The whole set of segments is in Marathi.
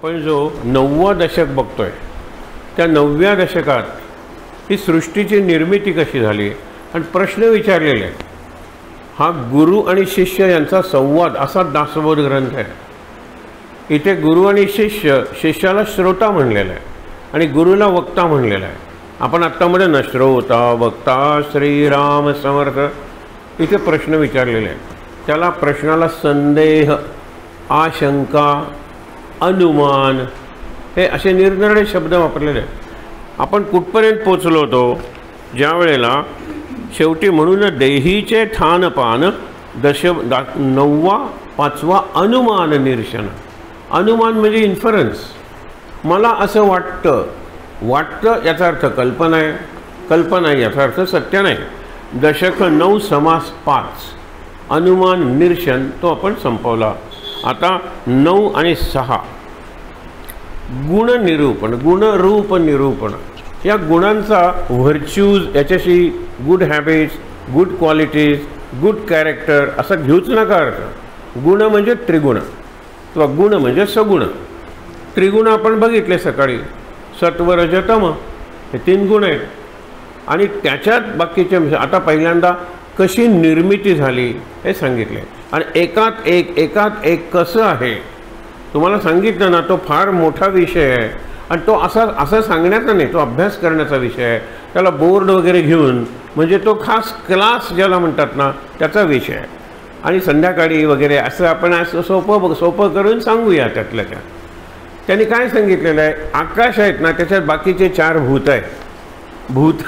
आपण जो 9वा दशक बघतोय त्या 9व्या दशकात ही सृष्टीची निर्मिती कशी झाली आणि प्रश्न विचारलेले आहेत. हा गुरु आणि शिष्य यांचा संवाद असा दासबोध ग्रंथ आहे. इथे गुरु आणि शिष्य, शिष्याला श्रोता म्हणलेला आहे आणि गुरुला वक्ता म्हणलेला आहे. आपण आत्तामध्ये न श्रोता वक्ता श्रीराम समर्थ इथे प्रश्न विचारलेले आहेत. त्याला प्रश्नाला संदेह, आशंका, अनुमान हे असे निरनिराळे शब्द वापरलेले आहेत. आपण कुठपर्यंत पोचलो होतो ज्या वेळेला शेवटी म्हणून देहीचे ठाण पान 9वा 5वा अनुमान निरशन. अनुमान म्हणजे इन्फरन्स. मला असं वाटतं याचा अर्थ कल्पना आहे, कल्पना याचा अर्थ सत्य नाही. दशक 9 समास 5 अनुमान निरशन तो आपण संपवला. आता 9 आणि 6 गुण निरूपण, गुणरूप निरूपण. या गुणांचा व्हर्च्यूज, याच्याशी good habits, good qualities, good character असा घेऊच नका अर्थ. गुण म्हणजे त्रिगुण किंवा गुण म्हणजे सगुण. त्रिगुण आपण बघितले सकाळी, सत्व रज तम हे 3 गुण आहेत आणि त्याच्यात बाकीचे. आता पहिल्यांदा कशी निर्मिती झाली हे सांगितले आणि एकात एक कसं आहे तुम्हाला सांगितलं ना. तो फार मोठा विषय आहे आणि तो असा सांगण्याचा नाही, तो अभ्यास करण्याचा विषय आहे. त्याला बोर्ड वगैरे घेऊन म्हणजे तो खास क्लास ज्याला म्हणतात ना त्याचा विषय आहे. आणि संध्याकाळी वगैरे असं आपण असं सोपं करून सांगूया. त्यातल्या त्यांनी काय सांगितलेलं आहे, आकाश आहेत ना त्याच्यात बाकीचे 4 भूत आहेत. भूत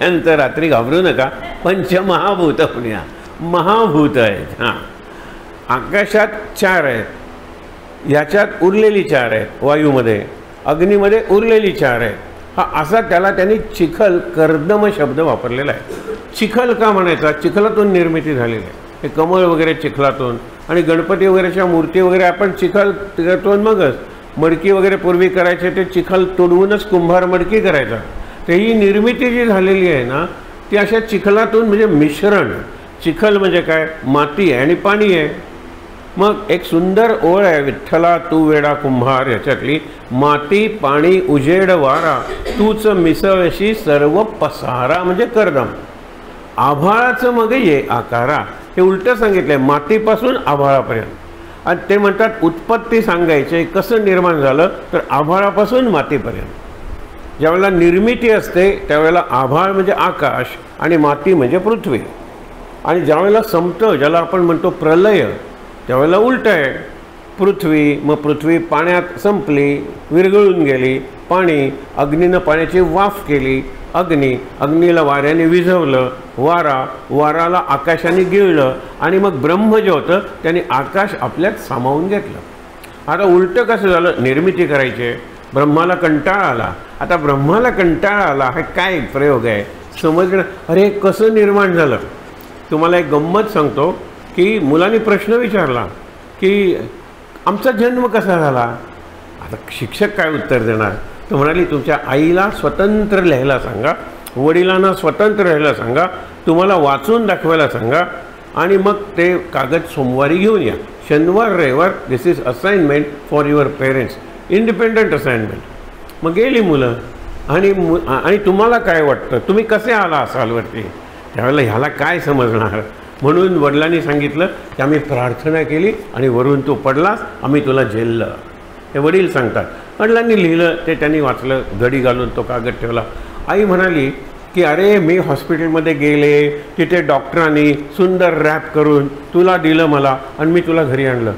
यानंतर रात्री घाबरू नका, पंचमहाभूत म्हणूया, महाभूत आहेत. हां, आकाशात 4 आहेत, ह्याच्यात उरलेली 4 आहेत, वायूमध्ये, अग्नीमध्ये उरलेली 4 आहेत. हा असा त्याला त्यांनी चिखल कर्दम शब्द वापरलेला आहे. चिखल का म्हणायचा? चिखलातून निर्मिती झालेली आहे. हे कमळ वगैरे चिखलातून आणि गणपती वगैरेच्या मूर्ती वगैरे आपण चिखलातून मगच मडकी वगैरे पूर्वी करायचे ते चिखल तोडवूनच कुंभार मडकी करायचा. तर ही निर्मिती जी झालेली आहे ना ती अशा चिखलातून म्हणजे मिश्रण. चिखल म्हणजे काय? माती आहे आणि पाणी आहे. मग एक सुंदर ओळ आहे, विठ्ठला तू वेडा कुंभार, याच्यातली माती पाणी उजेड वारा तूच मिसळशी सर्व पसारा म्हणजे कर्दम. आभाळाचं मग ये आकारा हे उलटं सांगितलंय, मातीपासून आभाळापर्यंत. आणि ते म्हणतात उत्पत्ती सांगायचे कसं निर्माण झालं तर आभाळापासून मातीपर्यंत. ज्यावेळेला निर्मिती असते त्यावेळेला आभाळ म्हणजे आकाश आणि माती म्हणजे पृथ्वी. आणि ज्यावेळेला संपतं ज्याला आपण म्हणतो प्रलय त्यावेळेला उलट आहे. पृथ्वी, मग पृथ्वी पाण्यात संपली, विरघळून गेली. पाणी, अग्नीनं पाण्याची वाफ केली. अग्नीला वाऱ्याने विझवलं. वाराला आकाशाने गिळलं आणि मग ब्रह्म जे होतं त्याने आकाश आपल्यात सामावून घेतलं. आता उलटं कसं झालं? निर्मिती करायची, ब्रह्माला कंटाळा आला. आता ब्रह्माला कंटाळा आला हा काय प्रयोग आहे समजणं. अरे कसं निर्माण झालं? तुम्हाला एक गंमत सांगतो की मुलांनी प्रश्न विचारला की आमचा जन्म कसा झाला. आता शिक्षक काय उत्तर देणार? तो म्हणाली तुमच्या आईला स्वतंत्र लिहायला सांगा, वडिलांना स्वतंत्र लिहायला सांगा, तुम्हाला वाचून दाखवायला सांगा आणि मग ते कागद सोमवारी घेऊन या. शनिवार रविवार this is assignment for your parents, independent assignment. मग गेली मुलं आणि तुम्हाला काय वाटतं, तुम्ही कसे आला असाल वरती? त्यावेळेला ह्याला काय समजणार? म्हणून वडिलांनी सांगितलं की आम्ही प्रार्थना केली आणि वरून तू पडलास, आम्ही तुला झेललं. हे वडील सांगतात. वडिलांनी लिहिलं, ते त्यांनी वाचलं, घडी घालून तो कागद ठेवला. आई म्हणाली की अरे मी हॉस्पिटलमध्ये गेले, तिथे डॉक्टरांनी सुंदर रॅप करून तुला दिलं मला आणि मी तुला घरी आणलं.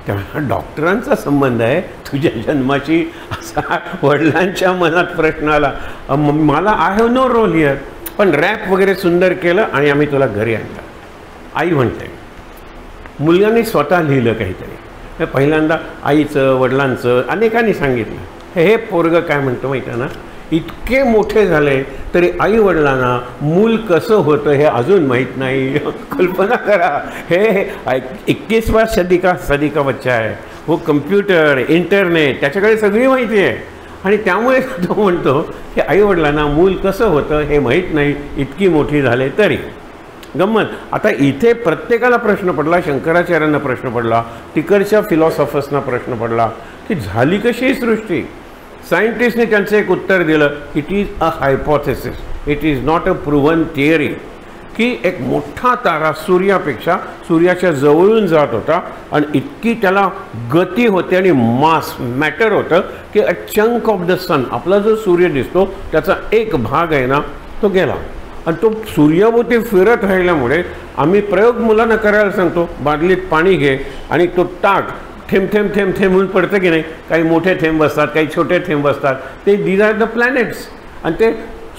तेव्हा डॉक्टरांचा संबंध आहे तुझ्या जन्माची असा वडिलांच्या मनात प्रश्न आला. मला I have no role here, पण रॅप वगैरे सुंदर केलं आणि आम्ही तुला घरी आणलं. आई म्हणते मुलगाने स्वतः लिहिलं काहीतरी. पहिल्यांदा आईचं वडिलांचं अनेकांनी सांगितलं. हे पोरगं काय म्हणतं माहिती आहे ना, इतके मोठे झाले तरी आई वडिलांना मूल कसं होतं हे अजून माहीत नाही. कल्पना करा, हे 21वा सदी का बच्चा आहे. वो कम्प्युटर, इंटरनेट त्याच्याकडे सगळी माहिती आहे आणि त्यामुळे तो म्हणतो की आई वडिलांना मूल कसं होतं हे माहीत नाही, इतकी मोठी झाले तरी. गंमत. आता इथे प्रत्येकाला प्रश्न पडला, शंकराचार्यांना प्रश्न पडला, तिकडच्या फिलॉसॉफर्सना प्रश्न पडला की झाली कशी ही सृष्टी. सायंटिस्टने त्यांचं एक उत्तर दिलं, it is a hypothesis, it is not a proven theory, की एक मोठा तारा सूर्याच्या जवळून जात होता आणि इतकी त्याला गती होते आणि मास मॅटर होतं की अ चंक ऑफ द सन, आपला जो सूर्य दिसतो त्याचा एक भाग आहे ना तो गेला आणि तो सूर्याभोवती फिरत राहिल्यामुळे आम्ही प्रयोग मुलांना करायला सांगतो, बादलीत पाणी घे आणि तो टाक, थेंब थेंब थेंब थेंब होऊन पडतं की नाही, काही मोठे थेंब असतात काही छोटे थेंब असतात, ते दीज आर द प्लॅनेट्स. आणि ते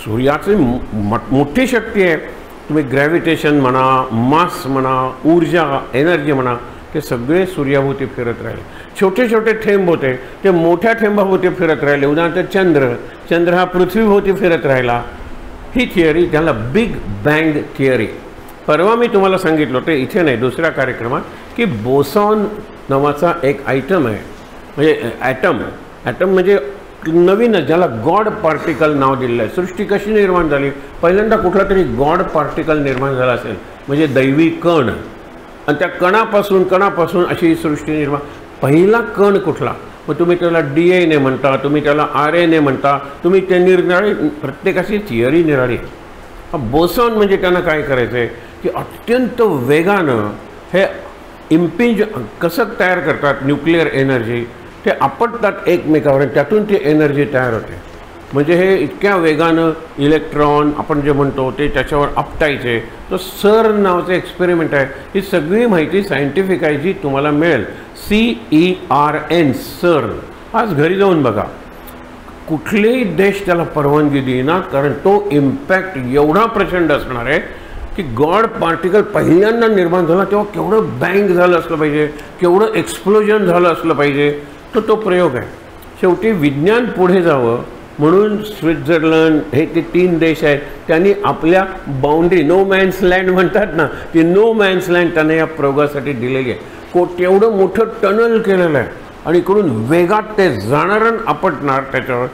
सूर्याची मोठी शक्ती आहे. तुम्ही ग्रॅव्हिटेशन म्हणा, मास म्हणा, ऊर्जा, एनर्जी म्हणा, ते सगळे सूर्याभोवती फिरत राहिले. छोटे छोटे थेंब होते ते मोठ्या थेंबाभोवती फिरत राहिले. उदाहरणार्थ चंद्र हा पृथ्वीभोवती फिरत राहिला. ही थिअरी त्याला बिग बँग थिअरी. परवा मी तुम्हाला सांगितलं होतं, इथे नाही दुसऱ्या कार्यक्रमात, की बोसॉन नावाचा एक आयटम आहे, म्हणजे ॲटम म्हणजे नवीनच, ज्याला गॉड पार्टिकल नाव दिलेलं आहे. सृष्टी कशी निर्माण झाली, पहिल्यांदा कुठला तरी गॉड पार्टिकल निर्माण झाला असेल, म्हणजे दैवी कण, आणि त्या कणापासून अशी सृष्टी निर्माण. पहिला कण कुठला, मग तुम्ही त्याला DNA म्हणता, तुम्ही त्याला RNA म्हणता, तुम्ही ते निराळी, प्रत्येकाची थिअरी निराळी. बोसॉन म्हणजे त्यांना काय करायचं आहे की अत्यंत वेगानं हे इम्पिंज कसं तयार करतात, न्यूक्लिअर एनर्जी, ते आपटतात एकमेकावर आणि त्यातून ती एनर्जी तयार होते. म्हणजे हे इतक्या वेगानं इलेक्ट्रॉन आपण जे म्हणतो ते त्याच्यावर आपटायचे. तो CERN नावाचं एक्सपेरिमेंट आहे. ही सगळी माहिती सायंटिफिक आहे जी तुम्हाला मिळेल. CERN, CERN. आज घरी जाऊन बघा, कुठलेही देश त्याला परवानगी देईना, कारण तो इम्पॅक्ट एवढा प्रचंड असणार आहे की गॉड पार्टिकल पहिल्यांदा निर्माण झाला तेव्हा केवढं बँग झालं असलं पाहिजे, केवढं एक्सप्लोजन झालं असलं पाहिजे. तो प्रयोग आहे. शेवटी विज्ञान पुढे जावं म्हणून स्वित्झर्लंड हे ते 3 देश आहेत, त्यांनी आपल्या बाउंड्री, नो मॅन्स लँड म्हणतात ना, ती नो मॅन्स लँड त्यांना या प्रयोगासाठी दिलेली आहे. तेवढं मोठं टनल केलेलं आहे आणि इकडून वेगात ते जाणार आणि आपटणार. त्याच्यावर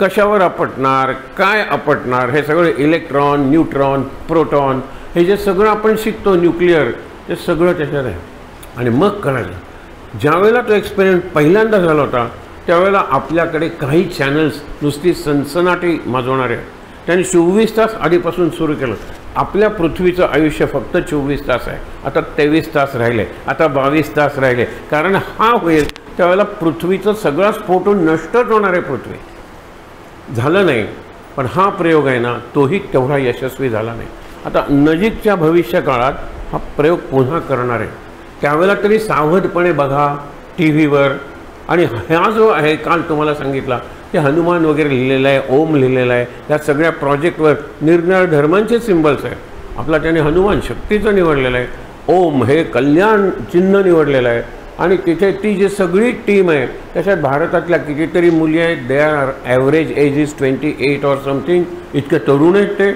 कशावर आपटणार, काय आपटणार, हे सगळं इलेक्ट्रॉन, न्यूट्रॉन, प्रोटॉन, हे जे सगळं आपण शिकतो न्यूक्लिअर, ते सगळं त्याच्यात आहे. आणि मग कळालं, ज्यावेळेला तो एक्सपेरिमेंट पहिल्यांदा झाला होता त्यावेळेला आपल्याकडे काही चॅनल्स नुसती सनसनाटी माजवणारे, त्यांनी 24 तास आधीपासून सुरू केलं. आपल्या पृथ्वीचं आयुष्य फक्त 24 तास आहे, आता 23 तास राहिले, आता 22 तास राहिले. कारण हा होईल त्यावेळेला पृथ्वीचं सगळं स्फोटून नष्टच होणार आहे. पृथ्वी झालं नाही, पण हा प्रयोग आहे ना तोही तेवढा यशस्वी झाला नाही. आता नजीकच्या भविष्य काळात हा प्रयोग पुन्हा करणार आहे. त्यावेळेला तरी सावधपणे बघा TV वर. आणि हा जो आहे काल तुम्हाला सांगितला की हनुमान वगैरे लिहिलेला आहे, ओम लिहिलेला आहे, या सगळ्या प्रोजेक्टवर निरनिराळ्या धर्मांचे सिम्बल्स आहे. आपला त्याने हनुमान शक्तीचं निवडलेलं आहे, ओम हे कल्याण चिन्ह निवडलेलं आहे. आणि तिथे ती जी सगळी टीम आहे त्याच्यात भारतातल्या कितीतरी मुली आहेत. They are average age is 28 or something. इतके तरुण आहेत ते.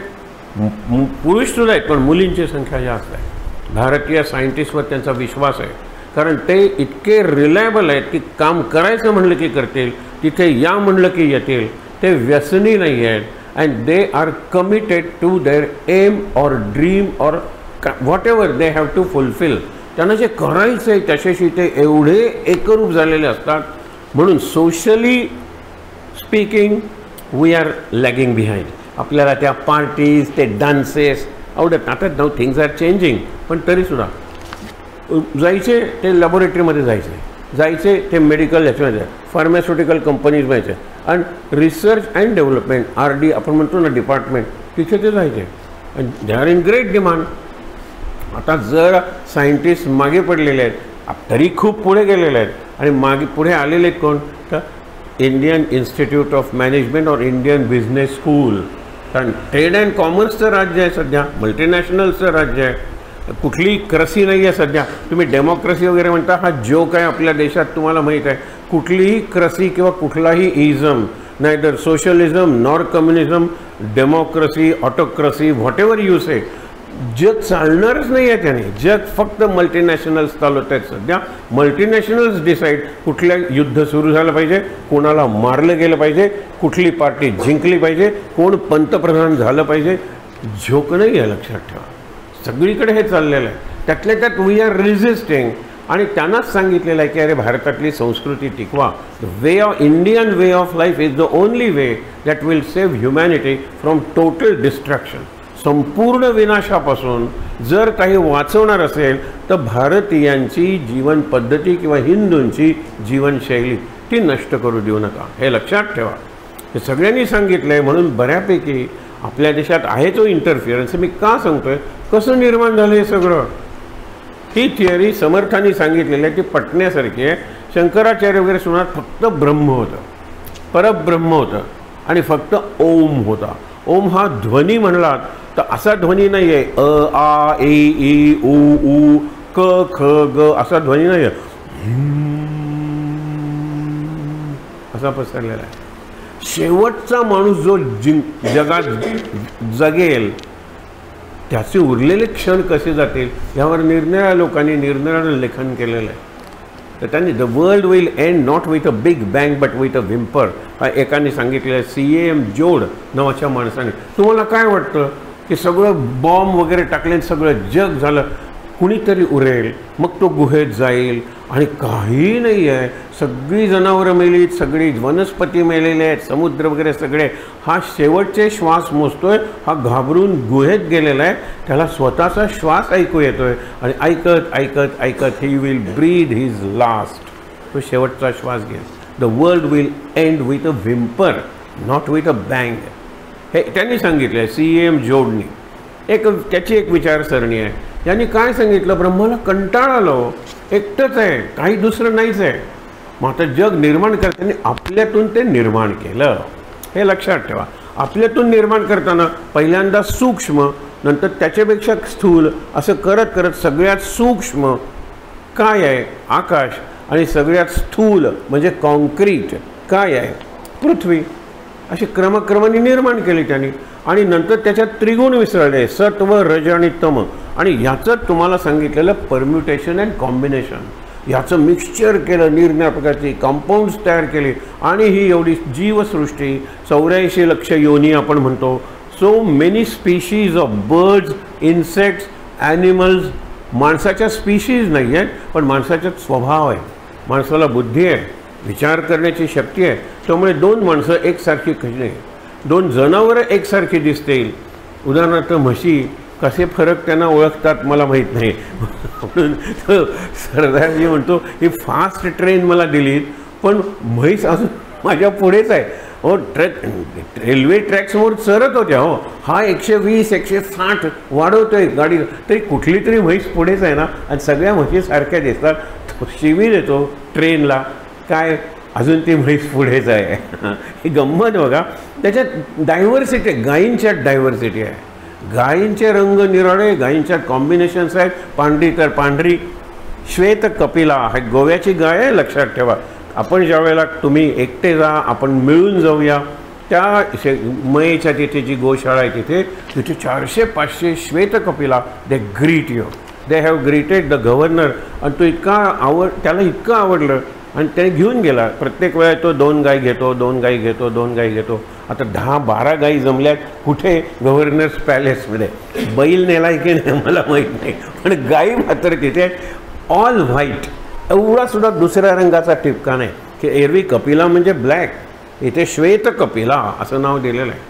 पुरुषसुद्धा आहेत पण मुलींची संख्या जास्त आहे. भारतीय सायंटिस्टवर त्यांचा विश्वास आहे, कारण ते इतके रिलायबल आहेत की काम करायचं म्हणलं की करतील, तिथे या म्हणलं की येतील. ते व्यसनी नाही आहेत. And they are committed to their aim or dream or whatever they have to fulfil. त्यांना जे करायचं आहे त्याच्याशी ते एवढे एकरूप झालेले असतात. म्हणून socially speaking we are lagging behind. आपल्याला त्या पार्टीज, ते डान्सेस आवडत. आता नाव थिंग्स आर चेंजिंग, पण तरीसुद्धा जायचे ते लॅबोरेटरीमध्ये जायचे ते मेडिकल ह्याच्यामध्ये, फार्मास्युटिकल कंपनीज व्हायचे आणि रिसर्च अँड डेव्हलपमेंट RD आपण म्हणतो ना डिपार्टमेंट, तिथे ते जायचे. आणि they are in great demand. आता जर सायंटिस्ट मागे पडलेले आहेत, तरी खूप पुढे गेलेले आहेत. आणि मागे पुढे आलेले आहेत कोण, तर इंडियन इन्स्टिट्यूट ऑफ मॅनेजमेंट और इंडियन बिझनेस स्कूल. कारण ट्रेड अँड कॉमर्सचं राज्य आहे सध्या, मल्टीनॅशनलचं राज्य आहे. कुठली क्रसी नाही आहे सध्या. तुम्ही डेमोक्रेसी वगैरे म्हणता, हा जोक आहे आपल्या देशात, तुम्हाला माहीत आहे. कुठलीही क्रसी किंवा कुठलाही ism, neither socialism nor communism, democracy, autocracy, whatever you say, जग चालणारच नाही आहे त्याने. जग फक्त मल्टीनॅशनल्स चालवत आहेत सध्या. मल्टीनॅशनल्स डिसाईड कुठल्या युद्ध सुरू झालं पाहिजे, कोणाला मारलं गेलं पाहिजे, कुठली पार्टी जिंकली पाहिजे, कोण पंतप्रधान झालं पाहिजे. झोक नाही आहे, लक्षात ठेवा. सगळीकडे हे चाललेलं आहे. त्यातल्या त्यात वी आर रेझिस्टिंग. आणि त्यांनाच सांगितलेलं आहे की अरे भारतातली संस्कृती टिकवा. Way of Indian way of life is the only way that will save humanity from total destruction. संपूर्ण विनाशापासून जर काही वाचवणार असेल तर भारतीयांची जीवन पद्धती किंवा हिंदूंची जीवनशैली ती नष्ट करू देऊ नका, हे लक्षात ठेवा. हे सगळ्यांनी सांगितलं आहे. म्हणून बऱ्यापैकी आपल्या देशात आहे तो इंटरफिअरन्स. मी का सांगतोय, कसं निर्माण झालं हे सगळं, ही थिअरी समर्थांनी सांगितलेली आहे ती पटण्यासारखी आहे. शंकराचार्य वगैरे सुनात फक्त ब्रह्म होतं, परब्रह्म होतं आणि फक्त ओम होता. ओम हा ध्वनी म्हणलात तर असा ध्वनी नाही आहे अ आ ए ई उ ऊ क ख ग असा ध्वनी नाही आहे, असा पसरलेला आहे. शेवटचा माणूस जो जगात जगेल त्याचे उरलेले क्षण कसे जातील यावर निरनिराळ्या लोकांनी निरनिराळं लेखन केलेलं आहे. तर त्यांनी the world will end not with a big bang but with a Whymper हा एकाने सांगितलेलं आहे, CAM जोड नावाच्या माणसाने. तुम्हाला काय वाटतं की सगळं बॉम्ब वगैरे टाकले सगळं जग झालं, कुणीतरी उरेल मग तो गुहेत जाईल आणि काही नाही आहे, सगळी जनावरं मेलीत, सगळी वनस्पती मेलेले आहेत, समुद्र वगैरे सगळे. हा शेवटचे श्वास मोजतोय, हा घाबरून गुहेत गेलेला आहे, त्याला स्वतःचा श्वास ऐकू येतोय आणि ऐकत ऐकत ऐकत he will breathe his last, तो शेवटचा श्वास घेईल. The world will end with a whimper not with a bang, हे त्यांनी सांगितलं आहे CAM जोडनी. त्याची एक विचारसरणी आहे. यांनी काय सांगितलं, ब्रह्माला कंटाळा आलो, एकटंच आहे, काही दुसरं नाहीच आहे. मग आता जग निर्माण करताना आपल्यातून ते निर्माण केलं, हे लक्षात ठेवा. आपल्यातून निर्माण करताना पहिल्यांदा सूक्ष्म, नंतर त्याच्यापेक्षा स्थूल, असं करत करत सगळ्यात सूक्ष्म काय आहे आकाश आणि सगळ्यात स्थूल म्हणजे कॉन्क्रीट काय आहे पृथ्वी, अशी क्रमक्रमाने निर्माण केली त्यांनी. आणि नंतर त्याच्यात त्रिगुण मिसळले, सत्व रज आणि तम, आणि याचं तुम्हाला सांगितलेलं परम्युटेशन अँड कॉम्बिनेशन, याचं मिक्सचर केलं, निरनिराळ्या प्रकारची कंपाऊंड्स तयार केले आणि ही एवढी जीवसृष्टी 84 लक्ष योनी आपण म्हणतो. So many species of birds, insects, animals. माणसाच्या स्पीशीज नाही आहेत पण माणसाच्यात स्वभाव आहे, माणसाला बुद्धी आहे, विचार करण्याची शक्ती आहे. त्यामुळे दोन माणसं एकसारखी कशी नाही, दोन जनावरं एकसारखी दिसतील. उदाहरणार्थ म्हशी, कसे फरक त्यांना ओळखतात मला माहीत नाही. म्हणून सरदारजी म्हणतो ही फास्ट ट्रेन मला दिलीत पण म्हैस अजून माझ्या पुढेच आहे. हो, रेल्वे ट्रॅकसमोर चरत होत्या, हो हा 120 160 वाढवतोय गाडी, तरी कुठली तरी म्हैस पुढेच आहे ना, आणि सगळ्या म्हशी सारख्या दिसतात. शिवी देतो ट्रेनला, काय अजून ती म्हैस पुढेच आहे. ही गंमत बघा. त्याच्यात डायव्हर्सिटी आहे, गायींच्यात डायव्हर्सिटी आहे. गायींचे रंग निराळे, गायींच्यात कॉम्बिनेशन्स आहेत, पांढरी तर पांढरी. श्वेत कपिला हा गोव्याची गाय आहे, लक्षात ठेवा. आपण ज्या वेळेला तुम्ही एकटे जा, आपण मिळून जाऊया, त्या मयेच्या तिथे जी गोशाळा आहे तिथे 400-500 श्वेत कपिला, they greet you, they have greeted the governor. आणि तो इतका त्याला इतकं आवडलं आणि त्याने घेऊन गेला. प्रत्येक वेळा तो 2 गाई घेतो, 2 गाई घेतो, 2 गाई घेतो. आता 10-12 गाई जमल्यात कुठे, गव्हर्नर्स पॅलेसमध्ये. बैल नेलाय की नाही मला माहीत नाही, पण गाई मात्र तिथे ऑल व्हाईट, एवढा सुद्धा दुसऱ्या रंगाचा टिपका नाही. की एरवी कपिला म्हणजे ब्लॅक, इथे श्वेत कपिला असं नाव दिलेलं आहे.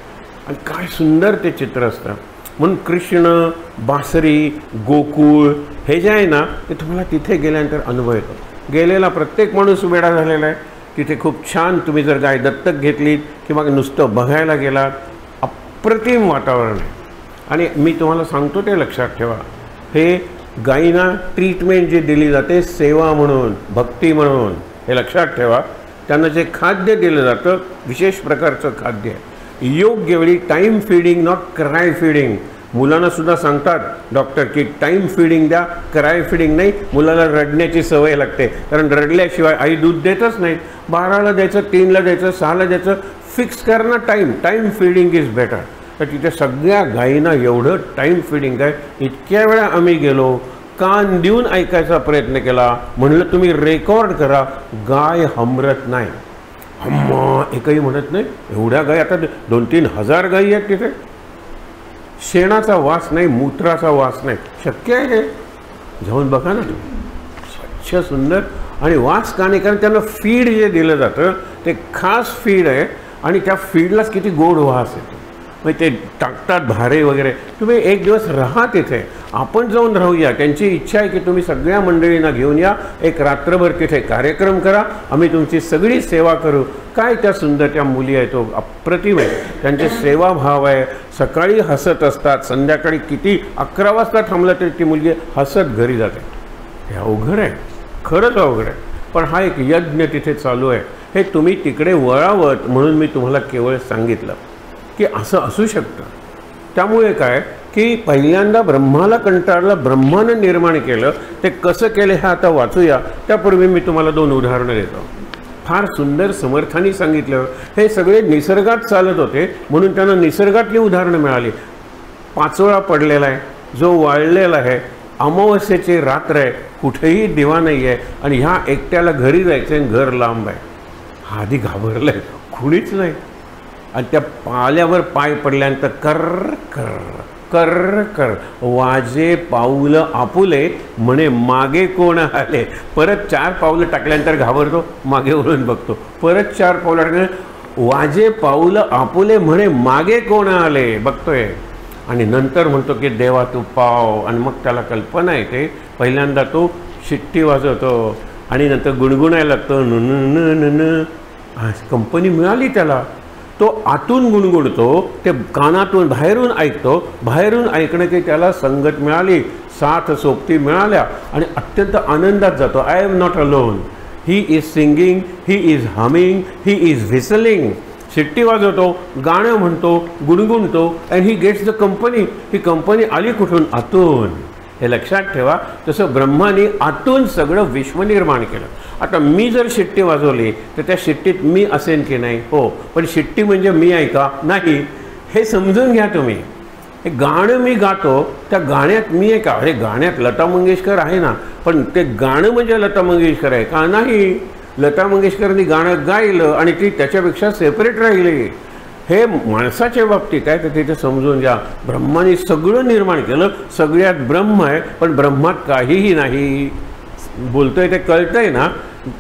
आणि काय सुंदर ते चित्र असतं. म्हणून कृष्ण, बासरी, गोकुळ हे जे आहे ना ते तुम्हाला तिथे गेल्यानंतर अनुभव येतो. गेलेला प्रत्येक माणूस वेडा झालेला आहे. तिथे खूप छान, तुम्ही जर गाय दत्तक घेतलीत किंवा नुसतं बघायला गेलात, अप्रतिम वातावरण आहे. आणि मी तुम्हाला सांगतो ते लक्षात ठेवा, हे गायींना ट्रीटमेंट जी दिली जाते सेवा म्हणून, भक्ती म्हणून, हे लक्षात ठेवा. त्यांना जे खाद्य दिलं जातं विशेष प्रकारचं खाद्य आहे, योग्य वेळी time feeding, not cry feeding. मुलांना सुद्धा सांगतात डॉक्टर की टाईम फीडिंग द्या, क्राय फीडिंग नाही. मुलाला रडण्याची सवय लागते, कारण रडल्याशिवाय आई दूध देतच नाही. 12ला द्यायचं, 3ला द्यायचं, 6ला द्यायचं, फिक्स करा ना time. Time feeding is better. तर तिथे सगळ्या गायींना एवढं टाईम फीडिंग आहे. इतक्या वेळा आम्ही गेलो, कान देऊन ऐकायचा प्रयत्न केला, म्हणलं तुम्ही रेकॉर्ड करा, गाय हमरत नाही, हम्मा एकही म्हणत नाही. एवढ्या गायी, आता 2-3 हजार गायी आहेत तिथे. शेणाचा वास नाही, मूत्राचा वास नाही. शक्य आहे हे? जाऊन बघा ना तुम्ही. स्वच्छ सुंदर आणि वास का नाही, कारण त्यांना फीड जे दिलं जातं ते खास फीड आहे आणि त्या फीडलाच किती गोड वास येतो. मग ते टाकतात भारे वगैरे. तुम्ही एक दिवस राहा तिथे, आपण जाऊन राहूया. त्यांची इच्छा आहे की तुम्ही सगळ्या मंडळींना घेऊन या, एक रात्रभर तिथे कार्यक्रम करा, आम्ही तुमची सगळी सेवा करू. काय त्या सुंदर त्या मुली आहेत, तो अप्रतिम आहे. त्यांचे सेवाभाव आहे. सकाळी हसत असतात, संध्याकाळी किती 11 वाजता थांबलं तरी ती मुलगी हसत घरी जाते. हे अवघड आहे, खरंच अवघड आहे. पण हा एक यज्ञ तिथे चालू आहे. हे तुम्ही तिकडे वळावत म्हणून मी तुम्हाला केवळ सांगितलं की असं असू शकतं. त्यामुळे काय की पहिल्यांदा ब्रह्माला कंटाळलं, ब्रह्मानं निर्माण केलं. ते कसं केलं हे आता वाचूया. त्यापूर्वी मी तुम्हाला 2 उदाहरणं देतो. फार सुंदर समर्थांनी सांगितलं. हे सगळे निसर्गात चालत होते म्हणून त्यांना निसर्गातली उदाहरणं मिळाली. पाचोळा पडलेला आहे, जो वाळलेला आहे, अमावस्येची रात्र आहे, कुठेही दिवा नाही आहे आणि ह्या एकट्याला घरी जायचं आहे, घर लांब आहे. हा आधी घाबरला आहे, कुणीच नाही. आणि त्या पाल्यावर पाय पडल्यानंतर कर कर कर कर वाजे पाऊलं आपुले म्हणे मागे कोण आले. परत 4 पावलं टाकल्यानंतर घाबरतो, मागे वळून बघतो. परत 4 पावलं टाकल्यानंतर वाजे पाऊलं आपुले म्हणे मागे कोण आले बघतोय. आणि नंतर म्हणतो की देवा तू पाव. आणि मग त्याला कल्पना येते. पहिल्यांदा तो शिट्टी वाजवतो आणि नंतर गुणगुणायला लागतो. न न न कंपनी मिळाली त्याला. तो आतून गुणगुणतो, ते कानातून बाहेरून ऐकतो. बाहेरून ऐकणं की त्याला संगत मिळाली, साथ सोबती मिळाल्या आणि अत्यंत आनंदात जातो. I am not alone. He is singing, he is humming, he is whistling. शिट्टी वाजवतो, गाणं म्हणतो, गुणगुणतो and he gets the company. ही कंपनी आली कुठून? आतून. हे लक्षात ठेवा. तसं ब्रह्माने आतून सगळं विश्व निर्माण केलं. आता मी जर शिट्टी वाजवली तर त्या शिट्टीत मी असेन की नाही? हो. पण शिट्टी म्हणजे मी आहे का? नाही. हे समजून घ्या तुम्ही. हे गाणं मी गातो, त्या गाण्यात मी आहे का? अरे गाण्यात लता मंगेशकर आहे ना, पण ते गाणं म्हणजे लता मंगेशकर आहे का? नाही. लता मंगेशकरनी गाणं गायलं आणि ती त्याच्यापेक्षा सेपरेट राहिली. हे माणसाच्या बाबतीत आहे. तर तिथे समजून घ्या. ब्रह्माने सगळं निर्माण केलं, सगळ्यात ब्रह्म आहे, पण ब्रह्मात काहीही नाही. बोलतोय ते कळतंय ना.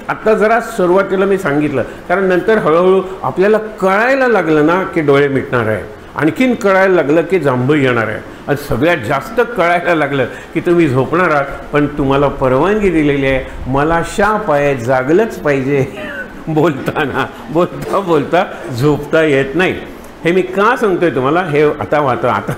आत्ता जरा सुरुवातीला मी सांगितलं, कारण नंतर हळूहळू आपल्याला कळायला लागलं ना की डोळे मिटणार आहे, आणखीन कळायला लागलं की जांभई येणार आहे, आणि सगळ्यात जास्त कळायला लागलं की तुम्ही झोपणार आहात, पण तुम्हाला परवानगी दिलेली आहे. मला शाप आहे, जागलंच पाहिजे. बोलताना बोलता बोलता झोपता येत नाही. हे मी का सांगतोय तुम्हाला? हे आता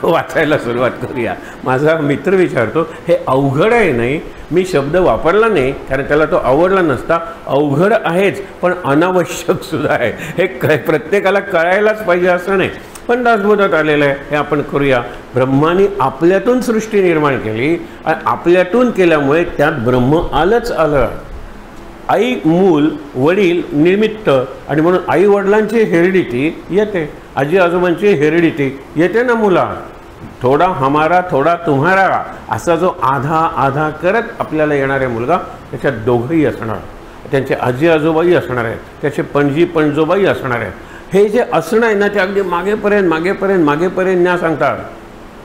वाचायला सुरुवात करूया. माझा मित्र विचारतो हे अवघड आहे नाही? मी शब्द वापरला नाही कारण त्याला तो आवडला नसता. अवघड आहेच, पण अनावश्यक सुद्धा आहे. हे प्रत्येकाला कळायलाच पाहिजे असं नाही, पण दासबोधात आलेलं आहे. हे आपण करूया. ब्रह्माने आपल्यातून सृष्टी निर्माण केली आणि आपल्यातून केल्यामुळे त्यात ब्रह्म आलंच आलं. आई मूल, वडील निमित्त, आणि म्हणून आई वडिलांची हेरिडिटी येते, आजी आजोबांची हेरिडिटी येते ना मुला. थोडा हमारा थोडा तुम्हारा असा जो आधा आधा करत आपल्याला येणारा मुलगा, त्याच्यात दोघंही असणार, त्यांचे आजी आजोबाही असणार आहेत, त्याचे पणजी पणजोबाही असणार आहेत. हे जे असणं आहे ना ते अगदी मागेपर्यंत मागेपर्यंत मागेपर्यंत न्या सांगतात.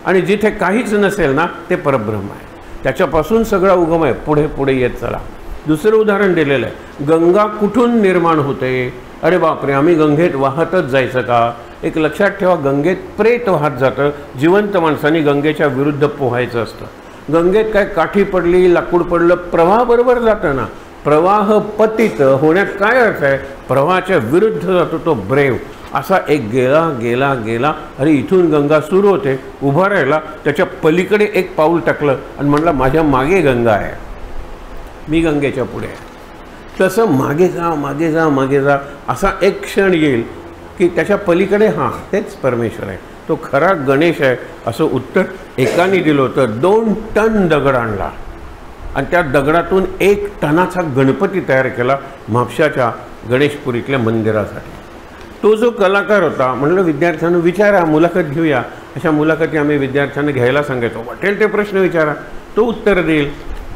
आणि जिथे काहीच नसेल ना ते परब्रह्म आहे, त्याच्यापासून सगळा उगम आहे. पुढे पुढे येत चला. दुसरं उदाहरण दिलेलं आहे. गंगा कुठून निर्माण होते? अरे बापरे, आम्ही गंगेत वाहतच जायचं का? एक लक्षात ठेवा, गंगेत प्रेत वाहत जातं. जिवंत माणसांनी गंगेच्या विरुद्ध पोहायचं असतं. गंगेत काय काठी पडली, लाकूड पडलं, प्रवाहाबरोबर जातं ना. प्रवाह पतित होण्यात काय अर्थ आहे? प्रवाहाच्या विरुद्ध जातो तो ब्रेव. असा एक गेला गेला गेला. अरे इथून गंगा सुरू होते, उभा राहिला, त्याच्या पलीकडे एक पाऊल टाकलं आणि म्हणला माझ्या मागे गंगा आहे, मी गंगेच्या पुढे आहे. तसं मागे जा मागे जा मागे जा, असा एक क्षण येईल की त्याच्या पलीकडे हां तेच परमेश्वर आहे, तो खरा गणेश आहे. असं उत्तर एकाने दिलं होतं. 2 टन दगड आणला आणि त्या दगडातून 1 टनाचा गणपती तयार केला म्हापशाच्या गणेशपुरीतल्या मंदिरासाठी. तो जो कलाकार होता, म्हणलं विद्यार्थ्यांना विचारा, मुलाखत घेऊया. अशा मुलाखती आम्ही विद्यार्थ्यांना घ्यायला सांगायचो. वाटेल ते प्रश्न विचारा, तो उत्तर देईल.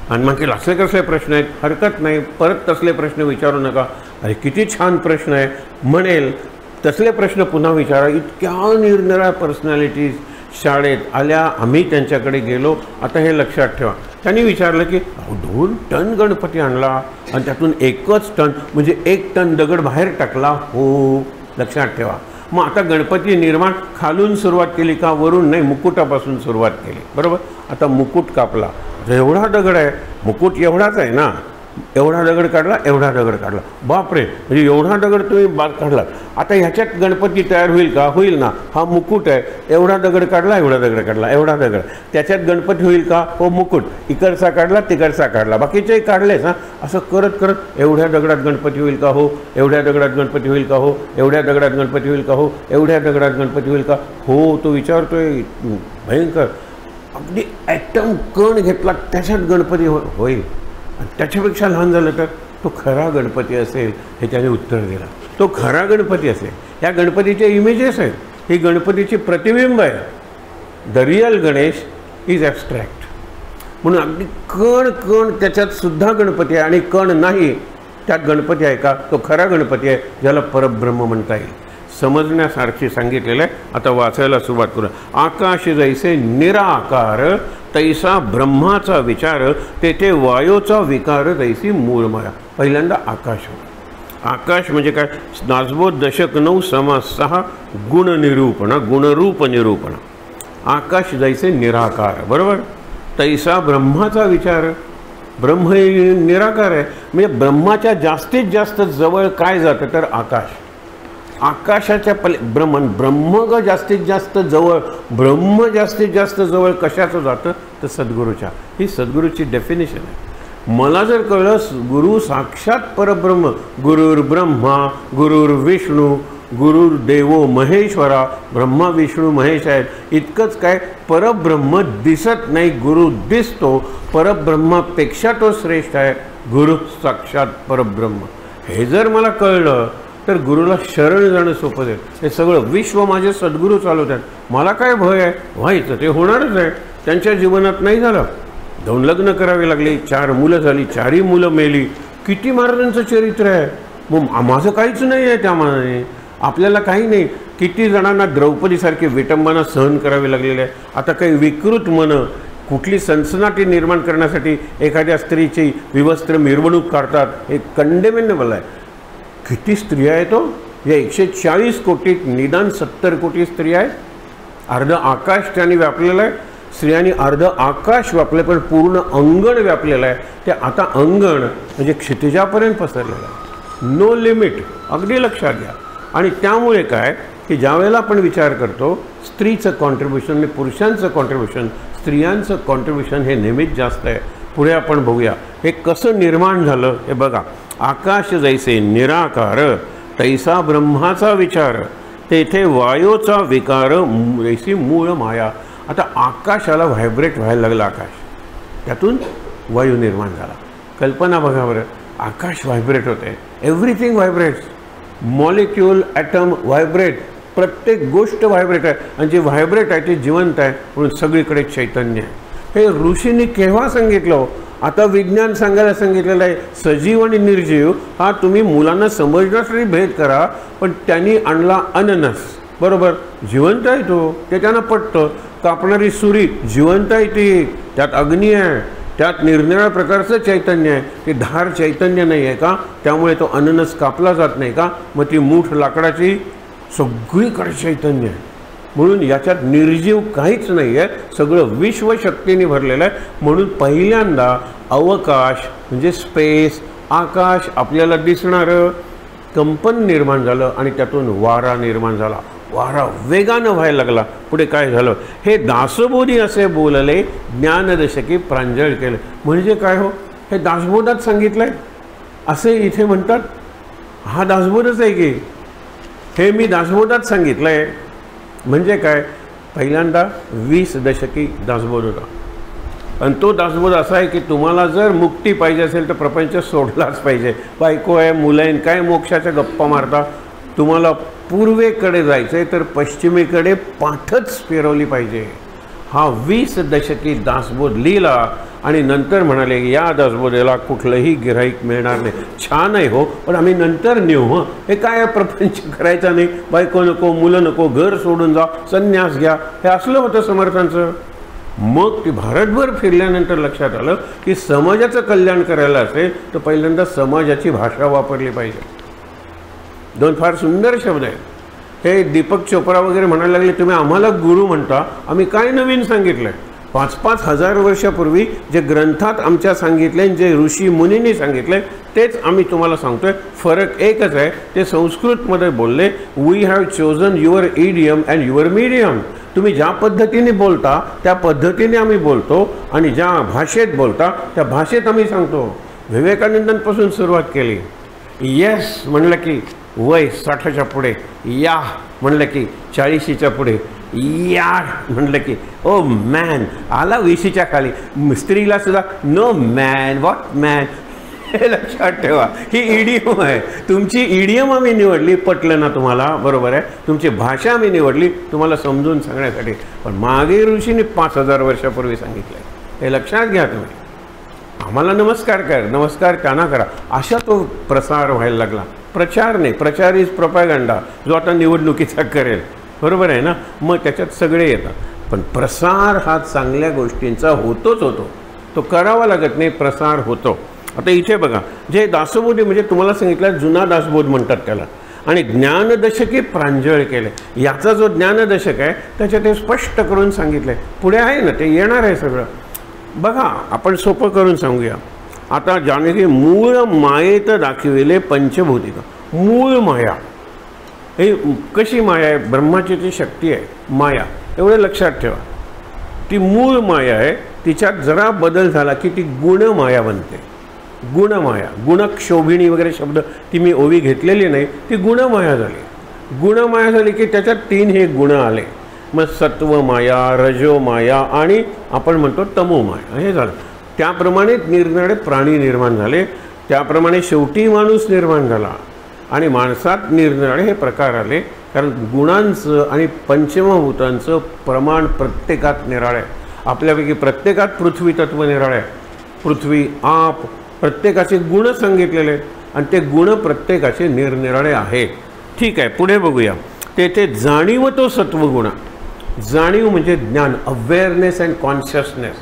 आणि मग असले कसले प्रश्न आहेत? हरकत नाही, परत तसले प्रश्न विचारू नका. अरे किती छान प्रश्न आहे म्हणेल, तसले प्रश्न पुन्हा विचारा. इतक्या निरनिराळ्या पर्सनॅलिटीज, शाळेत आल्या, आम्ही त्यांच्याकडे गेलो. आता हे लक्षात ठेवा, त्यांनी विचारलं की 2 टन गणपती आणला आणि त्यातून 1च टन म्हणजे 1 टन दगड बाहेर टाकला. हो, लक्षात ठेवा. मग आता गणपती निर्माण खालून सुरुवात केली का, वरून नाही, मुकुटापासून सुरुवात केली. बरोबर. आता मुकुट कापला, एवढा दगड आहे, मुकुट एवढाच आहे ना, एवढा दगड काढला, एवढा दगड काढला, बापरे, म्हणजे एवढा दगड तुम्ही काढला. आता ह्याच्यात गणपती तयार होईल का? होईल ना. हा मुकुट आहे, एवढा दगड काढला, एवढा दगड काढला, एवढा दगड, त्याच्यात गणपती होईल का? हो, मुकुट इकडचा काढला, तिकडचा काढला, बाकीचेही काढलेच. असं करत करत एवढ्या दगडात गणपती होईल का? हो. एवढ्या दगडात गणपती होईल का? हो. एवढ्या दगडात गणपती होईल का? हो. एवढ्या दगडात गणपती होईल का? हो. तो विचारतोय भयंकर, अगदी ॲटम कण घेतला त्याच्यात गणपती होईल, त्याच्यापेक्षा लहान झालं तर तो खरा गणपती असेल, हे त्याने उत्तर दिलं. तो खरा गणपती असेल. ह्या गणपतीचे इमेजेस आहेत, ही गणपतीची प्रतिबिंब आहे. The real Ganesh is abstract. म्हणून अगदी कण कण त्याच्यात सुद्धा गणपती आहे आणि कण नाही त्यात गणपती आहे का? तो खरा गणपती आहे, ज्याला परब्रह्म म्हणता येईल. समजण्यासारखी सांगितलेलं आहे. आता वाचायला सुरुवात करू. आकाश जैसे निराकार तैसा ब्रह्माचा विचार, तेथे वायोचा विकार तैसी मूळमाया. पहिल्यांदा आकाश होतं. आकाश म्हणजे काय? दासबोध दशक 9 समास 6 गुणनिरूपण, गुणरूप निरूपण. आकाश जैसे निराकार, बरोबर. तैसा ब्रह्माचा विचार. ब्रह्म हे निराकार आहे, म्हणजे ब्रह्माच्या जास्तीत जास्त जवळ काय जातं तर आकाश. आकाशाच्या ब्रह्म जास्तीत जास्त जवळ, ब्रह्म जास्तीत जास्त जवळ कशाचं जातं तर सद्गुरूच्या. ही सद्गुरूची डेफिनेशन आहे. मला जर कळलं गुरु साक्षात परब्रह्म, गुरुर्ब्रह्मा गुरुर्विष्णू गुरुर्देवो महेश्वरा, ब्रह्मा विष्णू महेश आहेत, इतकंच काय, परब्रह्म दिसत नाही, गुरु दिसतो. परब्रह्मापेक्षा तो श्रेष्ठ आहे, गुरु साक्षात परब्रह्म. हे जर मला कळलं तर गुरुला शरण जाणं सोपं आहे. हे सगळं विश्व माझे सद्गुरू चालवतात, मला काय भय आहे? व्हायचं ते होणारच आहे. त्यांच्या जीवनात नाही झालं, 2 लग्न करावी लागली, 4 मुलं झाली, 4ही मुलं मेली. किती महाराजांचं चरित्र आहे. मग माझं काहीच नाही आहे त्या मानाने, आपल्याला काही नाही. किती जणांना द्रौपदीसारखी विटंबना सहन करावी लागलेली आहे. आता काही विकृत मनं कुठली सनसनाटी निर्माण करण्यासाठी एखाद्या स्त्रीची विवस्त्र मिरवणूक काढतात, हे कंडेमेनेबल आहे. किती स्त्रिया आहेत तो या 140 कोटीत, निदान 70 कोटी स्त्रिया आहेत. अर्ध आकाश त्यांनी व्यापलेलं आहे. स्त्रियांनी अर्ध आकाश व्यापले, पण पूर्ण अंगण व्यापलेलं आहे. ते आता अंगण म्हणजे क्षितिजापर्यंत पसरलेलं आहे, नो लिमिट. अगदी लक्षात घ्या. आणि त्यामुळे काय की ज्यावेळेला आपण विचार करतो स्त्रीचं कॉन्ट्रीब्युशन आणि पुरुषांचं कॉन्ट्रीब्युशन, स्त्रियांचं कॉन्ट्रीब्युशन हे नेहमीच जास्त आहे. पुढे आपण बघूया हे कसं निर्माण झालं. हे बघा, आकाश जैसे निराकार तैसा ब्रह्माचा विचार, तेथे वायोचा विकार जैसी मूळ माया. आता आकाशाला व्हायब्रेट व्हायला लागलं आकाश, त्यातून वायू निर्माण झाला. कल्पना बघा बरं, आकाश व्हायब्रेट होते, everything vibrates, molecule atom vibrate, प्रत्येक गोष्ट व्हायब्रेट आहे. आणि जे व्हायब्रेट आहे ते जिवंत आहे, म्हणून सगळीकडे चैतन्य आहे. हे ऋषींनी केव्हा सांगितलं? आता विज्ञान सांगायला सांगितलेलं आहे. सजीव आणि निर्जीव हा तुम्ही मुलांना समजण्यासाठी भेद करा, पण त्यांनी आणला अननस, बरोबर, जिवंत आहे तो, ते त्यांना पटतं. कापणारी सुरी जिवंत आहे ती, त्यात अग्नी आहे, त्यात निरनिराळ्या प्रकारचं चैतन्य आहे. ते धार चैतन्य नाही आहे का? त्यामुळे तो अननस कापला जात नाही का? मग ती मूठ लाकडाची सगळीकडे चैतन्य आहे. म्हणून याच्यात निर्जीव काहीच नाही आहे, सगळं विश्वशक्तीने भरलेलं आहे. म्हणून पहिल्यांदा अवकाश म्हणजे स्पेस, आकाश आपल्याला दिसणारं कंपन निर्माण झालं आणि त्यातून वारा निर्माण झाला. वारा वेगानं व्हायला लागला. पुढे काय झालं? हे दासबोधी असे बोलले, ज्ञानदशकी प्रांजळ केले. म्हणजे काय हो? हे दासबोधात सांगितलंय असे इथे म्हणतात. हा दासबोधच आहे की हे मी दासबोधात सांगितलंय. म्हणजे काय? पहिल्यांदा 20 दशकी दासबोध होता, आणि तो दासबोध असा आहे की तुम्हाला जर मुक्ती पाहिजे असेल तर प्रपंच सोडलाच पाहिजे. बायको आहे, मुलं आहे, काय मोक्षाच्या गप्पा मारता? तुम्हाला पूर्वेकडे जायचं आहे तर पश्चिमेकडे पाठच फिरवली पाहिजे. हा 20 दशकी दासबोध लिहिला आणि नंतर म्हणाले या दासबोधाला कुठलंही गिऱ्हाईक मिळणार नाही. छान आहे हो, पण आम्ही नंतर नेऊ. हं, हे काय प्रपंच करायचा नाही, बायको नको, मुलं नको, घर सोडून जा, संन्यास घ्या, हे असलं होतं समर्थांचं. मग ती भारतभर फिरल्यानंतर लक्षात आलं की समाजाचं कल्याण करायला असेल तर पहिल्यांदा समाजाची भाषा वापरली पाहिजे. दोन फार सुंदर शब्द आहेत. हे दीपक चोप्रा वगैरे म्हणायला लागले तुम्ही आम्हाला गुरु म्हणता, आम्ही काय नवीन सांगितलं आहे? 5-5 हजार वर्षापूर्वी जे ग्रंथात आमच्या सांगितले, जे ऋषी मुनींनी सांगितले तेच आम्ही तुम्हाला सांगतोय. फरक एकच आहे, ते संस्कृतमध्ये बोलले we have chosen your idiom and your medium. तुम्ही ज्या पद्धतीने बोलता त्या पद्धतीने आम्ही बोलतो आणि ज्या भाषेत बोलता त्या भाषेत आम्ही सांगतो. विवेकानंदांपासून सुरुवात केली. येस म्हणलं की वय 60च्या पुढे, या म्हणलं की 40च्या पुढे, या म्हणलं की ओ मॅन आला 20च्या खाली. स्त्रीला सुद्धा नो मॅन, व्हॉट मॅन. हे लक्षात ठेवा, ही इडियम आहे. तुमची इडियम आम्ही निवडली, पटलं ना तुम्हाला, बरोबर आहे. तुमची भाषा आम्ही निवडली तुम्हाला समजून सांगण्यासाठी, पण मागे ऋषीने 5000 वर्षापूर्वी सांगितलं. हे लक्षात घ्या तुम्ही. आम्हाला नमस्कार कर, नमस्कार त्यांना करा, अशा तो प्रसार व्हायला लागला. प्रचार नाही, प्रचार इज प्रोपॅगंडा, जो आता निवडणुकीचा करेल, बरोबर आहे ना. मग त्याच्यात सगळे येतात, पण प्रसार हा चांगल्या गोष्टींचा होतोच होतो. तो करावा लागत नाही, प्रसार होतो. आता इथे बघा, जे दासबोधी म्हणजे तुम्हाला सांगितलं जुना दासबोध म्हणतात त्याला, आणि ज्ञानदशके प्रांजळ केले. याचा जो ज्ञानदशक आहे त्याच्यात ते स्पष्ट करून सांगितलं आहे. पुढे आहे ना, ते येणार आहे सगळं. बघा, आपण सोपं करून सांगूया. आता ज्याने मूळ मायेत दाखविले पंचभौतिक. मूळ माया ही कशी माया आहे? ब्रह्माची ती शक्ती आहे माया, एवढं लक्षात ठेवा. ती मूळ माया आहे, तिच्यात जरा बदल झाला की ती गुणमाया बनते. गुणमाया, गुणक्षोभिणी वगैरे शब्द ती मी ओवी घेतलेली नाही, ती गुणमाया झाली. गुणमाया झाली की त्याच्यात 3 हे गुण आले. मग सत्वमाया, रजोमाया आणि आपण म्हणतो तमोमाया, हे झालं. त्याप्रमाणे निरनिराळे प्राणी निर्माण झाले, त्याप्रमाणे शेवटी माणूस निर्माण झाला आणि माणसात निरनिराळे हे प्रकार आले. कारण गुणांचं आणि पंचमभूतांचं प्रमाण प्रत्येकात निराळे आहे. आपल्यापैकी प्रत्येकात पृथ्वी तत्व निराळे आहे. पृथ्वी, आप, प्रत्येकाचे गुण सांगितलेले आहेत आणि ते गुण प्रत्येकाचे निरनिराळे आहेत. ठीक आहे, पुढे बघूया. तेथे जाणीव तो सत्वगुण. जाणीव म्हणजे ज्ञान, अवेअरनेस अँड कॉन्शियसनेस,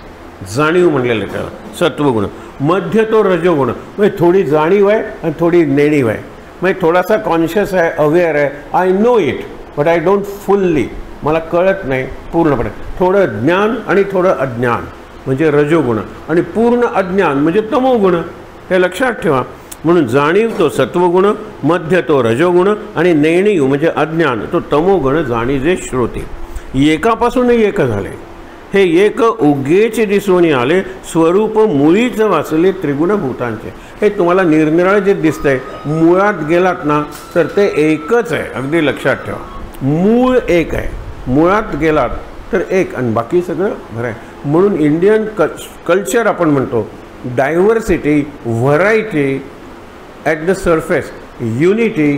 जाणीव म्हणलेलं त्याला सत्वगुण. मध्य तो रजोगुण, म्हणजे थोडी जाणीव आहे आणि थोडी नेणीव आहे. म्हणजे थोडासा कॉन्शियस आहे, अवेअर आहे, I know it but I don't fully, मला कळत नाही पूर्णपणे. थोडं ज्ञान आणि थोडं अज्ञान म्हणजे रजोगुण, आणि पूर्ण अज्ञान म्हणजे तमोगुण. हे लक्षात ठेवा. म्हणून जाणीव तो सत्वगुण, मध्य तो रजोगुण आणि नेणीव म्हणजे अज्ञान तो तमोगुण. जाणीजे श्रोते एकापासून एक झाले, हे एक उगेच दिसून आले, स्वरूप मुळीच वाचले त्रिगुणभूतांचे. हे तुम्हाला निरनिराळे जे दिसतंय, मुळात गेलात ना तर ते एकच आहे. अगदी लक्षात ठेवा, मूळ एक आहे. मुळात गेलात तर एक आणि बाकी सगळं बरं आहे. म्हणून इंडियन कल्चर आपण म्हणतो diversity, variety at the surface, unity,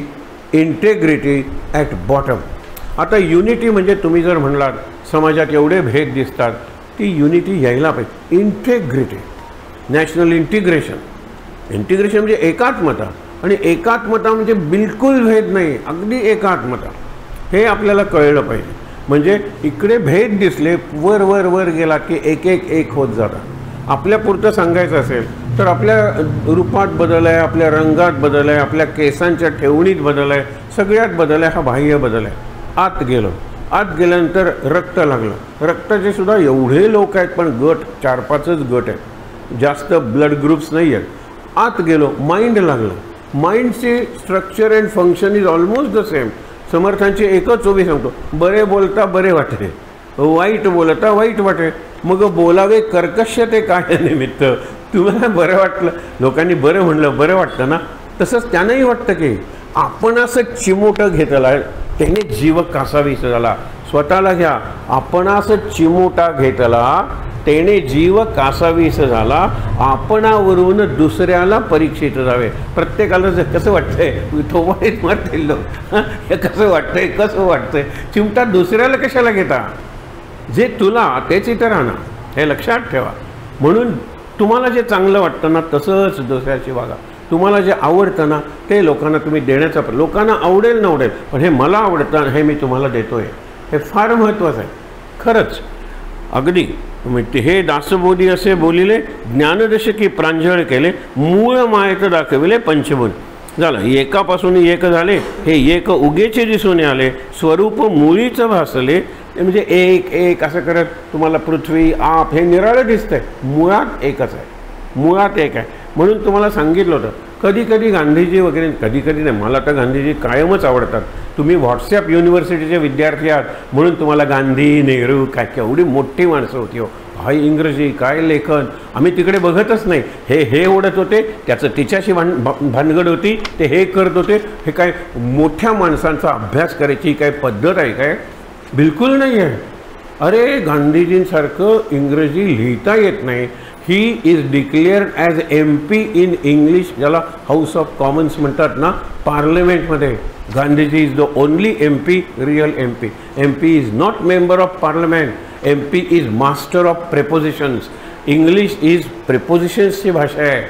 integrity at bottom. आता युनिटी म्हणजे तुम्ही जर म्हणलात समाजात एवढे भेद दिसतात, ती युनिटी यायला पाहिजे. Integrity, national integration. इंटिग्रेशन म्हणजे एकात्मता, आणि एकात्मता म्हणजे बिलकुल भेद नाही, अगदी एकात्मता. हे आपल्याला कळलं पाहिजे. म्हणजे इकडे भेद दिसले, वर वर वर गेला की एक एक एक होत जातात. आपल्यापुरतं सांगायचं असेल तर आपल्या रूपात बदल आहे, आपल्या रंगात बदल आहे, आपल्या केसांच्या ठेवणीत बदल आहे, सगळ्यात बदल आहे. हा बाह्य बदल आहे. आत गेलो, आत गेल्यानंतर रक्त लागलं. रक्ताचे सुद्धा एवढे लोक आहेत, पण गट 4-5च गट आहेत, जास्त ब्लड ग्रुप्स नाही आहेत. आत गेलो, माइंड लागलं. माइंडचे structure and function is almost the same. समर्थांची एकच ओवी सांगतो, बरे बोलता बरे वाटे, वाईट बोलता वाईट वाटे, मग बोलावे कर्कश ते काय निमित्त. तुम्हाला बरं वाटलं, लोकांनी बरं म्हणलं, बरं वाटतं ना, तसंच त्यांनाही वाटतं की आपण असं चिमोटं घेतलं आहे, त्याने जीव कासावीस झाला. स्वतःला घ्या, आपण असं चिमोटा घेतला त्याने जीव कासावीस झाला. आपणावरून दुसऱ्याला परीक्षित जावे. प्रत्येकाला कसं वाटतंय, थोबाडीत मारतील लोक, हे कसं वाटतंय, कसं वाटतंय. चिमटा दुसऱ्याला कशाला घेता? जे तुला तेच इतरांना, हे लक्षात ठेवा. म्हणून तुम्हाला जे चांगलं वाटतं ना तसंच दुसऱ्याची वागा. तुम्हाला जे आवडतं ना ते लोकांना तुम्ही देण्याचा, लोकांना आवडेल न आवडेल पण हे मला आवडतं हे मी तुम्हाला देतो आहे, हे फार महत्त्वाचं आहे खरंच. अगदी हे दासबोधी असे बोलिले, ज्ञानदशकी प्रांजळ केले, मूळ मायेत दाखविले पंचभूत. झालं, एकापासून एक झाले, हे एक उगेचे दिसून आले, स्वरूप मुळीच भासले. म्हणजे एक एक असं करत तुम्हाला पृथ्वी आप हे निराळं दिसतंय, मुळात एकच आहे, मुळात एक आहे. म्हणून तुम्हाला सांगितलं होतं कधी कधी गांधीजी वगैरे, कधी कधी नाही, मला तर गांधीजी कायमच आवडतात. तुम्ही व्हॉट्सॲप युनिव्हर्सिटीचे विद्यार्थी आहात म्हणून तुम्हाला गांधी, नेहरू काय केवढी मोठी माणसं होती हो. काय इंग्रजी, काय लेखन, आम्ही तिकडे बघतच नाही. हे ओढत होते, त्याचं तिच्याशी भानगड होती, ते हे करत होते. हे काय मोठ्या माणसांचा अभ्यास करायची काय पद्धत आहे काय? बिलकुल नाही आहे. अरे गांधीजींसारखं इंग्रजी लिहिता येत नाही. He is declared as MP in English, ज्याला हाऊस ऑफ कॉमन्स म्हणतात ना पार्लमेंटमध्ये. Gandhiji is the only MP, real MP. MP is not member of parliament. MP is master of prepositions. English is प्रेपोजिशन्सची भाषा आहे.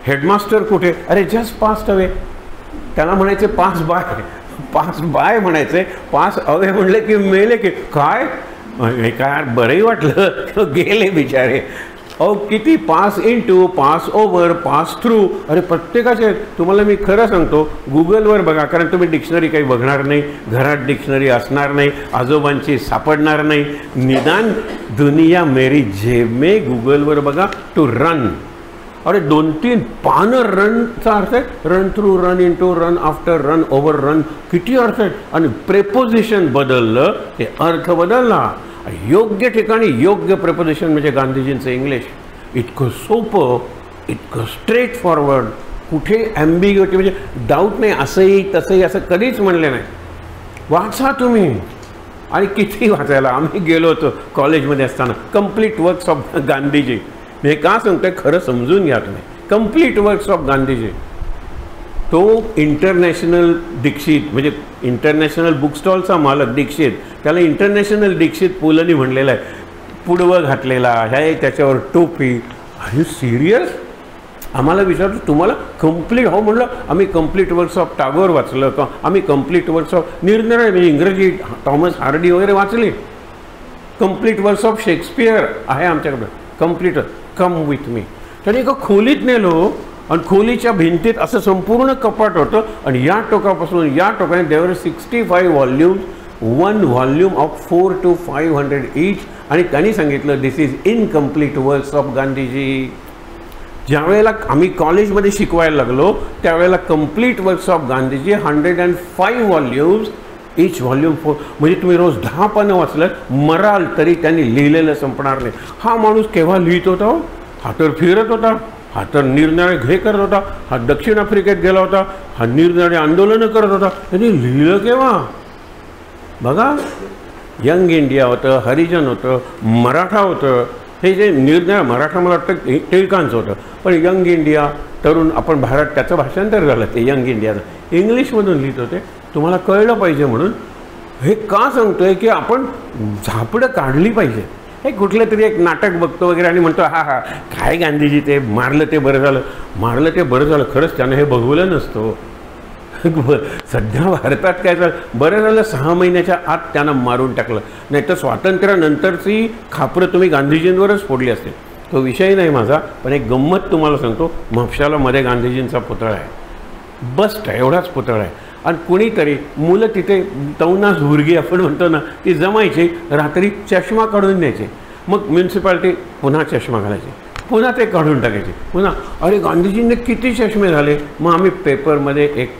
हेडमास्टर कुठे? अरे जस्ट पास्ट अवे, त्याला म्हणायचे पास बाय, पास बाय म्हणायचे. पास अवे म्हणले की मेले की काय, हे काय बरंही वाटलं, गेले बिचारे. अहो किती pass into, pass over, pass through, अरे प्रत्येकाचे. तुम्हाला मी खरं सांगतो, गुगलवर बघा, कारण तुम्ही डिक्शनरी काही बघणार नाही, घरात डिक्शनरी असणार नाही, आजोबांची सापडणार नाही. निदान दुनिया मेरी जेब में गुगलवर बघा, टू रन. अरे 2-3 पानं रनचा अर्थ आहे. Run through, run into, run after, run over, run, किती अर्थ आहेत. आणि प्रेपोजिशन बदललं, ते अर्थ बदलला. योग्य ठिकाणी योग्य प्रेपोजिशन म्हणजे गांधीजींचं इंग्लिश. इतकं सोपं, इतकं स्ट्रेट फॉरवर्ड, कुठे ॲम्बिग्युटी म्हणजे डाऊट नाही. असंही तसंही असं कधीच म्हणले नाही. वाचा तुम्ही. आणि किती वाचायला. आम्ही गेलो होतो कॉलेजमध्ये असताना, कम्प्लीट वर्क्स ऑफ गांधीजी. मी का सांगतोय खरं समजून घ्या तुम्ही. Complete works of Gandhiji. तो इंटरनॅशनल दीक्षित, म्हणजे इंटरनॅशनल बुक स्टॉलचा मालक दीक्षित, त्याला इंटरनॅशनल दीक्षित पुलंनी म्हणलेलं आहे. पुडवं घातलेला आहे, त्याच्यावर टोपी. Are you serious? आम्हाला विचारतो तुम्हाला कम्प्लीट, हो म्हणलं आम्ही कम्प्लीट वर्क्स ऑफ टागोर वाचलं का, आम्ही कम्प्लीट वर्क्स ऑफ निरनिराळे म्हणजे इंग्रजी थॉमस हार्डी वगैरे वाचले. कम्प्लीट वर्क्स ऑफ शेक्सपियर आहे आमच्याकडं, कम्प्लीट. Come with me. त्याने एका खोलीत नेलो आणि खोलीच्या भिंतीत असं संपूर्ण कपाट होतं आणि या टोकापासून या टोकाने there were 65 volumes, 1 volume of 400 to 500 each. आणि त्यांनी सांगितलं this is incomplete works of Gandhiji. ज्यावेळेला आम्ही कॉलेजमध्ये शिकवायला लागलो त्यावेळेला complete works of Gandhiji 105 volumes, each volume 4. म्हणजे तुम्ही रोज 10 पानं वाचलं मराल तरी त्यांनी लिहिलेलं संपणार नाही. हा माणूस केव्हा लिहित होता? हा तर फिरत होता, हा तर निरनिराळे घे करत होता, हा दक्षिण आफ्रिकेत गेला होता, हा निरनिराळे आंदोलनं करत होता. त्यांनी लिहिलं केव्हा? बघा, यंग इंडिया होतं, हरिजन होतं, मराठा होतं. हे जे निरनिराळे, मराठा मला वाटतं टिळकांचं होतं, पण यंग इंडिया, तरुण आपण भारत, त्याचं भाषांतर झालं ते यंग इंडियाचं. इंग्लिशमधून लिहित होते. तुम्हाला कळलं पाहिजे म्हणून हे का सांगतोय की आपण झापडं काढली पाहिजे. हे कुठलं तरी एक नाटक बघतो वगैरे आणि म्हणतो हा हा काय गांधीजी ते मारलं ते बरं झालं, मारलं ते बरं झालं. खरंच त्यानं हे बघवलं नसतं. सध्या भारतात काय झालं, बरं झालं 6 महिन्याच्या आत त्यांना मारून टाकलं, नाही तर स्वातंत्र्यानंतरची खापरं तुम्ही गांधीजींवरच फोडली असते. तो विषय नाही माझा, पण एक गंमत तुम्हाला सांगतो. म्हापशालामध्ये गांधीजींचा पुतळा आहे, बस्ट आहे, एवढाच पुतळा आहे. आणि कुणीतरी मुलं तिथे तवना झुरगी आपण म्हणतो ना, ती जमायची, रात्री चष्मा काढून द्यायचे. मग म्युन्सिपाल्टी पुन्हा चष्मा घालायचे, पुन्हा ते काढून टाकायचे, पुन्हा. अरे गांधीजींनी किती चष्मे झाले. मग आम्ही पेपरमध्ये एक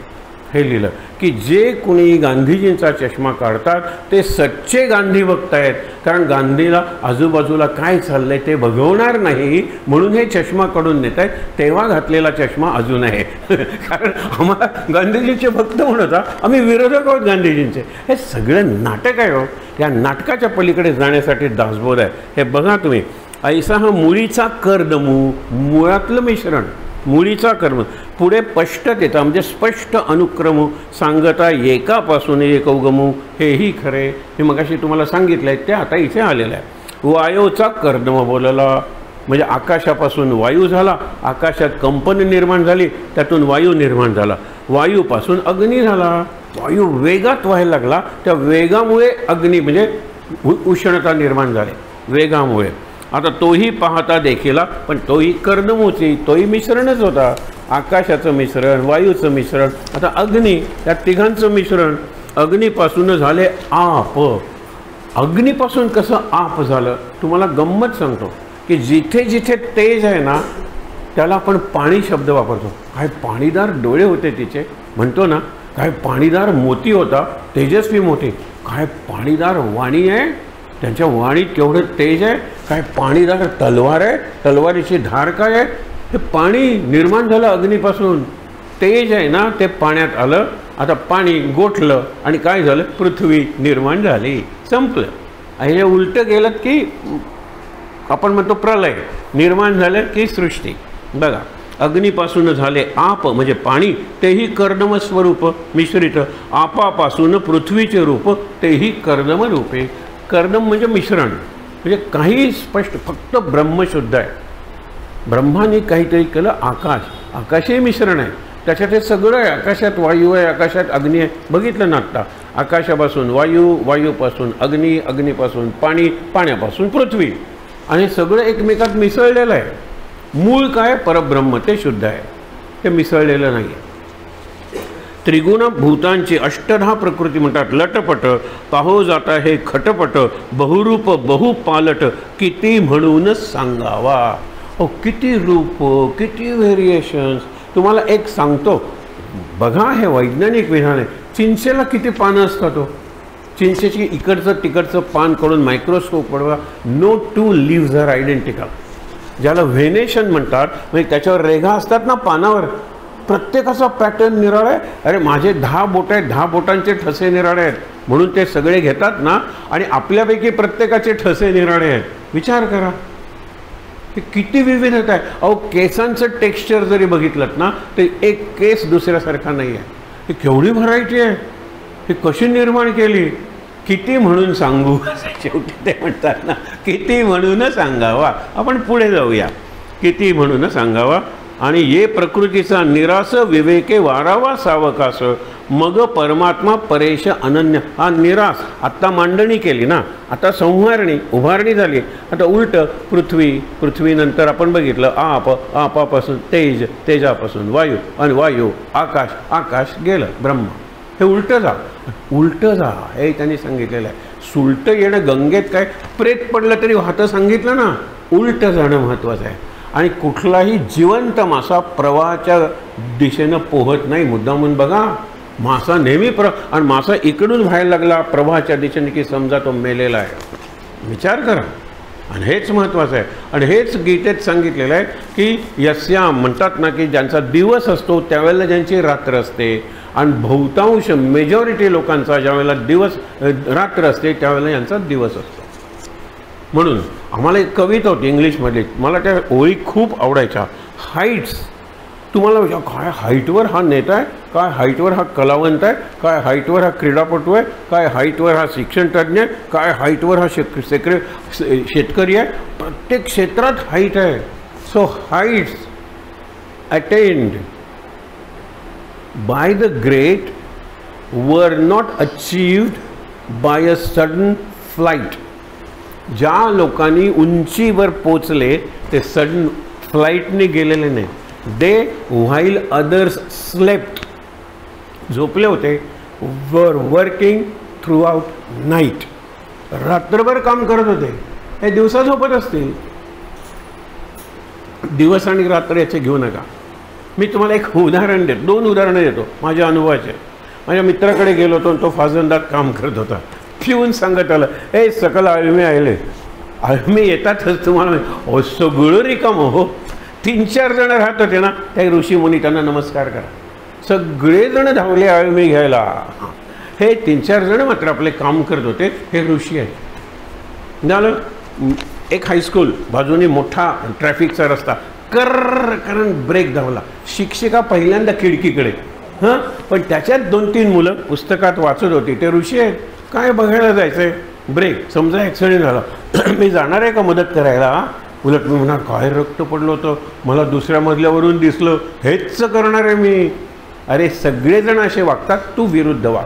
हे लिहिलं की जे कुणी गांधीजींचा चष्मा काढतात ते सच्चे गांधी भक्त आहेत, कारण गांधीला आजूबाजूला काय चाललंय ते बघवणार नाही म्हणून हे चष्मा काढून देत आहेत. तेव्हा घातलेला चष्मा अजून आहे. कारण आम्हाला गांधीजींचे भक्त म्हणत आम्ही विरोधक आहोत गांधीजींचे. हे सगळं नाटक आहे हो. या नाटकाच्या पलीकडे जाण्यासाठी दासबोध आहे. हे बघा तुम्ही, ऐसा हा मुळीचा कर्दमू, मुळातलं मिश्रण, मुळीचा कर्म पुढे स्पष्टतेचा म्हणजे स्पष्ट अनुक्रम सांगता एकापासून एक उगमू हेही खरे. हे मगाशी तुम्हाला सांगितलं आहे ते आता इथे आलेलं आहे. वायूचा कर्दम बोलला म्हणजे आकाशापासून वायू झाला, आकाशात कंपन निर्माण झाली, त्यातून वायू निर्माण झाला, वायूपासून अग्नी झाला, वायू वेगात व्हायला लागला, त्या वेगामुळे अग्नी म्हणजे उष्णता निर्माण झाली वेगामुळे. आता तोही पाहता देखील पण तोही कर्दमूची, तोही मिश्रणच होता, आकाशाचं मिश्रण, वायूचं मिश्रण, आता अग्नी, त्या तिघांचं मिश्रण. अग्नीपासून झाले आप. अग्नीपासून कसं आप झालं तुम्हाला गंमत सांगतो की जिथे जिथे तेज आहे ना त्याला आपण पाणी शब्द वापरतो. काय पाणीदार डोळे होते तिचे म्हणतो ना, काय पाणीदार मोती होता, तेजस्वी मोती. काय पाणीदार वाणी आहे, त्यांच्या वाणीत केवढं तेज आहे. काय पाणीदार तलवार आहे, तलवारीची धार काय आहे. हे पाणी निर्माण झालं अग्नीपासून, तेज आहे ना ते पाण्यात आलं, आता पाणी गोठलं आणि काय झालं, पृथ्वी निर्माण झाली, संपलं. हे उलटं गेलं की आपण म्हणतो प्रलय, निर्माण झालं की सृष्टी. बघा, अग्नीपासून झाले आप म्हणजे पाणी, तेही कर्दम स्वरूप मिश्रित, आपापासून पृथ्वीचे रूप तेही कर्दम रूपे. कर्दम म्हणजे मिश्रण, म्हणजे काही स्पष्ट, फक्त ब्रह्मशुद्ध आहे. ब्रह्माने काहीतरी केलं, आकाश, आकाशही मिश्रण आहे, त्याच्यात हे सगळं आहे. आकाशात वायू आहे, आकाशात अग्नी आहे, बघितलं ना आत्ता, आकाशापासून वायू, वायूपासून अग्नी, अग्नीपासून पाणी, पाण्यापासून पृथ्वी, आणि सगळं एकमेकात मिसळलेलं आहे. मूळ काय, परब्रह्म, ते शुद्ध आहे, ते मिसळलेलं नाही आहे. त्रिगुण भूतांची अष्टधा प्रकृती म्हणतात. लटपट पाहो जाता हे खटपट, बहुरूप बहुपालट, किती म्हणून सांगावा. किती रूप, किती व्हेरिएशन्स. तुम्हाला एक सांगतो, बघा हे वैज्ञानिक विधान आहे. चिंचेला किती पानं असतात. चिंचेची इकडचं तिकडचं पान करून मायक्रोस्कोप पडवा, no two leaves are identical. ज्याला व्हेनेशन म्हणतात, म्हणजे त्याच्यावर रेघा असतात ना पानावर, प्रत्येकाचा पॅटर्न निराळा आहे. अरे माझे 10 बोट आहेत, 10 बोटांचे ठसे निराळे आहेत म्हणून ते सगळे घेतात ना, आणि आपल्यापैकी प्रत्येकाचे ठसे निराळे आहेत. विचार करा की किती विविधता आहे. अहो केसांचं टेक्स्चर जरी बघितलं ना तर एक केस दुसऱ्यासारखा नाही आहे. ही केवढी व्हरायटी आहे, ही कशी निर्माण केली, किती म्हणून सांगू. शेवटी ते म्हणतात ना, किती म्हणून सांगावा. आपण पुढे जाऊया, किती म्हणून सांगावा. आणि ये प्रकृतीचा निरास विवेके वारावा सावकास, मग परमात्मा परेश अनन्य. हा निरास, आत्ता मांडणी केली ना, आता संहारणी, उभारणी झाली. आता उलट पृथ्वी, पृथ्वीनंतर आपण बघितलं आप, आपापासून तेज, तेजापासून वायू, आणि वायू आकाश, आकाश गेलं ब्रह्म. हे उलटं जा, उलटं जा हे त्यांनी सांगितलेलं आहे. सुलटं येणं गंगेत काय प्रेत पडलं तरी वाहतं सांगितलं ना, उलटं जाणं महत्त्वाचं आहे. आणि कुठलाही जिवंत मासा प्रवाहाच्या दिशेनं पोहत नाही. मुद्दामून बघा, मासा नेहमी आणि मासा इकडून व्हायला लागला प्रवाहाच्या दिशेने की समजा तो मेलेला आहे. विचार करा. आणि हेच महत्त्वाचं आहे. आणि हेच गीतेत सांगितलेलं आहे की यस्याम म्हणतात ना की ज्यांचा दिवस असतो त्यावेळेला ज्यांची रात्र असते, आणि बहुतांश मेजॉरिटी लोकांचा ज्यावेळेला दिवस रात्र असते त्यावेळेला यांचा दिवस असतो. म्हणून आम्हाला एक कविता होती इंग्लिशमध्ये, मला त्या ओळी खूप आवडायच्या. हाईट्स, तुम्हाला विचार काय हाईटवर हा नेता आहे, काय हाईटवर हा कलावंत आहे, काय हाईटवर हा क्रीडापटू आहे, काय हाईटवर हा शिक्षणतज्ञ आहे, काय हाईटवर हा शेतकरी आहे. प्रत्येक क्षेत्रात हाईट आहे. So heights attend by the great were not achieved by a sudden flight. ज्या लोकांनी उंचीवर पोचले ते सडन फ्लाईटने गेलेले नाही. दे व्हाईल अदर्स स्लेप्ट, झोपले होते, were working through out night, रात्रभर काम करत होते. हे दिवसा झोपत असतील. दिवस आणि रात्र याचे घेऊ नका. मी तुम्हाला एक उदाहरण देतो, 2 उदाहरणं देतो माझ्या अनुभवाचे. माझ्या मित्राकडे गेलो होतो, तो फाजंदात काम करत होता. पिऊन सांगत आलं, ए सकल आळमे आले, आळमे येतातच तुम्हाला सगळं रिकामं हो. 3-4 जण राहत होते ना, त्या ऋषीमुनी त्यांना नमस्कार करा. सगळेजण धावले आळमे घ्यायला. हे 3-4 जण मात्र आपले काम करत होते, हे ऋषी आहेत. झालं. एक हायस्कूल, बाजूने मोठा ट्रॅफिकचा रस्ता, कारण ब्रेक धावला. शिक्षिका पहिल्यांदा खिडकीकडे, हां, पण त्याच्यात 2-3 मुलं पुस्तकात वाचत होती. ते ऋषी आहेत, काय बघायला जायचं आहे, ब्रेक, समजा ॲक्सिडेंट झाला, मी जाणार आहे का मदत करायला? उलट मी म्हणणार, काय रक्त पडलं होतं, मला दुसऱ्या मजल्यावरून दिसलं, हेच करणार आहे मी. अरे सगळेजण असे वागतात, तू विरुद्ध वाग.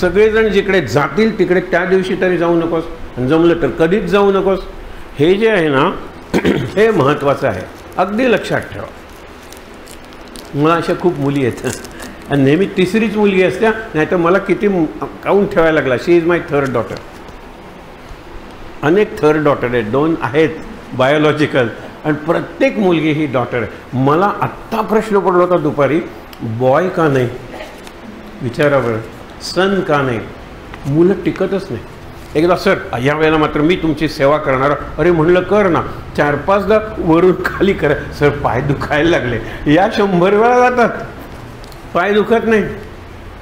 सगळेजण जिकडे जातील तिकडे त्या दिवशी तरी जाऊ नकोस, आणि जमलं तर कधीच जाऊ नकोस. हे जे आहे ना, हे महत्त्वाचं आहे, अगदी लक्षात ठेवा. मला अशा खूप मुली आहेत आणि नेहमी तिसरीच मुलगी असत्या, नाही तर मला किती काउंट ठेवायला लागला. शी इज माय थर्ड डॉटर. अनेक थर्ड डॉटर आहेत, 2 आहेत बायोलॉजिकल, आणि प्रत्येक मुलगी ही डॉटर आहे. मला आत्ता प्रश्न पडला होता दुपारी, बॉय का नाही विचारा बरं, सन का नाही? मुलं टिकतच नाही. एकदा सर या वेळेला मात्र मी तुमची सेवा करणार. अरे म्हणलं कर ना, 4-5दा वरून खाली करा. सर पाय दुखायला लागले. या 100 वेळा जातात, पाय दुखत नाही,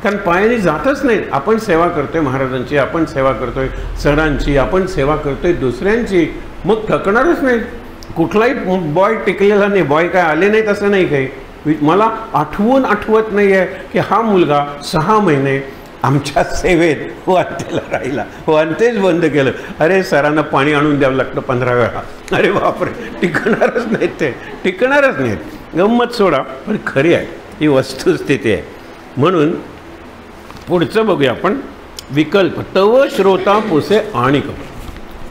कारण पायाने जातच नाहीत. आपण सेवा करतोय महाराजांची, आपण सेवा करतोय सरांची, आपण सेवा करतोय दुसऱ्यांची, मग थकणारच नाही. कुठलाही बॉय टिकलेला नाही, बॉय काय आले नाहीत असं नाही. काही मला आठवत नाही आहे की हा मुलगा 6 महिने आमच्या सेवेत वांतेला राहिला, वांतेच बंद केलं. अरे सरांना पाणी आणून द्यावं लागतं 15 वेळा. अरे बापरे, टिकणारच नाहीत, ते टिकणारच नाहीत. गंमत सोडा, पण खरी आहे, ही वस्तुस्थिती आहे. म्हणून पुढचं बघूया आपण, विकल्प. तव श्रोता पुसे आणिक.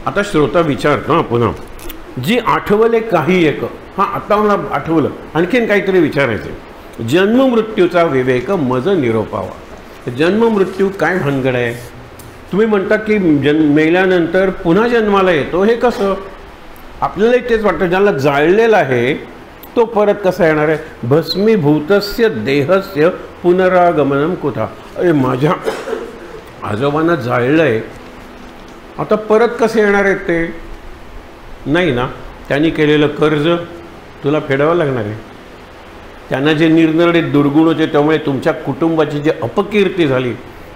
आता श्रोता विचारतो हा पुन्हा, जी आठवले काही एक. हां, आता मला आठवलं, आणखीन काहीतरी विचारायचं. जन्ममृत्यूचा विवेक मज निरोपावा. जन्ममृत्यू काय भानगड आहे? तुम्ही म्हणता की मेल्यानंतर पुन्हा जन्माला येतो, हे कसं? आपल्यालाही तेच वाटतं, ज्याला जाळलेलं आहे तो परत कसा येणार आहे? भस्मीभूतस्य देहस्य पुनरागमनम कुठा. अरे माझ्या आजोबांना जाळलं आहे, आता परत कसे येणार आहेत ते? नाही ना, त्यांनी केलेलं कर्ज तुला फेडावं लागणार आहे. त्यांना जे निरनिराळे दुर्गुण होते त्यामुळे तुमच्या कुटुंबाची जी अपकीर्ती झाली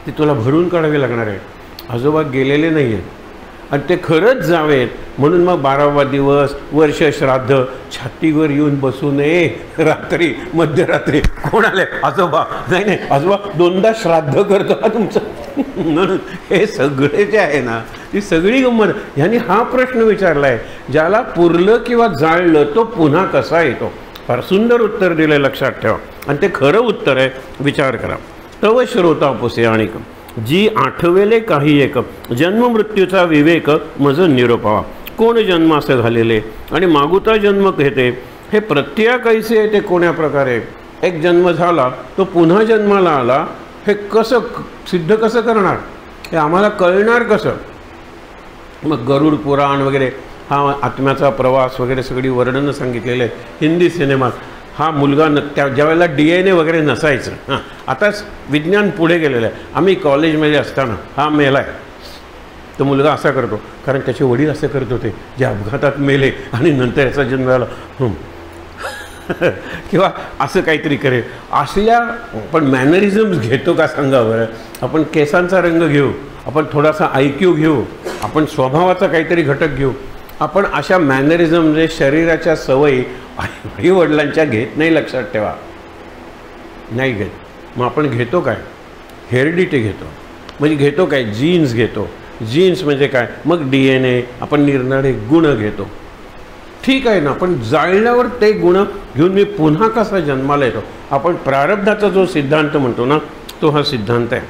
ती तुला भरून काढावी लागणार आहे. आजोबा गेलेले नाही आहेत, आणि ते खरंच जावेत म्हणून मग 12वा दिवस, वर्ष श्राद्ध, छातीवर येऊन बसू नये रात्री मध्यरात्री. कोण आले? आजोबा. नाही, आजोबा 2दा श्राद्ध करतो का तुमचं? म्हणून हे सगळे जे आहे ना, ती सगळी गंमत. ह्यांनी हा प्रश्न विचारला आहे, ज्याला पुरलं किंवा जाळलं तो पुन्हा कसा येतो? फार सुंदर उत्तर दिलं, लक्षात ठेवा, आणि ते खरं उत्तर आहे. विचार करा. तव श्रोता पुसे आणिक, जी आठवेले काही एक. जन्ममृत्यूचा विवेक मज निरोपावा. कोण जन्म असं झालेले आणि मागुता जन्म घेते, हे प्रत्यय कैसे आहे ते कोण्या प्रकारे? एक जन्म झाला तो पुन्हा जन्माला आला, हे कसं सिद्ध कसं करणार? हे आम्हाला कळणार कसं? मग गरुड पुराण वगैरे, हा आत्म्याचा प्रवास वगैरे सगळी वर्णनं सांगितलेले आहेत हिंदी सिनेमात. हा मुलगा त्या ज्यावेळेला DNA वगैरे नसायचं, हां, आताच विज्ञान पुढे गेलेलं आहे. आम्ही कॉलेजमध्ये असताना हा मेला आहे, तो मुलगा असा करतो कारण त्याचे वडील असे करत होते, जे अपघातात मेले आणि नंतर याचा जन्म झाला, किंवा असं काहीतरी करेल. असल्या पण मॅनरिझम्स घेतो का सांगा बरं? आपण केसांचा रंग घेऊ, आपण थोडासा IQ घेऊ, आपण स्वभावाचा काहीतरी घटक घेऊ, आपण अशा मॅनरिझम जे शरीराच्या सवयी आई वडिलांच्या घेत नाही. लक्षात ठेवा, नाही घेत. मग आपण घेतो काय? हेरिडिटी घेतो. म्हणजे घेतो काय? जीन्स घेतो. जीन्स म्हणजे काय? मग DNA, आपण निरनिराळे गुण घेतो. ठीक आहे ना, पण जाळल्यावर ते गुण घेऊन मी पुन्हा कसा जन्माला येतो? आपण प्रारब्धाचा जो सिद्धांत म्हणतो ना, तो हा सिद्धांत आहे.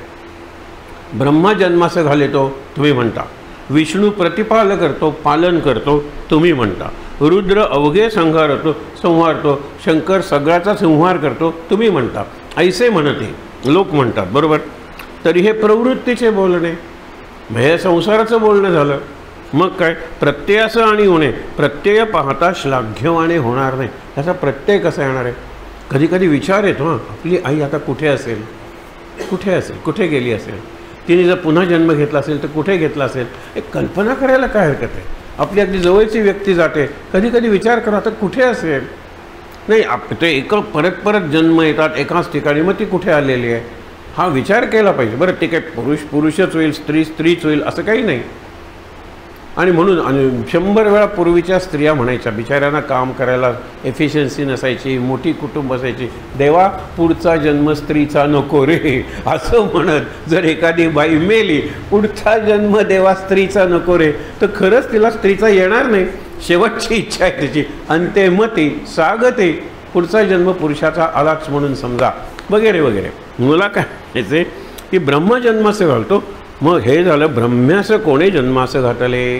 ब्रह्मा जन्माचं घालेतो तुम्ही म्हणता, विष्णू प्रतिपाल करतो, पालन करतो तुम्ही म्हणता, रुद्र अवघे संहारतो, शंकर सगळ्याचा संहार करतो तुम्ही म्हणता. ऐसे म्हणते लोक म्हणतात, बरोबर. तरी हे प्रवृत्तीचे बोलणे, हे संसाराचं बोलणं झालं. मग काय? प्रत्ययाचं आणि होणे. प्रत्यय पाहता श्लाघ्यवाने होणार नाही. त्याचा प्रत्यय कसा येणार आहे? कधी कधी विचार येतो, हां, आपली आई आता कुठे असेल, कुठे गेली असेल? तिने जर पुन्हा जन्म घेतला असेल तर कुठे घेतला असेल? एक कल्पना करायला काय हरकत आहे? आपली अगदी जवळची व्यक्ती जाते, कधी कधी विचार करा तर कुठे असेल? नाही, ते परत जन्म येतात एकाच ठिकाणी, मग ती कुठे आलेली आहे हा विचार केला पाहिजे. बरं ठीक आहे, पुरुषच होईल, स्त्रीच होईल असं काही नाही. आणि म्हणून 100 वेळा पूर्वीच्या स्त्रिया म्हणायच्या, बिचाऱ्यांना काम करायला एफिशियन्सी नसायची, मोठी कुटुंब असायची, देवा पुढचा जन्म स्त्रीचा नको रे, असं म्हणत जर एखादी बाई मेली, पुढचा जन्म देवा स्त्रीचा नको रे, तर खरंच तिला स्त्रीचा येणार नाही. शेवटची इच्छा आहे तिची, अंत्यमती सागते, पुढचा जन्म पुरुषाचा आलाच म्हणून समजा, वगैरे वगैरे. मला काय म्हणायचं आहे की ब्रह्मजन्माचं घालतो. मग हे झालं ब्रह्म्याचं कोणी जन्माचं घातले?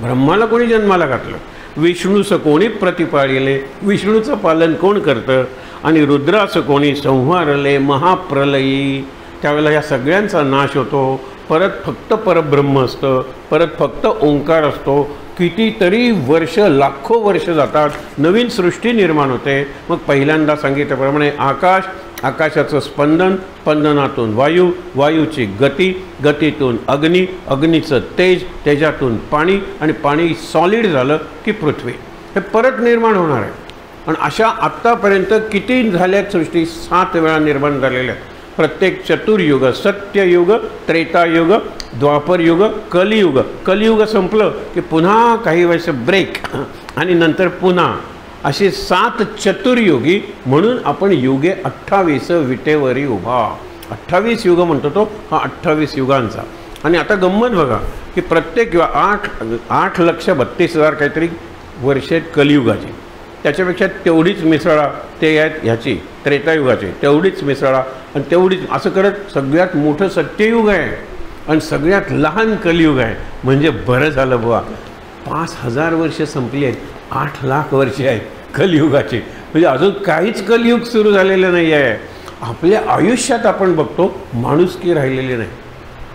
ब्रह्माला कोणी जन्माला घातलं? विष्णूचं कोणी प्रतिपाळले? विष्णूचं पालन कोण करतं? आणि रुद्राचं कोणी संहारले महाप्रलयी? त्यावेळेला या सगळ्यांचा नाश होतो. परत फक्त परब्रह्म असतं, परत फक्त ओंकार असतो. कितीतरी वर्ष, लाखो वर्ष जातात, नवीन सृष्टी निर्माण होते. मग पहिल्यांदा सांगितल्याप्रमाणे आकाश, आकाशाचं स्पंदन, स्पंदनातून वायू, वायूची गती, गतीतून अग्नी, अग्नीचं तेज, तेजातून पाणी, आणि पाणी सॉलिड झालं की पृथ्वी. हे परत निर्माण होणार आहे. आणि अशा आत्तापर्यंत किती झाल्यात सृष्टी? 7 वेळा निर्माण झालेल्या आहेत. प्रत्येक चतुर्युग, सत्ययुग, त्रेतायुग, द्वापरयुग, कलियुग. कलियुग संपलं की पुन्हा काही वर्ष ब्रेक, आणि नंतर पुन्हा असे 7 चतुर्युगी. म्हणून आपण युगे 28 विटेवरी उभा. 28 युग म्हणतो तो, हा 28 युगांचा. आणि आता गंमत बघा की प्रत्येक 8,32,000 काहीतरी वर्ष आहेत कलियुगाची. त्याच्यापेक्षा तेवढीच मिसळा ते आहेत ह्याची त्रेतायुगाची, तेवढीच मिसळा, आणि तेवढीच असं करत सगळ्यात मोठं सत्ययुग आहे आणि सगळ्यात लहान कलियुग आहे. म्हणजे बरं झालं बुवा, 5,000 वर्ष संपली आहेत, 8,00,000 वर्ष आहेत कलियुगाचे. म्हणजे अजून काहीच कलियुग सुरू झालेलं नाही आहे. आपल्या आयुष्यात आपण बघतो माणुसकी राहिलेली नाही.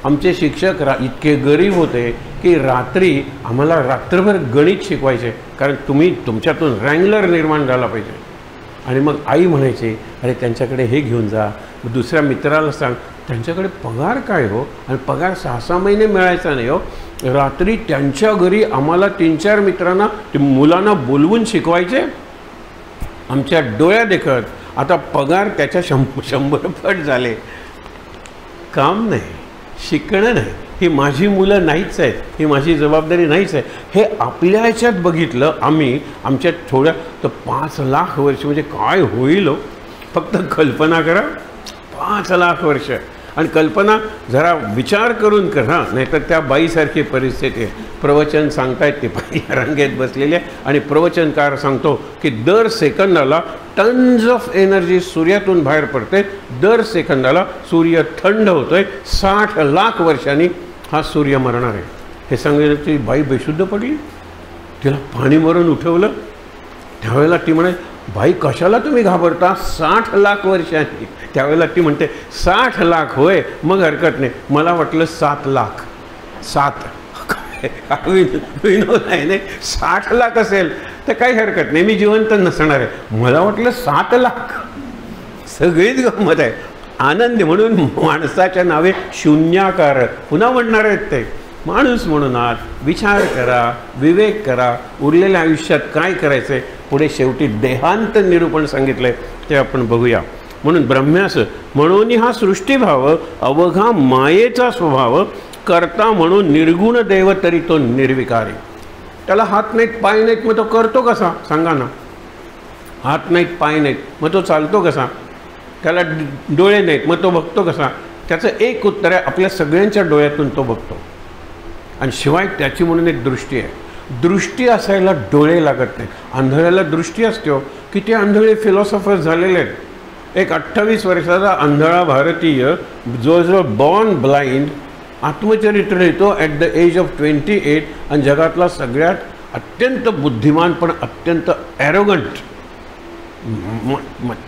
आमचे शिक्षक इतके गरीब होते की रात्री आम्हाला रात्रभर गणित शिकवायचे, कारण तुम्ही तुमच्यातून रँगलर निर्माण झाला पाहिजे. आणि मग आई म्हणायची, अरे त्यांच्याकडे हे घेऊन जा, दुसऱ्या मित्राला सांग. त्यांच्याकडे पगार काय हो, आणि पगार 6-6 महिने मिळायचा नाही हो. रात्री त्यांच्या घरी आम्हाला 3-4 मित्रांना, मुलांना बोलवून शिकवायचे. आमच्या डोळ्या देखत आता पगार त्याच्या 100 पट झाले. काम नाही, शिकणं नाही, ही माझी मुलं नाहीच आहेत, ही माझी जबाबदारी नाहीच आहे. हे आपल्या ह्याच्यात बघितलं आम्ही, आमच्यात थोड्या, तर 5,00,000 वर्ष म्हणजे काय होईल हो. फक्त कल्पना करा, 5,00,000 वर्ष. आणि कल्पना जरा विचार करून करा, नाहीतर त्या बाईसारखी परिस्थिती आहे. प्रवचन सांगतायत ते बाई रांगेत बसलेले, आणि प्रवचनकार सांगतो की दर सेकंदाला टन्स ऑफ एनर्जी सूर्यातून बाहेर पडते, दर सेकंदाला सूर्य थंड होतोय, 60,00,000 वर्षांनी हा सूर्य मरणार आहे. हे सांगितलं ती बाई बेशुद्ध पडली. तिला पाणी मारून उठवलं. त्यावेळेला ती म्हणे, बाई कशाला तुम्ही घाबरता, 60,00,000 वर्षांनी. त्यावेळेला ती म्हणते, 60,00,000 होय, मग हरकत नाही, मला वाटलं 7,00,000. 7 विनोद आहे नाही, 60,00,000 असेल तर काही हरकत नाही, मी जिवंत नसणार आहे. मला वाटलं 7,00,000. सगळीच गंमत आहे. आनंद म्हणून माणसाच्या नावे शून्याकार पुन्हा म्हणणार आहेत ते. माणूस म्हणून आज विचार करा, विवेक करा, उरलेल्या आयुष्यात काय करायचं आहे. पुढे शेवटी देहांत निरूपण सांगितलं आहे, ते आपण बघूया. म्हणून ब्रह्म्यास म्हणून हा सृष्टीभाव अवघा मायेचा स्वभाव, करता म्हणून निर्गुण देव तरी तो निर्विकारी. त्याला हात नाहीत, पाय नाहीत, मग तो करतो कसा सांगा ना. हात नाहीत, पाय नाहीत, मग तो चालतो कसा. त्याला डोळे नाहीत, मग तो बघतो कसा. त्याचं एक उत्तर आहे, आपल्या सगळ्यांच्या डोळ्यातून तो बघतो. आणि शिवाय त्याची म्हणून एक दृष्टी आहे. दृष्टी असायला डोळे लागत नाही. आंधळ्याला दृष्टी असते हो. किती आंधळे फिलॉसॉफर्स झालेले आहेत. एक 28 वर्षाचा आंधळा भारतीय जो बॉर्न ब्लाइंड आत्मचरित्र लिहितो ॲट द एज ऑफ 28, आणि जगातला सगळ्यात अत्यंत बुद्धिमान पण अत्यंत ॲरोगंट,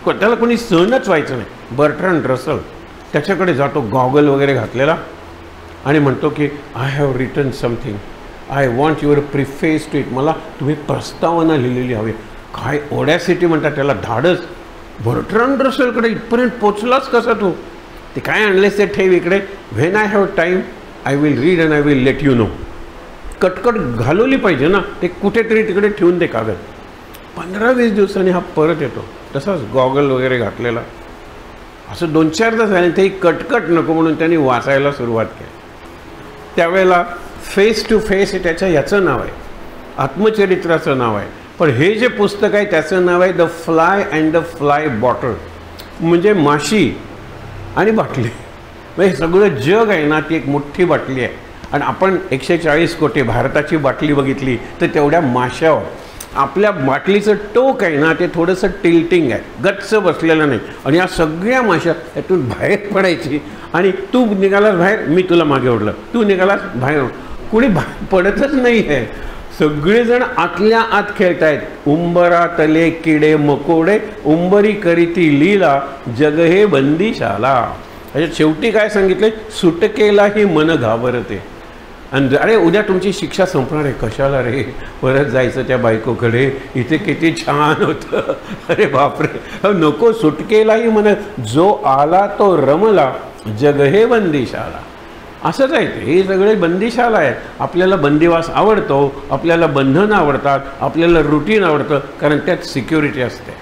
त्याला कोणी सहनच व्हायचं नाही, बर्ट्रंड रसल. त्याच्याकडे जातो गॉगल वगैरे घातलेला आणि म्हणतो की I have written something, I want your preface to it. मला तुम्ही प्रस्तावना लिहिलेली हवी. काय ओडॅसिटी म्हणतात त्याला, धाडस. बर्ट्रंड रसलकडे इथपर्यंत पोचलाच कसा तू. ते काय आणलेस ते ठेव इकडे. When I have time I will read and I will let you know. कटकट घालवली पाहिजे ना, ते कुठेतरी तिकडे ठेवून दे कागद. 15-20 दिवसांनी हा परत येतो, तसाच गॉगल वगैरे घातलेला. असं 2-4 तास झाले, तेही कटकट नको म्हणून त्यांनी वाचायला सुरुवात केली. त्यावेळेला फेस टू फेस हे त्याच्या याचं नाव आहे, आत्मचरित्राचं नाव आहे. पण हे जे पुस्तक आहे त्याचं नाव आहे the fly and the fly bottle, म्हणजे माशी आणि बाटली. म्हणजे सगळं जग आहे ना ती एक मोठी बाटली आहे. आणि आपण 140 कोटी भारताची बाटली बघितली तर तेवढ्या माशावर आपल्या बाटलीचं टोक आहे ना ते थोडंसं टिल्टिंग आहे, गच्च बसलेलं नाही. आणि या सगळ्या माशा त्यातून बाहेर पडायची आणि तू निघालास बाहेर, मी तुला मागे ओढलं, तू निघालास बाहेर, कुणी बाहेर पडतच नाही आहे. सगळेजण आतल्या आत खेळत आहेत. उंबरा तले किडे मकोडे उंबरी करीती लीला जग हे बंदिशाला. त्याच्यात शेवटी काय सांगितलं, सुटकेलाही मन घाबरते. आणि अरे उद्या तुमची शिक्षा संपणार आहे, कशाला रे परत जायचं त्या बायकोकडे, इथे किती छान होतं, अरे बापरे नको. सुटकेलाही मन जो आला तो रमला जग हे बंदिशाला. असंच आहे ते, हे सगळे बंदिशाला आहे. आपल्याला बंदिवास आवडतो, आपल्याला बंधनं आवडतात, आपल्याला रुटीन आवडतं, कारण त्यात सिक्युरिटी असते.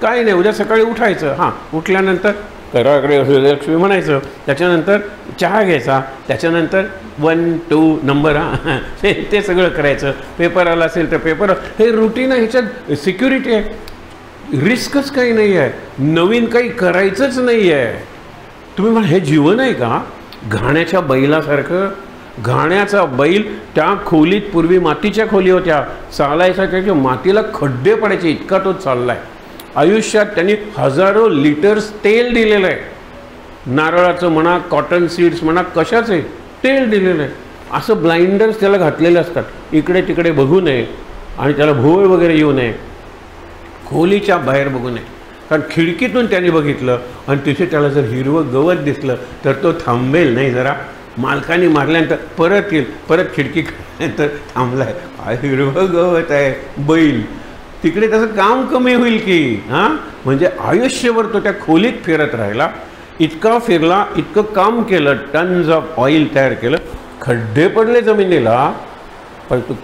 काही नाही, उद्या सकाळी उठायचं, हां उठल्यानंतर कराकडे लक्ष्मी म्हणायचं, त्याच्यानंतर चहा घ्यायचा, त्याच्यानंतर 1 2 नंबर हां ते सगळं करायचं. पेपर आला असेल तर पेपर, हे रुटीन आहे, ह्याच्यात सिक्युरिटी आहे, रिस्कच काही नाही आहे, नवीन काही करायचंच नाही आहे. तुम्ही म्हणा हे जीवन आहे का? घाण्याच्या बैलासारखं. घाण्याचा बैल त्या खोलीत, पूर्वी मातीच्या खोली होत्या, चालायचा, त्याच्या मातीला खड्डे पडायचे इतका तो चाललाय. आयुष्यात त्यांनी हजारो लिटर्स तेल दिलेलं आहे, नारळाचं म्हणा, कॉटन सीड्स म्हणा, कशाचे तेल दिलेलं आहे. असं ब्लाइंडर्स त्याला घातलेले असतात, इकडे तिकडे बघू नये आणि त्याला भोळ वगैरे येऊ नये, खोलीच्या बाहेर बघू नये. कारण खिडकीतून त्याने बघितलं आणि तिथे त्याला जर हिरवं गवत दिसलं तर तो थांबेल नाही, जरा मालकाने मारल्यानंतर परत येईल, परत खिडकी तर थांबलाय, हिरवं गवत आहे, बैल तिकडे त्याचं काम कमी होईल की. हां म्हणजे आयुष्यभर तो त्या खोलीत फिरत राहिला, इतका फिरला, इतकं काम केलं, टन्स ऑफ ऑइल तयार केलं, खड्डे पडले जमिनीला, पण तो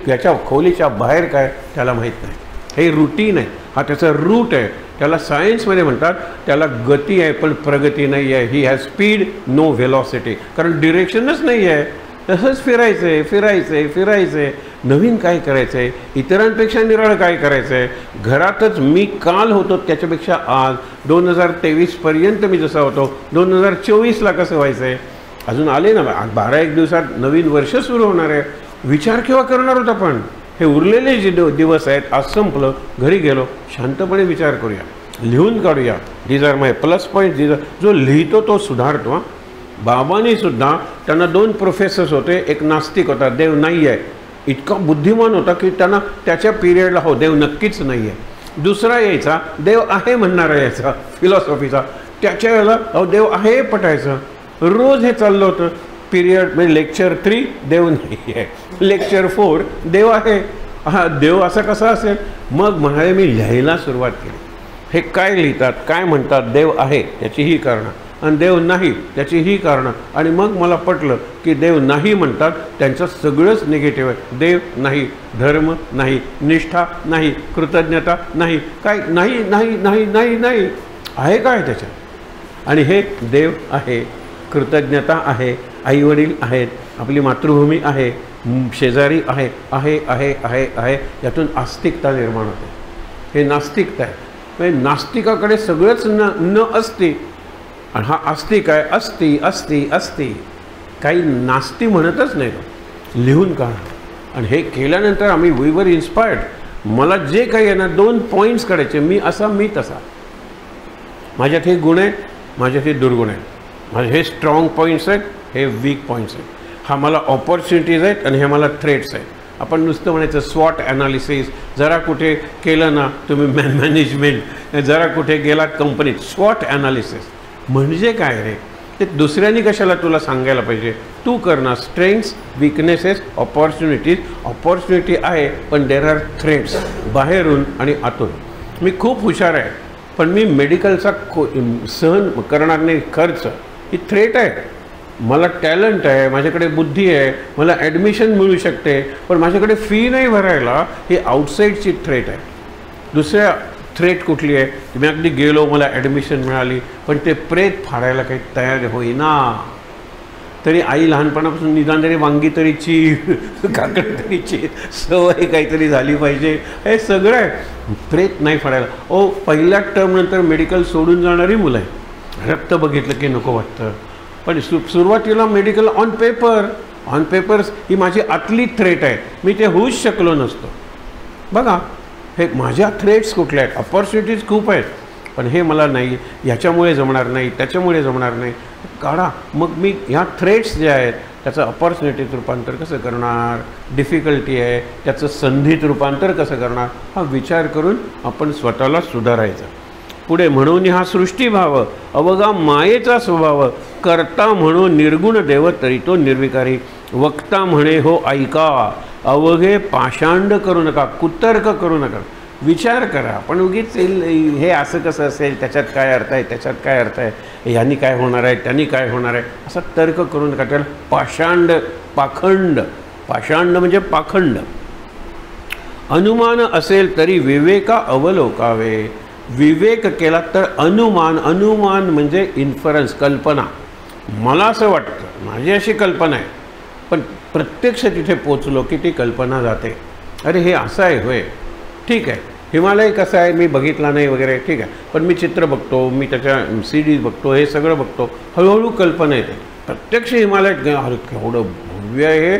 त्याच्या खोलीच्या बाहेर काय त्याला माहीत नाही. हे रुटीन आहे, हा त्याचा रूट आहे. त्याला सायन्समध्ये म्हणतात त्याला गती आहे पण प्रगती नाही आहे. He has speed no velocity, कारण डिरेक्शनच नाही आहे. तसंच फिरायचं आहे, फिरायचं आहे, फिरायचं आहे, नवीन काय करायचं आहे, इतरांपेक्षा निराळं काय करायचं आहे. घरातच मी काल होतो त्याच्यापेक्षा आज 2023पर्यंत मी जसा होतो 2024ला कसं व्हायचं आहे. अजून आले ना 12-1 दिवसात नवीन वर्ष सुरू होणार आहे. विचार केव्हा करणार होता पण? हे उरलेले जे दिवस आहेत, आज संपलं, घरी गेलो, शांतपणे विचार करूया, लिहून काढूया. These are my plus point. जो लिहितो तो सुधारतो. बाबांनी सुद्धा, त्यांना 2 प्रोफेसर्स होते, एक नास्तिक होता, देव नाही आहे, इतका बुद्धिमान होता की त्यांना त्याच्या पिरियडला हो देव नक्कीच नाही आहे. दुसरा यायचा देव आहे म्हणणारा यायचा, फिलॉसॉफीचा, त्याच्या वेळेला अहो देव आहे पटायचं. रोज हे चाललं होतं. पिरियड म्हणजे लेक्चर 3 देव नाही आहे, लेक्चर 4 देव आहे. हा देव असा कसा असेल? मग म्हणाले मी लिहायला सुरुवात केली. हे काय लिहितात, काय म्हणतात, देव आहे त्याची ही कारणं आणि देव नाही त्याची ही कारणं. आणि मग मला पटलं की देव नाही म्हणतात त्यांचं सगळंच निगेटिव्ह आहे. देव नाही, धर्म नाही, निष्ठा नाही, कृतज्ञता नाही, काय नाही नाही नाही नाही नाही आहे काय त्याच्यात? आणि हे देव आहे, कृतज्ञता आहे, आईवडील आहेत, आपली मातृभूमी आहे, शेजारी आहे, आहे आहे आहे आहे, यातून आस्तिकता निर्माण होते. हे नास्तिकता आहे. म्हणजे नास्तिकाकडे सगळंच न असते आणि हा आस्तिक आहे, असती असती असती, काही नास्ती म्हणतच नाही. लिहून काढा. आणि हे केल्यानंतर आम्ही वी वर इन्स्पायर्ड. मला जे काही आहे ना 2 पॉईंट्स काढायचे, मी असा मी तसा, माझ्यात हे गुण आहे, माझ्यात हे दुर्गुण आहे, माझे हे स्ट्रॉंग पॉईंट्स आहेत, हे वीक पॉईंट्स आहेत. हा मला ऑपॉर्च्युनिटीज आहेत आणि हे मला थ्रेट्स आहेत. आपण नुसतं म्हणायचं स्वॉट ॲनालिसिस, जरा कुठे केलं ना तुम्ही मॅनेजमेंट, जरा कुठे गेलात कंपनीत, स्वॉट ॲनालिसिस म्हणजे काय रे? ते दुसऱ्यांनी कशाला तुला सांगायला पाहिजे? तू करणार. Strengths, weaknesses, opportunities. ऑपॉर्च्युनिटी आहे पण देर आर थ्रेट्स बाहेरून आणि आतून. मी खूप हुशार आहे पण मी मेडिकलचा सहन करणार नाही खर्च, ही थ्रेट आहे. मला टॅलेंट आहे, माझ्याकडे बुद्धी आहे, मला ॲडमिशन मिळू शकते, पण माझ्याकडे फी नाही भरायला, ही आउटसाईडची थ्रेट आहे. दुसऱ्या थ्रेट कुठली आहे? मी अगदी गेलो, मला ॲडमिशन मिळाली, पण ते प्रेत फाडायला काही तयार होईना. तरी आई लहानपणापासून निदान तरी वांगी तरीची काकडी तरीची सवय काहीतरी झाली पाहिजे, हे सगळं आहे. प्रेत नाही फाडायला. ओ पहिल्या टर्मनंतर मेडिकल सोडून जाणारी मुलं आहे. रक्त बघितलं की नको वाटतं, पण सुरुवातीला मेडिकल ऑन पेपर्स ही माझी आतली थ्रेट आहे. मी ते होऊच शकलो नसतो. बघा हे माझ्या थ्रेट्स कुठल्या आहेत. अपॉर्च्युनिटीज खूप आहेत, पण हे मला नाही, ह्याच्यामुळे जमणार नाही, त्याच्यामुळे जमणार नाही. काढा. मग मी ह्या थ्रेट्स जे आहेत त्याचं अपॉर्च्युनिटीत रूपांतर कसं करणार, डिफिकल्टी आहे त्याचं संधीत रूपांतर कसं करणार, हा विचार करून आपण स्वतःला सुधारायचं. पुढे म्हणून हा सृष्टीभाव अवघा मायेचा स्वभाव, करता म्हणून निर्गुण देव तरी तो निर्विकारी, वक्ता म्हणे हो ऐका, अवघे पाषांड करू नका, कुतर्क करू नका. विचार करा. पण उगीच हे असं कसं असेल, त्याच्यात काय अर्थ आहे, त्याच्यात काय अर्थ आहे, ह्यांनी काय होणार आहे, त्यांनी काय होणार आहे, असा तर्क करू नका. त्याला पाषांड म्हणजे पाखंड. अनुमान असेल तरी विवेका अवलोकावे. विवेक केला तर अनुमान म्हणजे इन्फरन्स, कल्पना. मला असं वाटतं, माझी अशी कल्पना आहे, पण प्रत्यक्ष तिथे पोचलो की ती कल्पना जाते. अरे हे असं आहे होय, ठीक आहे. हिमालय कसं आहे मी बघितला नाही वगैरे, ठीक आहे, पण मी चित्र बघतो, मी त्याच्या सीडीज बघतो, हे सगळं बघतो, हळूहळू कल्पना येते. प्रत्यक्ष हिमालयात अरे केवढं भव्य आहे.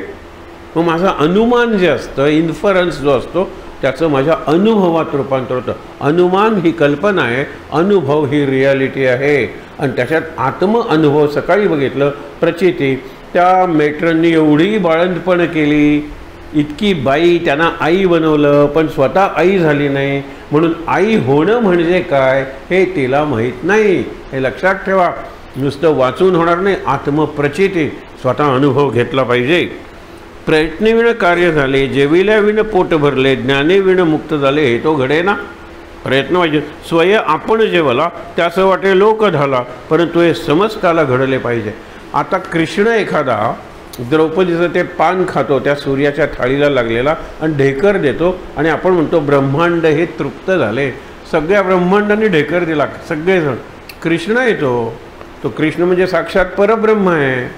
मग माझा अनुमान जे असतं, इन्फरन्स जो असतो, त्याचं माझ्या अनुभवात रूपांतर होतं. अनुमान ही कल्पना आहे, अनुभव ही रियालिटी आहे. आणि त्याच्यात अनुभव सकाळी बघितलं, प्रचिती. त्या मेट्रननी एवढी बाळंतपण केली, इतकी बाई त्यांना आई बनवलं, पण स्वतः आई झाली नाही. म्हणून आई होणं म्हणजे काय हे तिला माहीत नाही. हे लक्षात ठेवा. नुसतं वाचून होणार नाही, आत्मप्रचिती, स्वतः अनुभव घेतला पाहिजे. प्रयत्नविण कार्य झाले, जेविल्याविण पोट भरले, ज्ञानेविण मुक्त झाले, हे तो घडे ना. प्रयत्न पाहिजे. स्वय आपण जेवला त्याचं वाटे लोक झाला, परंतु हे समजताला घडले पाहिजे. आता कृष्ण एखादा द्रौपदीचं ते पान खातो, त्या सूर्याच्या थाळीला लागलेला, आणि ढेकर देतो, आणि आपण म्हणतो ब्रह्मांड हे तृप्त झाले. सगळ्या ब्रह्मांडाने ढेकर दिला, सगळेजण. कृष्ण येतो, तो कृष्ण म्हणजे साक्षात परब्रह्म आहे.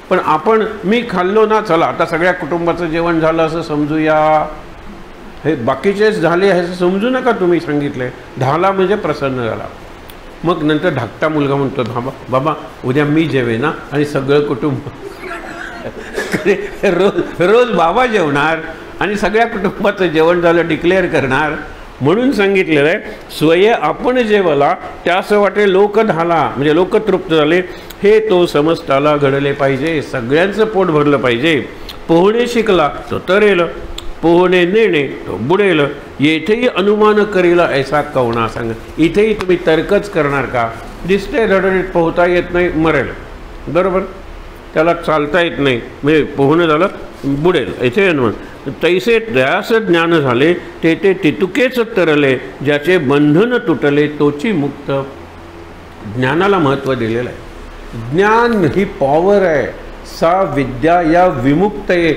पण आपण मी खाल्लो ना, चला आता सगळ्या कुटुंबाचं जेवण झालं असं समजूया. हे बाकीचेच झाले असं समजू नका. तुम्ही सांगितले झाला म्हणजे प्रसन्न झाला. मग नंतर धाकटा मुलगा म्हणतो, बाबा उद्या मी जेवे ना, आणि सगळं कुटुंब रोज बाबा जेवणार आणि सगळ्या कुटुंबाचं जेवण झालं डिक्लेअर करणार. म्हणून सांगितलेलं आहे, स्वय आपण जेवला त्यास वाटे लोक झाला, म्हणजे लोक तृप्त झाले, हे तो समजताला घडले पाहिजे. सगळ्यांचं पोट भरलं पाहिजे. पोहणे शिकला तो तरेल, पोहणे नेणे तो बुडेल, येथेही अनुमान करीला ऐसा कवणा. सांग, इथेही तुम्ही तर्कच करणार का? दिसते धडधडीत पोहता येत नाही, मरेल, बरोबर. त्याला चालता येत नाही, म्हणजे पोहणं झालं, बुडेल, इथे अनुमान. तैसे त्यास ज्ञान झाले, ते तितुकेच तरले, ज्याचे बंधन तुटले तोची मुक्त. ज्ञानाला महत्त्व दिलेलं आहे. ज्ञान ही पॉवर आहे. सा विद्या या विमुक्त आहे,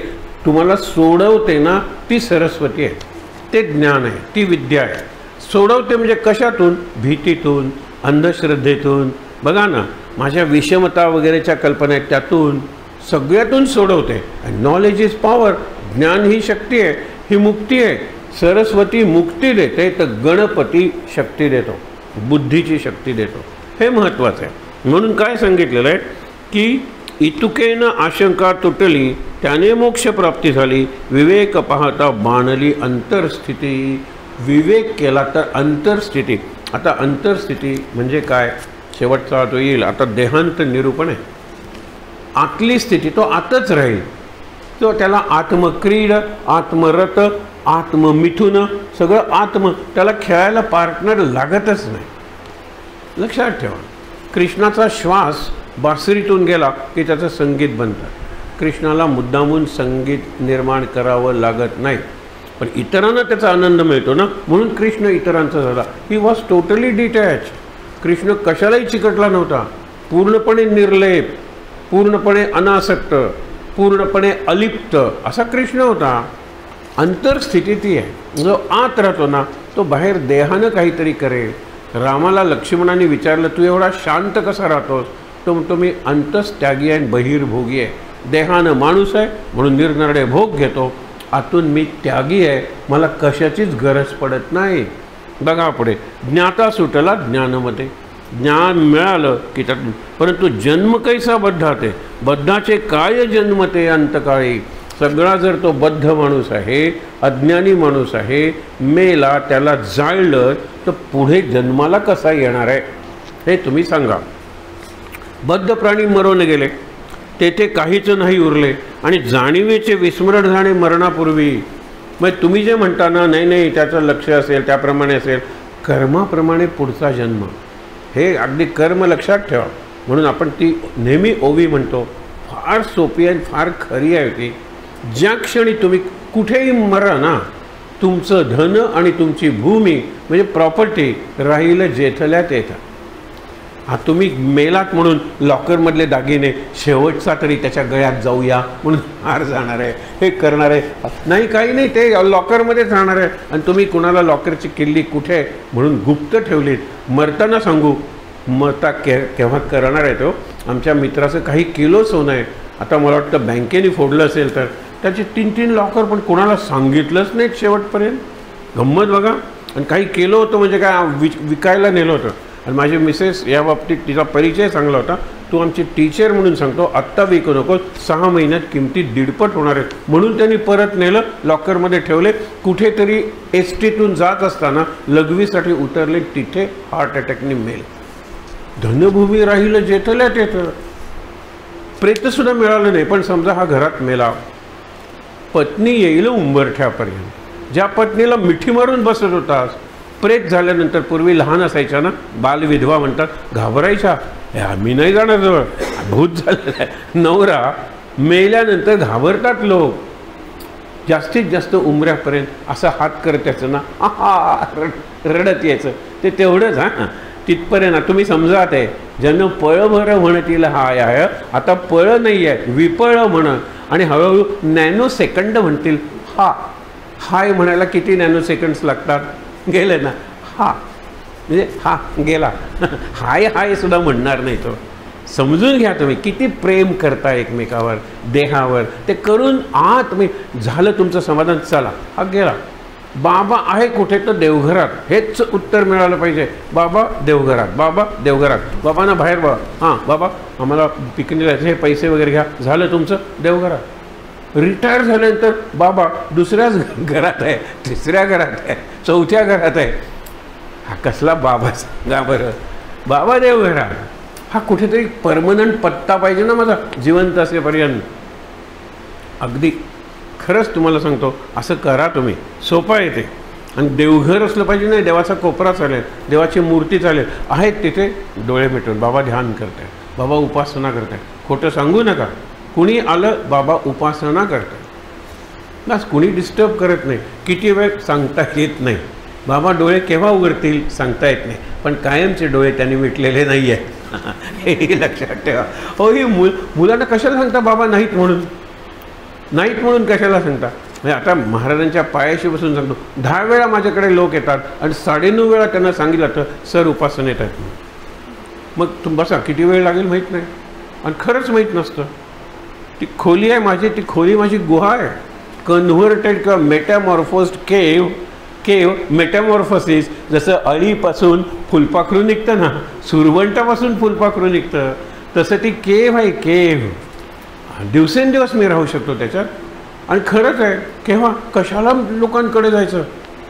तुम्हाला सोडवते ना, ती सरस्वती आहे. ते ज्ञान आहे, ती विद्या आहे. सोडवते म्हणजे कशातून? भीतीतून, अंधश्रद्धेतून. बघा ना, माझ्या विषमता वगैरेच्या कल्पना आहेत, त्यातून सगळ्यातून सोडवते. Knowledge is power. ज्ञान ही शक्ती आहे, ही मुक्ती आहे. सरस्वती मुक्ती देते, तर गणपती शक्ती देतो, बुद्धीची शक्ती देतो. हे महत्त्वाचं आहे. म्हणून काय सांगितलेलं आहे की इतुकेनं आशंका तुटली, त्याने मोक्षप्राप्ती झाली. विवेक पाहता बाणली अंतरस्थिती. विवेक केला तर अंतरस्थिती. आता अंतरस्थिती म्हणजे काय? शेवटचा तो येईल. आता देहांत निरूपण आहे. आतली स्थिती, तो आतच राहील. तो त्याला आत्मक्रीड, आत्मरत, आत्ममिथुन, सगळं आत्म. त्याला खेळायला पार्टनर लागतच नाही. लक्षात ठेवा. कृष्णाचा श्वास बासरीतून गेला की त्याचं संगीत बनतं. कृष्णाला मुद्दामून संगीत निर्माण करावं लागत नाही, पण इतरांना त्याचा आनंद मिळतो ना, म्हणून कृष्ण इतरांचा झाला. He was totally detach. Krishna कशालाही चिकटला नव्हता. पूर्णपणे निर्लेप, पूर्णपणे अनासक्त, पूर्णपणे अलिप्त असा कृष्ण होता. अंतरस्थिती ती आहे. जो आत राहतो ना, तो बाहेर देहानं काहीतरी करेल. रामाला लक्ष्मणाने विचारलं, तू एवढा शांत कसा राहतोस? तो म्हणतो मी अंतस्त्यागी आहे, बहिर्भोगी आहे. देहानं माणूस आहे म्हणून निरनिराळे भोग घेतो, आतून मी त्यागी आहे, मला कशाचीच गरज पडत नाही. बघा पुढे, ज्ञाता सुटला ज्ञानमध्ये. ज्ञान मिळालं की त्यात, परंतु जन्म कैसा बद्धाते, बद्धाचे काय जन्मते अंतकाळी. सगळा जर तो बद्ध माणूस आहे, अज्ञानी माणूस आहे, मेला, त्याला जाळलं तर पुढे जन्माला कसा येणार आहे हे तुम्ही सांगा. बद्ध प्राणी मरून गेले, तेथे काहीच नाही उरले आणि जाणीवेचे विस्मरण झाले मरणापूर्वी. मग तुम्ही जे म्हणता ना, नाही नाही त्याचं लक्ष असेल, त्याप्रमाणे असेल, कर्माप्रमाणे पुढचा जन्म, हे अगदी कर्म लक्षात ठेवा. म्हणून आपण ती नेहमी ओवी म्हणतो, फार सोपी आहे, फार खरी आहे ती. ज्या क्षणी तुम्ही कुठेही मरा ना, तुमचं धन आणि तुमची भूमी म्हणजे प्रॉपर्टी राहिलं जेथल्या तेथं. हा तुम्ही मेलात म्हणून लॉकरमधले दागिने शेवटचा तरी त्याच्या गळ्यात जाऊया म्हणून हार जाणार आहे, हे करणार आहे, नाही काही नाही, ते लॉकरमध्येच राहणार आहे. आणि तुम्ही कुणाला लॉकरची किल्ली कुठे म्हणून गुप्त ठेवलीत, मरताना सांगू, मरता केव्हा करणार आहे तो. आमच्या मित्राचं काही किलो सोनं आहे, आता मला वाटतं बँकेने फोडलं असेल तर त्याचे 3-3 लॉकर, पण कोणाला सांगितलंच नाही शेवटपर्यंत. गंमत बघा. आणि काही केलं होतं म्हणजे काय, विकायला नेलं होतं. आणि माझी मिसेस या बाबतीत तिचा परिचय चांगला होता, तू आमची टीचर म्हणून सांगतो, आत्ता विकू नको, 6 महिन्यात किमती 1.5 होणार आहेत. म्हणून त्यांनी परत नेलं, लॉकरमध्ये ठेवले. कुठेतरी एसटीतून जात असताना लघवीसाठी उतरले, तिथे हार्ट अटॅकने मेले. धनभूमी राहिलं जेथल्या तेथं. प्रेतसुद्धा मिळालं नाही. पण समजा हा घरात मेला, पत्नी येईल उंबरठ्यापर्यंत. ज्या पत्नीला मिठी मारून बसत होतास, प्रेत झाल्यानंतर, पूर्वी लहान असायच्या ना, बालविधवा म्हणतात, घाबरायच्या, आम्ही नाही जाणार जवळ, भूत झालेलं आहे. नवरा मेल्यानंतर घाबरतात लोक. जास्तीत जास्त उंबऱ्यापर्यंत असा हात करत यायचं ना, रडत यायचं, ते तेवढंच. हां, तिथपर्यंत तुम्ही समजात आहे. ज्यानं पळ भरं म्हणतील हाय आहे, आता पळ नाही आहे, विपळ म्हण. आणि हळूहळू नॅनो सेकंड म्हणतील. हाय म्हणायला किती नॅनो सेकंड्स लागतात, गेले ना, म्हणजे हा गेला. हाय सुद्धा म्हणणार नाही तो. समजून घ्या तुम्ही किती प्रेम करता एकमेकावर, देहावर. ते करून तुम्ही झालं तुमचं समाधान, चला हा गेला. बाबा आहे कुठे, तर देवघरात. हेच उत्तर मिळालं पाहिजे. बाबा देवघरात, बाबा देवघरात, बाबांना बाहेर बा, हां बाबा आम्हाला पिकनिक जायचं, हे पैसे वगैरे घ्या, झालं तुमचं देवघरात. रिटायर झाल्यानंतर बाबा दुसऱ्याच घरात आहे, तिसऱ्या घरात आहे, चौथ्या घरात आहे. हा कसला बाबा सांगा बरं. बाबा देवघरात. हा कुठेतरी परमनंट पत्ता पाहिजे ना माझा जिवंत असेपर्यंत. अगदी खरंच तुम्हाला सांगतो, असं करा तुम्ही, सोपं आहे ते. आणि देवघर असलं पाहिजे, नाही देवाचा कोपरा चालेल, देवाची मूर्ती चालेल, आहेत तिथे डोळे मिटून बाबा ध्यान करताय, बाबा उपासना करताय. खोटं सांगू नका. कुणी आलं, बाबा उपासना करताय, बस. कुणी डिस्टर्ब करत नाही. किती वेळ सांगता येत नाही. बाबा डोळे केव्हा उघडतील सांगता येत नाही, पण कायमचे डोळे त्यांनी मिटलेले नाही आहेत. हे लक्षात ठेवा. हो, ही मुलांना कशाला सांगता बाबा नाहीत म्हणून? नाहीत म्हणून कशाला सांगता? म्हणजे आता महाराजांच्या पायाशी बसून सांगतो, 10 वेळा माझ्याकडे लोक येतात आणि 9.5 वेळा त्यांना सांगितलं तर सर उपासनेत आहेत. मग तुम्ही बसा, किती वेळ लागेल माहीत नाही. आणि खरंच माहीत नसतं. ती खोली आहे माझी, ती खोली माझी गुहा आहे. कन्व्हर्टेड किंवा मेटॅमॉर्फोस्ड केव मेटॅमॉर्फोसिस. जसं अळीपासून फुलपाखरू निघतं ना, सुरवंटापासून फुलपाखरू निघतं, तसं ती केव आहे. केव दिवसेंदिवस मी राहू शकतो त्याच्यात. आणि खरंच आहे, केव्हा कशाला लोकांकडे जायचं,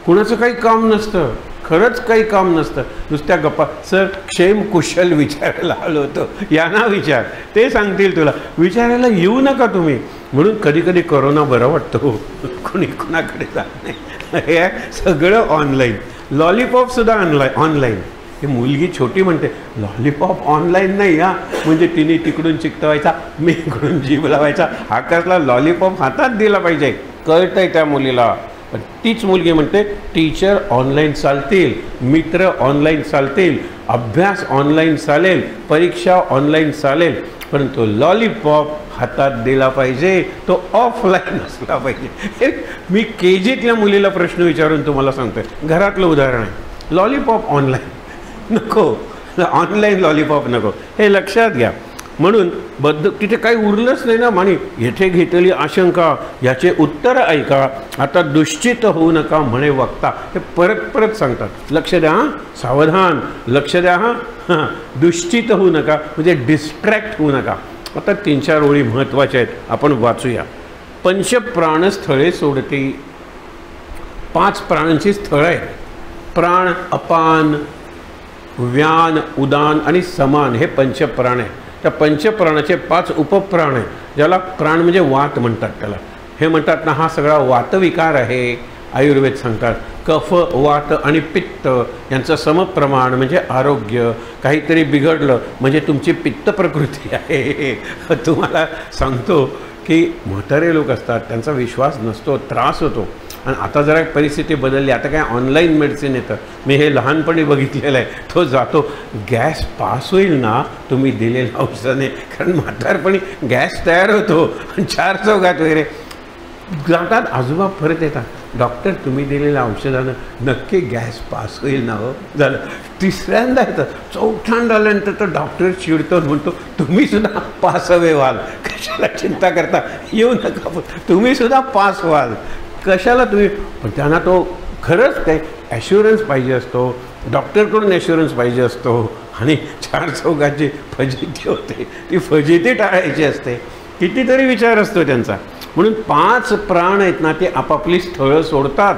कुणाचं काही काम नसतं, खरंच काही काम नसतं, नुसत्या गप्पा. सर क्षेम कुशल विचारायला आलो होतो, यांना विचार, ते सांगतील तुला. विचारायला येऊ नका तुम्ही. म्हणून कधी कधी कोरोना बरं वाटतो, कोणी कोणाकडे जात नाही. हे सगळं ऑनलाईन. लॉलीपॉपसुद्धा ऑनलाईन. ही मुलगी छोटी म्हणते, लॉलीपॉप ऑनलाईन नाही हा, म्हणजे तिने तिकडून चिकटवायचा, मी इकडून जीभ लावायचा. हा कसला लॉलीपॉप हातात दिला पाहिजे, कळतंय त्या मुलीला. पण तीच मुलगी म्हणते, टीचर ऑनलाईन चालतील, मित्र ऑनलाईन चालतील, अभ्यास ऑनलाईन चालेल, परीक्षा ऑनलाईन चालेल, परंतु लॉलीपॉप हातात दिला पाहिजे, तो ऑफलाईन असला पाहिजे. मी KGतल्या मुलीला प्रश्न विचारून तुम्हाला सांगतोय, घरातलं उदाहरण आहे. लॉलीपॉप ऑनलाईन नको, ऑनलाईन लॉलीपॉप नको, हे लक्षात घ्या. म्हणून तिथे काही उरलंच नाही ना. म्हणे येथे घेतलेली आशंका याचे उत्तर ऐका, आता दुश्चित होऊ नका म्हणे वक्ता. हे परत परत सांगतात. लक्ष द्या हां, सावधान, लक्ष द्या हां. दुश्चित होऊ नका म्हणजे डिस्ट्रॅक्ट होऊ नका. आता 3-4 ओळी महत्त्वाच्या आहेत, आपण वाचूया. पंचप्राणस्थळे सोडते. 5 प्राणांची स्थळं आहेत. प्राण, अपान, व्यान, उदान आणि समान हे पंचप्राण आहे. त्या पंचप्राणाचे 5 उपप्राण आहे, ज्याला प्राण म्हणजे वात म्हणतात. त्याला हे म्हणतात ना, हा सगळा वातविकार आहे. आयुर्वेद सांगतात कफ, वात आणि पित्त यांचं समप्रमाण म्हणजे आरोग्य. काहीतरी बिघडलं म्हणजे तुमची पित्त प्रकृती आहे. तुम्हाला सांगतो की म्हातारे लोक असतात, त्यांचा विश्वास नसतो, त्रास होतो. आणि आता जरा परिस्थिती बदलली, आता काय ऑनलाईन मेडिसिन येतं. मी हे लहानपणी बघितलेलं आहे. तो जातो, गॅस पास होईल ना तुम्ही दिलेल्या औषधाने, कारण म्हातारपणी गॅस तयार होतो. 4 चौघात वगैरे जातात, आजोबा परत येतात, डॉक्टर तुम्ही दिलेल्या औषधानं नक्की गॅस पास होईल ना हो. झालं. 3ऱ्यांदा येतं, 4थ्यांदा आल्यानंतर तर डॉक्टर चिडतो, म्हणतो तुम्ही सुद्धा पास हवे व्हाल, कशाला चिंता करता, येऊ नका, तुम्ही सुद्धा पास व्हाल, कशाला तुम्ही. पण त्यांना तो खरंच काही ॲश्युरन्स पाहिजे असतो, डॉक्टरकडून ॲश्युरन्स पाहिजे असतो. आणि 4 चौघाची फजिती होते, ती फजिती टाळायची असते. कितीतरी विचार असतो त्यांचा. म्हणून 5 प्राण आहेत ना, ते आपापली स्थळं सोडतात.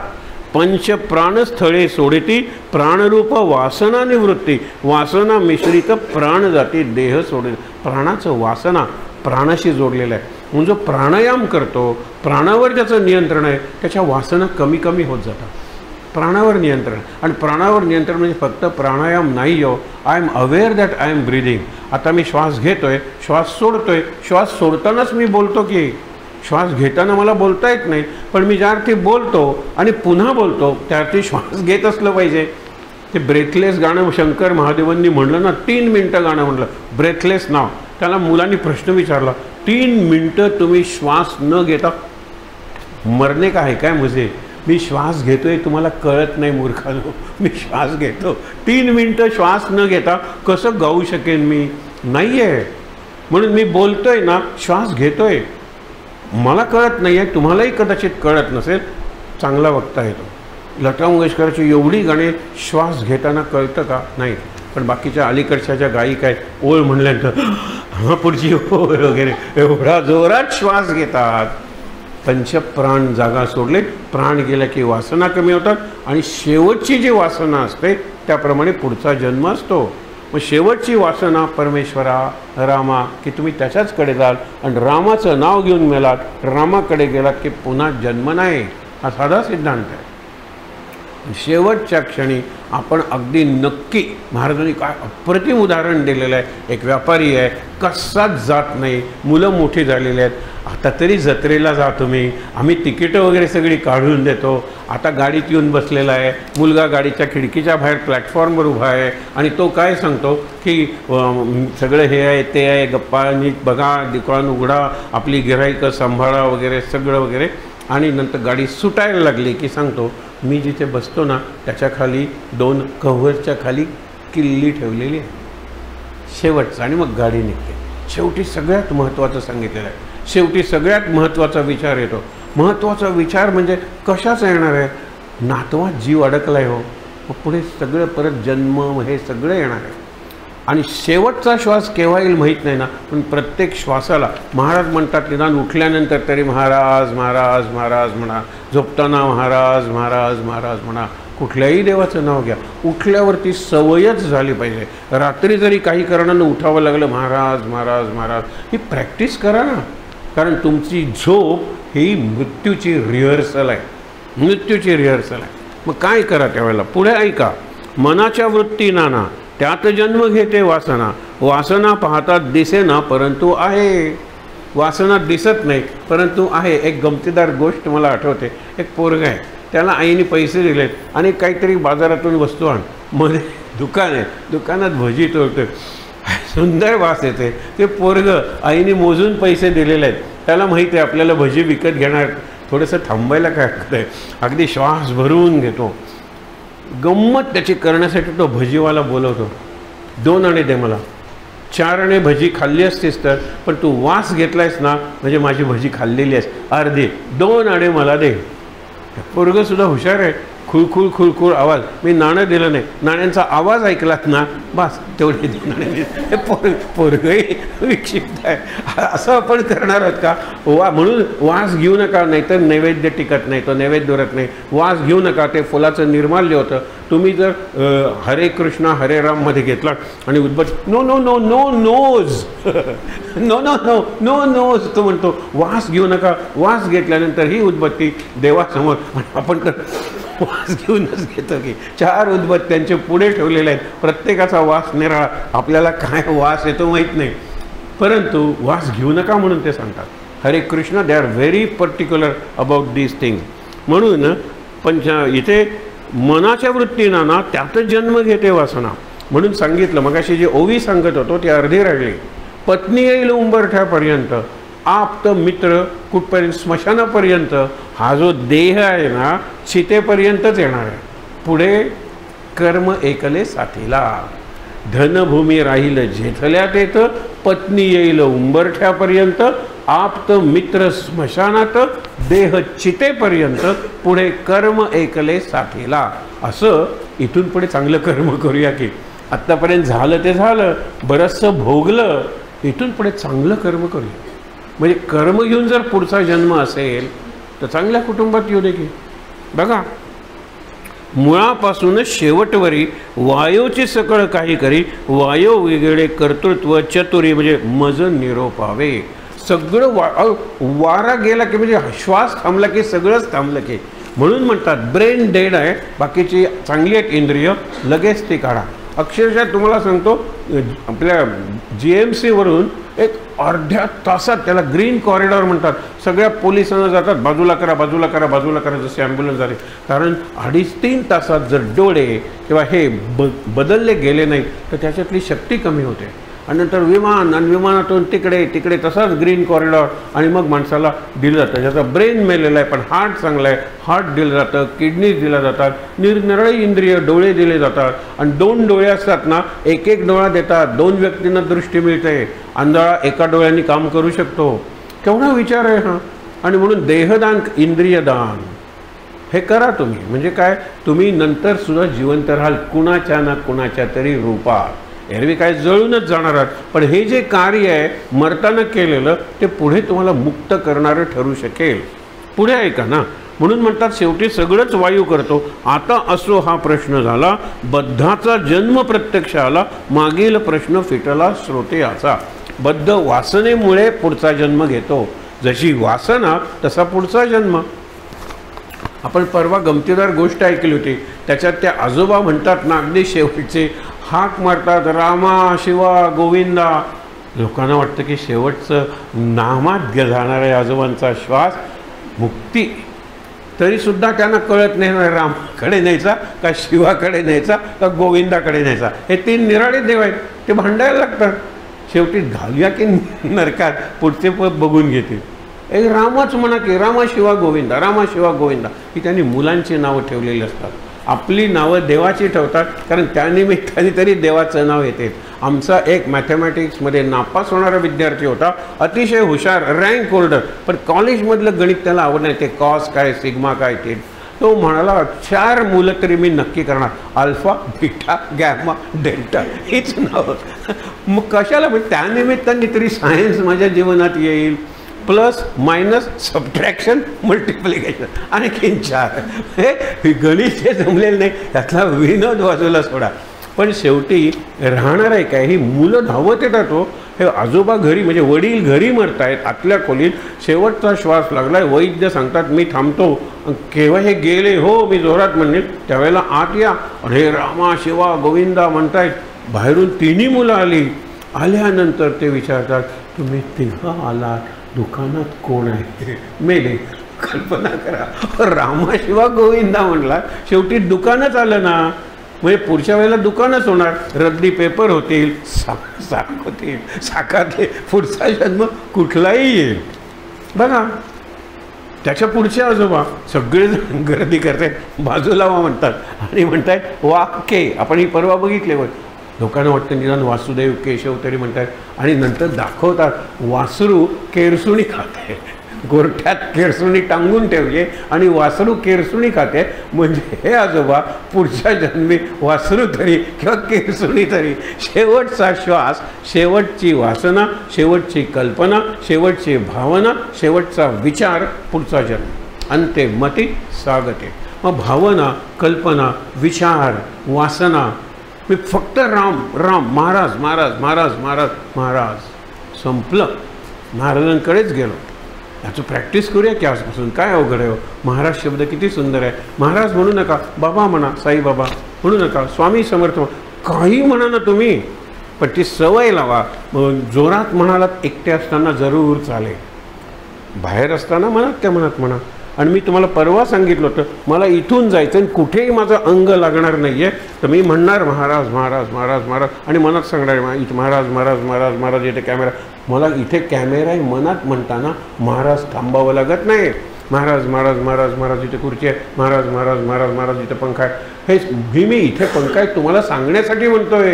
पंचप्राणस्थळे सोडती, प्राणरूप वासना निवृत्ती, वासना मिश्रित प्राण जाती, देह सोडे. प्राणाचं वासना प्राणाशी जोडलेलं आहे. म्हणून जो प्राणायाम करतो, प्राणावर ज्याचं नियंत्रण आहे, त्याच्या वासना कमी कमी होत जातात. प्राणावर नियंत्रण. आणि प्राणावर नियंत्रण म्हणजे फक्त प्राणायाम नाही हो. I am aware that I am breathing. आता मी श्वास घेतोय, श्वास सोडतोय, श्वास सोडतानाच मी बोलतो की श्वास घेताना मला बोलता येत नाही, पण मी ज्या अर्थी बोलतो आणि पुन्हा बोलतो त्या अर्थी श्वास घेत असलं पाहिजे. ते ब्रेथलेस गाणं शंकर महादेवांनी म्हणलं ना, 3 मिनटं गाणं म्हणलं, ब्रेथलेस नाव. त्याला मुलांनी प्रश्न विचारला, 3 मिनटं तुम्ही श्वास न घेता मरणे का आहे काय मुझे? मी श्वास घेतोय तुम्हाला कळत नाही मूर्खानो, मी श्वास घेतो. 3 मिनटं श्वास न घेता कसं गाऊ शकेन मी? नाही आहे. म्हणून मी बोलतोय ना, श्वास घेतोय, मला कळत नाही आहे, तुम्हालाही कदाचित कळत नसेल. चांगला वक्ता येतो. लता मंगेशकरची एवढी गाणे श्वास घेताना कळतं का? नाही. पण बाकीच्या अलीकडच्या ज्या गायिका आहेत, ओळ म्हणल्यानंतर हा पुढची ओळ वगैरे एवढा जोरात श्वास घेतात. पंचप्राण जागा सोडले, प्राण गेल्या की वासना कमी होतात आणि शेवटची जी वासना असते त्याप्रमाणे पुढचा जन्म असतो. मग शेवटची वासना परमेश्वरा, रामा, की तुम्ही त्याच्याचकडे जाल आणि रामाचं नाव घेऊन मेलात, रामाकडे गेलात की पुन्हा जन्म नाही. हा साधा सिद्धांत आहे. शेवटच्या क्षणी आपण अगदी नक्की, महाराजांनी काय अप्रतिम उदाहरण दिलेलं आहे. एक व्यापारी आहे, कसाच जात नाही, मुलं मोठी झालेली आहेत, आता तरी जत्रेला जा तुम्ही, आम्ही तिकीटं वगैरे सगळी काढून देतो. आता गाडीत येऊन बसलेला आहे, मुलगा गाडीच्या खिडकीच्या बाहेर प्लॅटफॉर्मवर उभा आहे आणि तो काय सांगतो की सगळं हे आहे ते आहे, गप्पा नीट बघा, दुकान उघडा, आपली गिऱ्हाईकं सांभाळा वगैरे सगळं वगैरे. आणि नंतर गाडी सुटायला लागली की सांगतो, मी जिथे बसतो ना त्याच्या खाली 2 कव्हरच्या खाली किल्ली ठेवलेली आहे. शेवटचं. आणि मग गाडी निघते. शेवटी सगळ्यात महत्त्वाचं सांगितलेलं आहे. शेवटी सगळ्यात महत्त्वाचा विचार येतो. महत्त्वाचा विचार म्हणजे कशाचा येणार आहे? नातवात जीव अडकला आहे हो, मग पुढे सगळं परत जन्म हे सगळं येणार आहे. आणि शेवटचा श्वास केव्हा येईल माहीत नाही ना, पण प्रत्येक श्वासाला महाराज म्हणतात, निदान उठल्यानंतर तरी महाराज महाराज महाराज म्हणा, झोपताना महाराज महाराज महाराज म्हणा, कुठल्याही देवाचं नाव घ्या. उठल्यावरती सवयच झाली पाहिजे. रात्री जरी काही कारणानं उठावं लागलं, महाराज महाराज महाराज, ही प्रॅक्टिस करा ना. कारण तुमची झोप ही मृत्यूची रिहर्सल आहे, मृत्यूची रिहर्सल आहे. मग काय करा त्यावेळेला? पुढे ऐका. मनाच्या वृत्ती नाना, त्यात जन्म घेते वासना, वासना पाहतात दिसेना परंतु आहे. वासना दिसत नाही परंतु आहे. एक गमतीदार गोष्ट मला आठवते. एक पोरगा आहे, त्याला आईने पैसे दिलेत आणि काहीतरी बाजारातून वस्तू आण. मध्ये दुकान आहे, दुकानात भजी तोडतोय, सुंदर वास येते. ते पोरगं आईने मोजून पैसे दिलेले आहेत, त्याला माहिती आहे आपल्याला भजी विकत घेणार, थोडंसं थांबायला काय हरकत आहे. अगदी श्वास भरून घेतो. गंमत त्याची करण्यासाठी तो भजीवाला बोलवतो, 2 आणे दे मला. 4 आणे भजी खाल्ली असतीस तर, पण तू वास घेतलायस ना म्हणजे माझी भजी खाल्लेली आहेस, अर्धी 2 आणे मला दे. पोरगं सुद्धा हुशार आहे. खुळखुळ खुळखुळ आवाज, मी नाणं दिलं नाही, नाण्यांचा आवाज ऐकलात ना बस तेवढे 2 आणे. हे पोरगंही विक्षिप्त आहे. असं आपण करणार आहोत का? म्हणून वास घेऊ नका, नाहीतर नैवेद्य टिकत नाही, तो नैवेद्य उरत नाही. वास घेऊ नका, ते फुलाचं निर्माल्य होतं. तुम्ही जर हरे कृष्णा हरे राम मध्ये घेतला आणि उद्बत no no no no nose no no no no nose तो म्हणतो, वास घेऊ नका. वास घेतल्यानंतर ही उद्बत्ती देवासमोर आपण तर वास घेऊनच घेतो की 4 उद्बत्त्यांचे पुढे ठेवलेले आहेत, प्रत्येकाचा वास निराळा. आपल्याला काय वास येतो माहीत नाही, परंतु वास घेऊ नका म्हणून ते सांगतात. हरे Krishna, they are very particular about these thing. म्हणून इथे मनाच्या वृत्तीनं ना त्यातच जन्म घेते वासना. म्हणून सांगितलं मगाशी जे ओवी सांगत होतो ती अर्धी राहिली. पत्नी येईल उंबरठ्यापर्यंत, आप्त मित्र कुठपर्यंत, स्मशानापर्यंत. हा जो देह आहे ना चितेपर्यंतच येणार आहे. पुढे कर्म एकले साथीला, धनभूमी राहील जेथल्यात येतं, पत्नी येईल उंबरठ्यापर्यंत, आप्त मित्र स्मशानात, देह चितेपर्यंत, पुढे कर्म एकले साथीला. असं इथून पुढे चांगलं कर्म करूया की. आत्तापर्यंत झालं ते झालं, बरंचसं भोगलं, इथून पुढे चांगलं कर्म करूया. म्हणजे कर्म घेऊन जर पुढचा जन्म असेल तर चांगल्या कुटुंबात येऊ दे की. बघा, मुळापासूनच शेवटवरी वायोची सकळ काही करी, वायो वेगळे कर्तृत्व चतुरी म्हणजे मज निरोपावे. सगळं वारा गेला की म्हणजे श्वास थांबला की सगळंच थांबलं की. म्हणून म्हणतात ब्रेन डेड आहे, बाकीची चांगली आहेत इंद्रिय, लगेच ती काढा. अक्षरशः तुम्हाला सांगतो, आपल्या GMC वरून एक अर्ध्या तासात, त्याला ग्रीन कॉरिडॉर म्हणतात, सगळ्या पोलिसांना जातात बाजूला करा बाजूला करा बाजूला करा, जसे ॲम्ब्युलन्स झाले. कारण 2.5-3 तासात जर डोळे किंवा हे बदलले गेले नाही तर त्याच्यातली शक्ती कमी होते. आणि नंतर विमान, आणि विमानातून तिकडे तिकडे तसाच ग्रीन कॉरिडॉर, आणि मग माणसाला दिलं जातं. ज्याचा ब्रेन मेलेला आहे पण हार्ट चांगला आहे, हार्ट दिलं जातं, किडनीज दिल्या जातात, निरनिराळी इंद्रिय, डोळे दिले जातात. आणि 2 डोळे असतात ना, एक डोळा देतात, 2 व्यक्तींना दृष्टी मिळते. आंधळा एका डोळ्यांनी काम करू शकतो. केवढा विचार आहे हा. आणि म्हणून देहदान, इंद्रियदान हे करा तुम्ही. म्हणजे काय, तुम्ही नंतर सुद्धा जिवंत राहाल कुणाच्या ना कुणाच्या तरी रूपात. एरवी काय जळूनच जाणार आहात, पण हे जे कार्य आहे मरताना केलेलं ते पुढे तुम्हाला मुक्त करणारं ठरू शकेल. पुढे ऐका ना. म्हणून म्हणतात शेवटी सगळंच वायू करतो. आता असो हा प्रश्न झाला, बद्धाचा जन्म प्रत्यक्ष आला, मागील प्रश्न फिटला श्रोते याचा. बद्ध वासनेमुळे पुढचा जन्म घेतो. जशी वासना तसा पुढचा जन्म. आपण परवा गमतीदार गोष्ट ऐकली होती. त्याच्यात त्या आजोबा म्हणतात ना, अगदी शेवटचे हाक मारतात, रामा शिवा गोविंदा. लोकांना वाटतं की शेवटचं नामात जाणार आहे आजोबांचा श्वास, मुक्ती. तरीसुद्धा त्यांना कळत नाही रामाकडे न्यायचा का शिवाकडे न्यायचा का गोविंदाकडे न्यायचा. हे 3 निराळे देव आहेत, ते भांडायला लागतात. शेवटी घालूया की नरकात, पुढचे बघून घेतील. एक रामच म्हणा की रामा शिवा गोविंदा, रामा शिवा गोविंदा. ही त्यांनी मुलांची नावं ठेवलेली असतात. आपली नावं देवाची ठेवतात, कारण त्यानिमित्ताने तरी देवाचं नाव येते. आमचा एक मॅथमॅटिक्समध्ये नापास होणारा विद्यार्थी होता, अतिशय हुशार, रँक होल्डर, पण कॉलेजमधलं गणित त्याला आवड नाही. ते कॉस काय, सिग्मा काय ते. तो म्हणाला 4 मुलं तरी मी नक्की करणार, अल्फा बीटा गॅमा डेल्टा, हीच नावं. मग कशाला, म्हणजे त्यानिमित्ताने तरी सायन्स माझ्या जीवनात येईल. प्लस मायनस सबट्रॅक्शन मल्टिप्लिकेशन, आणखीन 4. हे गणित हे जमलेलं नाही, त्यातला विनोद बाजूला सोडा. पण शेवटी राहणार आहे काय, ही मुलं धावत येतात. हे आजोबा घरी, म्हणजे वडील घरी मरतायत आतल्या खोलीत, शेवटचा श्वास लागलाय, वैद्य सांगतात मी थांबतो. केव्हा हे गेले, हो मी जोरात म्हणेल त्यावेळेला आत या. आणि हे रामा शिवा गोविंदा म्हणतायत. बाहेरून 3 मुलं आली. आल्यानंतर ते विचारतात, तुम्ही तेव्हा आलात, दुकानात कोण आहे? मेले. कल्पना करा, रामा शिवा गोविंदा म्हणला, शेवटी दुकानच आलं ना. म्हणजे पुढच्या वेळेला दुकानच होणार, रद्दी पेपर होतील, साख होतील, साखातले पुढचा जन्म कुठलाही येईल. बघा, त्याच्या पुढचे आजोबा सगळेजण गर्दी करतात, बाजूला वा म्हणतात आणि म्हणतात वाक्य. आपण ही परवा बघितले, लोकांना वाटतं निदान वासुदेव केशव तरी म्हणतात, आणि नंतर दाखवतात वासरू केरसुणी खाते, गोरठ्यात केरसुणी टांगून ठेवली आणि वासरू केरसुणी खाते, म्हणजे हे आजोबा पुढच्या जन्मी वासरू तरी किंवा केरसुणी तरी, शेवटचा श्वास, शेवटची वासना, शेवटची कल्पना, शेवटची भावना, शेवटचा विचार, पुढचा जन्म, अंते मती सागते. मग भावना, कल्पना, विचार, वासना, मी फक्त राम राम, महाराज महाराज महाराज महाराज महाराज, संपलं. महाराजांकडेच गेलो. याचं प्रॅक्टिस करूया की आजपासून. काय अवघड आहे. महाराज शब्द किती सुंदर आहे. महाराज म्हणू नका, बाबा म्हणा, साईबाबा म्हणू नका, स्वामी समर्थ, काही म्हणा ना तुम्ही, पण ती सवय लावा. जोरात म्हणालात एकटे असताना जरूर चालेल, बाहेर असताना मनात त्या मनात म्हणा. आणि मी तुम्हाला परवा सांगितलं होतं, मला इथून जायचं आणि कुठेही माझं अंग लागणार नाही आहे, तर मी म्हणणार महाराज महाराज महाराज महाराज, आणि मनात सांगणार इथे महाराज महाराज महाराज महाराज. इथे कॅमेरा, मला इथे कॅमेरा आहे मनात म्हणताना महाराज थांबावं लागत नाही. महाराज महाराज महाराज महाराज, इथे खुर्ची आहे, महाराज महाराज महाराज महाराज, इथे पंखा आहे. हे मी इथे पंखा आहे तुम्हाला सांगण्यासाठी म्हणतोय.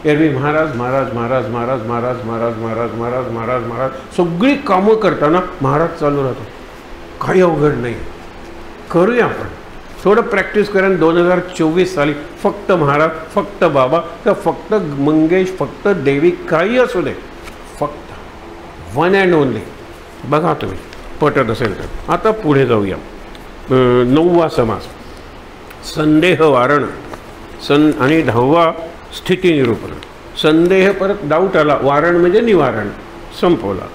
एरवी महाराज महाराज महाराज महाराज महाराज महाराज महाराज महाराज महाराज महाराज, सगळी कामं करताना महाराज चालू राहतो. काही अवघड नाही, करूया आपण. थोडं प्रॅक्टिस करा. 2024 साली फक्त महाराज, फक्त बाबा, तर फक्त मंगेश, फक्त देवी, काही असू दे, फक्त वन अँड ओनली. बघा तुम्ही पटत असेल तर. आता पुढे जाऊया. 9वा समास संदेह वारण, आणि 10वा स्थिती निरूपण. संदेह, परत डाऊट आला, वारण म्हणजे निवारण, संपवला.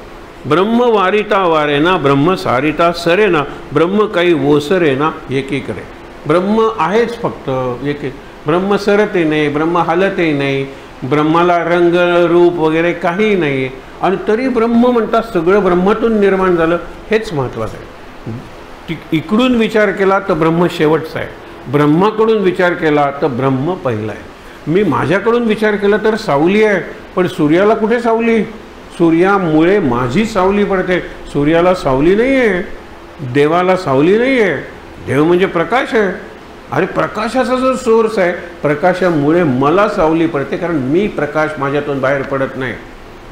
ब्रह्म वारिता वारेना, ब्रह्म सारिता सरेना, ब्रह्म काही ओसरेना एकीकडे. ब्रह्म आहेच फक्त एके. ब्रह्म सरते नाही, ब्रह्म हालतही नाही, ब्रह्माला रंग रूप वगैरे काही नाही, आणि तरी ब्रह्म म्हणतात. सगळं ब्रह्मातून निर्माण झालं, हेच महत्त्वाचं आहे. इकडून विचार केला तर ब्रह्म शेवटचा आहे, ब्रह्माकडून विचार केला तर ब्रह्म पहिला आहे. मी माझ्याकडून विचार केला तर सावली आहे, पण सूर्याला कुठे सावली? सूर्यामुळे माझी सावली पडते, सूर्याला सावली नाही आहे, देवाला सावली नाही आहे. देव म्हणजे प्रकाश आहे. अरे प्रकाशाचा जो सोर्स आहे, प्रकाशामुळे मला सावली पडते, कारण मी प्रकाश माझ्यातून बाहेर पडत नाही,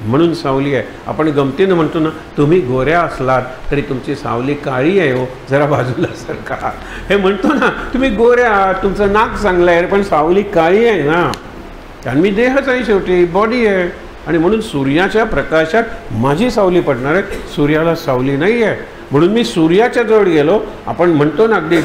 म्हणून सावली आहे. आपण गमतीनं म्हणतो ना, तुम्ही गोऱ्या असलात तरी तुमची सावली काळी आहे हो, जरा बाजूला सरका. हे म्हणतो ना, तुम्ही गोऱ्या, तुमचं नाक चांगलं आहे, पण सावली काळी आहे ना, कारण मी देहच आहे, शेवटी बॉडी आहे. आणि म्हणून सूर्याच्या प्रकाशात माझी सावली पडणार आहे, सूर्याला सावली नाही आहे. म्हणून मी सूर्याच्या जवळ गेलो. आपण म्हणतो ना अगदी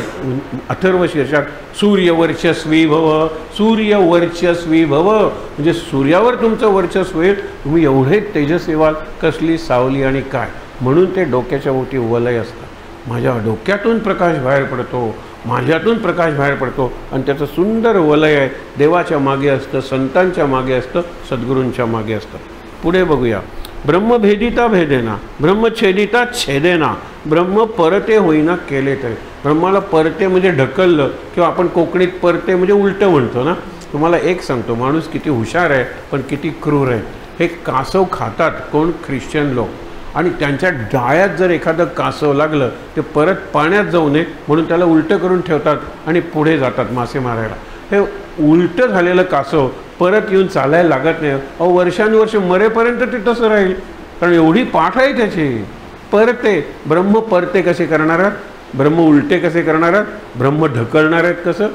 अथर्वशीर्षात, सूर्यवर्चस्वी भव, सूर्यवर्चस्वी भव, म्हणजे सूर्यावर तुमचं वर्चस्व होईल, तुम्ही एवढे तेजस्वी व्हाल, कसली सावली आणि काय. म्हणून ते डोक्याच्या ओटी वलय असतं. माझ्या डोक्यातून प्रकाश बाहेर पडतो, माझ्यातून प्रकाश बाहेर पडतो, आणि त्याचं सुंदर वलय आहे. देवाच्या मागे असतं, संतांच्या मागे असतं, सद्गुरूंच्या मागे असतं. पुढे बघूया. ब्रह्मभेदिता भेदेना, ब्रह्मछेदिता छेदेना, ब्रह्म परते होईना केले तरी. ब्रह्माला परते म्हणजे ढकललं, किंवा आपण कोकणीत परते म्हणजे उलटं म्हणतो ना. तुम्हाला एक सांगतो, माणूस किती हुशार आहे पण किती क्रूर आहे. हे कासव खातात कोण? ख्रिश्चन लोक. आणि त्यांच्या डाळ्यात जर एखादं कासव लागलं ते परत पाण्यात जाऊ नये म्हणून त्याला उलटं करून ठेवतात आणि पुढे जातात मासे मारायला. हे उलटं झालेलं कासव परत येऊन चालायला लागत नाही. अहो वर्षानुवर्ष मरेपर्यंत ते तसं राहील, कारण एवढी पाठ आहे त्याची. परते, ब्रह्म परते कसे करणार आहात? ब्रह्म उलटे कसे करणार आहात? ब्रह्म ढकलणार आहेत कसं?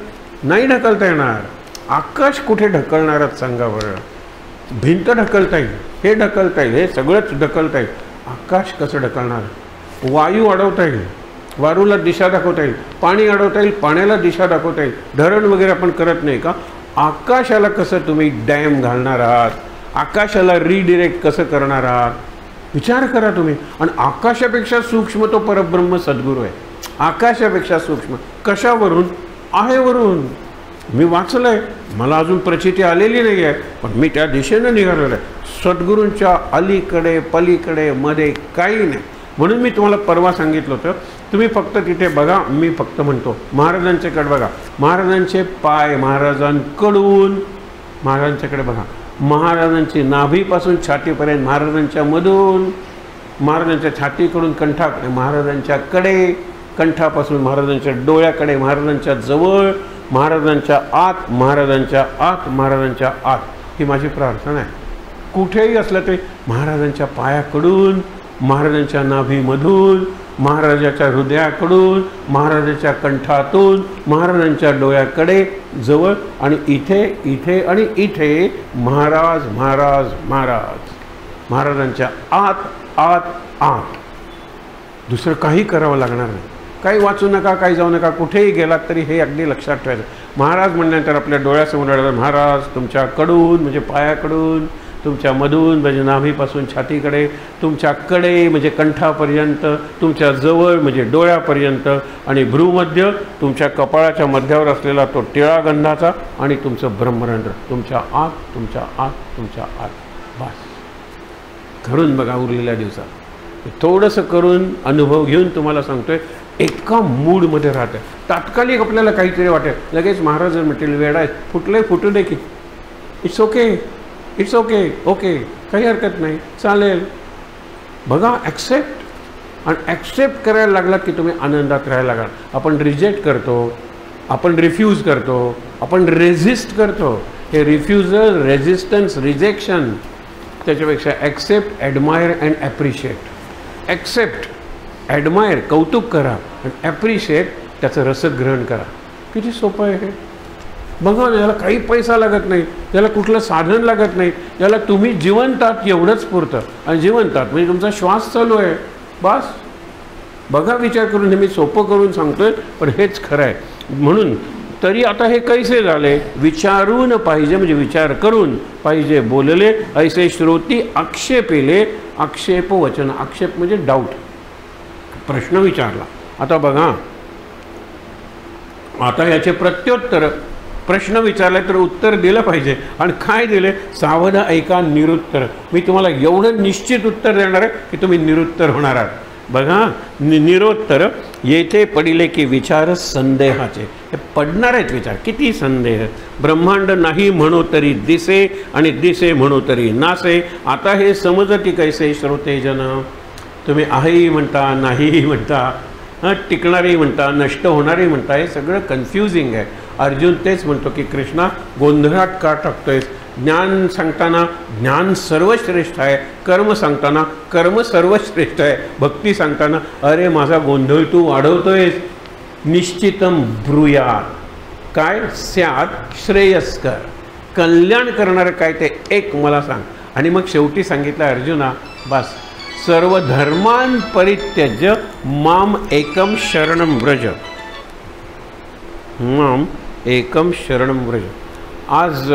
नाही ढकलता येणार. आकाश कुठे ढकलणार आहात सांगा बरं? भिंत ढकलता येईल, हे ढकलता येईल, हे सगळंच ढकलता येईल. आकाश कसं ढकलणार? वायू अडवता येईल, वारूला दिशा दाखवता येईल, पाणी अडवता येईल, पाण्याला दिशा दाखवता येईल. धरण वगैरे आपण करत नाही का? आकाशाला कसं तुम्ही डॅम घालणार आहात? आकाशाला रिडिरेक्ट कसं करणार आहात? विचार करा तुम्ही. आणि आकाशापेक्षा सूक्ष्म तो परब्रह्म सद्गुरू आहे. आकाशापेक्षा सूक्ष्म कशावरून? आहेवरून. मी वाचलं आहे, मला अजून प्रचिती आलेली नाही आहे, पण मी त्या दिशेनं निघालेलं आहे. सद्गुरूंच्या अलीकडे पलीकडे मध्ये काही नाही. म्हणून मी तुम्हाला परवा सांगितलं होतं, तुम्ही फक्त तिथे बघा. मी फक्त म्हणतो महाराजांच्याकडे बघा, महाराजांचे पाय महाराजांकडून महाराजांच्याकडे बघा, महाराजांची नाभीपासून छातीपर्यंत महाराजांच्या मधून, महाराजांच्या छातीकडून कंठाकडे महाराजांच्याकडे, कंठापासून महाराजांच्या डोळ्याकडे, महाराजांच्या जवळ, महाराजांच्या आत, महाराजांच्या आत, महाराजांच्या आत. ही माझी प्रार्थना आहे. कुठेही असलं तरी महाराजांच्या पायाकडून, महाराजांच्या नाभीमधून, महाराजाच्या हृदयाकडून, महाराजांच्या कंठातून, महाराजांच्या डोळ्याकडे जवळ आणि इथे इथे आणि इथे महाराज महाराज महाराज, महाराजांच्या आत आत आत. दुसरं काही करावं लागणार नाही. काही वाचू नका, काही जाऊ नका. कुठेही गेलात तरी हे अगदी लक्षात ठेवायचं. महाराज म्हणल्यानंतर आपल्या डोळ्यासमोर राहिलं महाराज तुमच्याकडून म्हणजे पायाकडून, तुमच्या मधून म्हणजे नाभीपासून छातीकडे, तुमच्याकडे म्हणजे कंठापर्यंत, तुमच्या जवळ म्हणजे डोळ्यापर्यंत आणि भ्रूमध्य तुमच्या कपाळाच्या मध्यावर असलेला तो टिळा गंधाचा आणि तुमचं ब्रह्मरंध्र तुमच्या आत, तुमच्या आत, तुमच्या आत. बस करून बघा उरलेल्या दिवसात. थोडंसं करून अनुभव घेऊन तुम्हाला सांगतोय एका मूडमध्ये राहतं. तात्कालिक आपल्याला काहीतरी वाटेल, लगेच महाराज म्हटले वेडा आहे, फुटले फुटू दे की, it's okay, it's okay, okay, काही हरकत नाही, चालेल. बघा ॲक्सेप्ट, आणि ॲक्सेप्ट करायला लागलात की तुम्ही आनंदात राहायला लागाल. आपण रिजेक्ट करतो, आपण रिफ्यूज करतो, आपण रेझिस्ट करतो. हे रिफ्युजल, रेझिस्टन्स, रिजेक्शन त्याच्यापेक्षा accept, admire and appreciate. Accept, admire कौतुक करा आणि ॲप्रिशिएट त्याचं रसग्रहण करा. किती सोपं आहे हे. बघा ना, याला काही पैसा लागत नाही, याला कुठलं साधन लागत नाही, याला तुम्ही जिवंत आहात एवढंच पुरतं. आणि जिवंत आहात म्हणजे तुमचा श्वास चालू आहे, बस. बघा विचार करून, हे मी सोपं करून सांगतोय पण हेच खरं आहे. म्हणून तरी आता हे कैसे झाले, विचारून पाहिजे म्हणजे विचार करून पाहिजे बोलले, ऐसे श्रोती आक्षेपिले. आक्षेप वचन, आक्षेप म्हणजे डाऊट, प्रश्न विचारला. आता बघा, आता याचे प्रत्युत्तर, प्रश्न विचारला तर उत्तर दिलं पाहिजे. आणि काय दिले, सावध ऐका निरुत्तर. मी तुम्हाला एवढं निश्चित उत्तर देणार आहे की तुम्ही निरुत्तर होणार आहात. बघा, निरोत्तर येथे पडिले की विचार संदेहाचे. हे पडणार आहेत विचार, किती संदेह. ब्रह्मांड नाही म्हणो तरी दिसे आणि दिसे म्हणो तरी नासे. आता हे समजती कैसे श्रोतेजन. तुम्ही आहेही म्हणता, नाहीही म्हणता, टिकणारही म्हणता, नष्ट होणारही म्हणता. हे सगळं कन्फ्युजिंग आहे. अर्जुन तेच म्हणतो की कृष्णा गोंधळात का टाकतोयस. ज्ञान सांगताना ज्ञान सर्वश्रेष्ठ आहे, कर्म सांगताना कर्म सर्वश्रेष्ठ आहे, भक्ती सांगताना अरे माझा गोंधळ तू वाढवतोयस. निश्चितम ब्रूयात, काय स्यात श्रेयस्कर, कल्याण करणारं काय ते एक मला सांग. आणि मग शेवटी सांगितलं अर्जुना, बस सर्व धर्मान परित्यज्य माम एकम शरणम व्रज. माम एकम शरणम व्रज. आज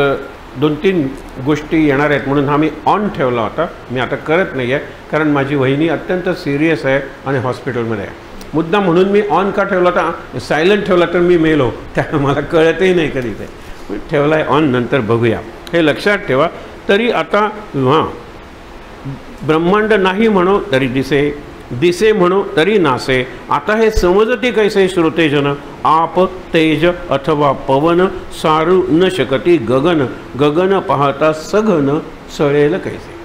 2-3 गोष्टी येणार आहेत म्हणून हा मी ऑन ठेवला होता. मी आता करत नाही आहे कारण माझी वहिनी अत्यंत सिरियस आहे आणि हॉस्पिटलमध्ये आहे. मुद्दा म्हणून मी ऑन का ठेवला होता, सायलेंट ठेवला तर मी मेलो, त्यामुळे मला कळतही नाही कधी ते ठेवला आहे ऑन. नंतर बघूया, हे लक्षात ठेवा. तरी आता ब्रह्मांड नाही म्हणो तरी दिसे, दिसे म्हणो तरी नासे. आता हे समजते कैसे श्रोतेजन. आप तेज अथवा पवन सारू न शकती गगन, गगन पाहता सघन सळेल कैसे.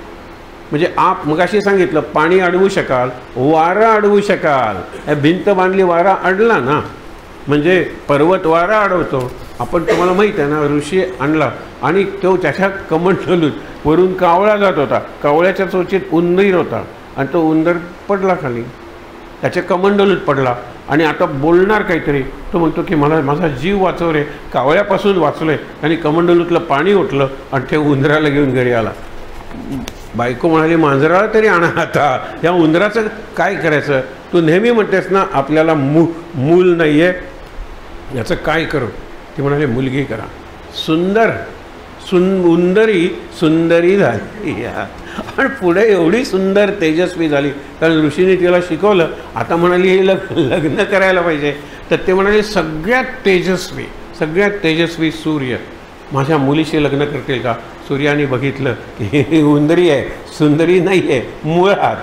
म्हणजे आप मगाशी सांगितलं पाणी अडवू शकाल, वारा अडवू शकाल. भिंत बांधली, वारा अडला ना, म्हणजे पर्वत वारा अडवतो. आपण तुम्हाला माहीत आहे ना, ऋषी आणला आणि तो त्याच्या कमंडलूत वरून कावळा जात होता, कावळ्याच्या चोचीत उंदीर होता आणि तो उंदर पडला खाली, त्याच्या कमंडलूत पडला. आणि आता बोलणार काहीतरी, तो म्हणतो की मला माझा जीव वाचव रे, कावळ्यापासून वाचलोय. आणि कमंडलूतलं पाणी उठलं आणि ते उंदराला घेऊन घरी आला. बायको म्हणाली मांजराला तरी आणा आता, या उंदराचं काय करायचं. तू नेहमी म्हणतेस ना आपल्याला मूल नाही आहे, याचं काय करू. ती म्हणाली मुलगी करा. सुंदर उंदरी सुंदरी झाली आणि पुढे एवढी सुंदर तेजस्वी झाली कारण ऋषीने तिला शिकवलं. आता म्हणाली हे लग्न करायला पाहिजे. तर ते म्हणाले सगळ्यात तेजस्वी सूर्य माझ्या मुलीशी लग्न करतील का. सूर्याने बघितलं की उंदरी आहे, सुंदरी नाही आहे मुळात.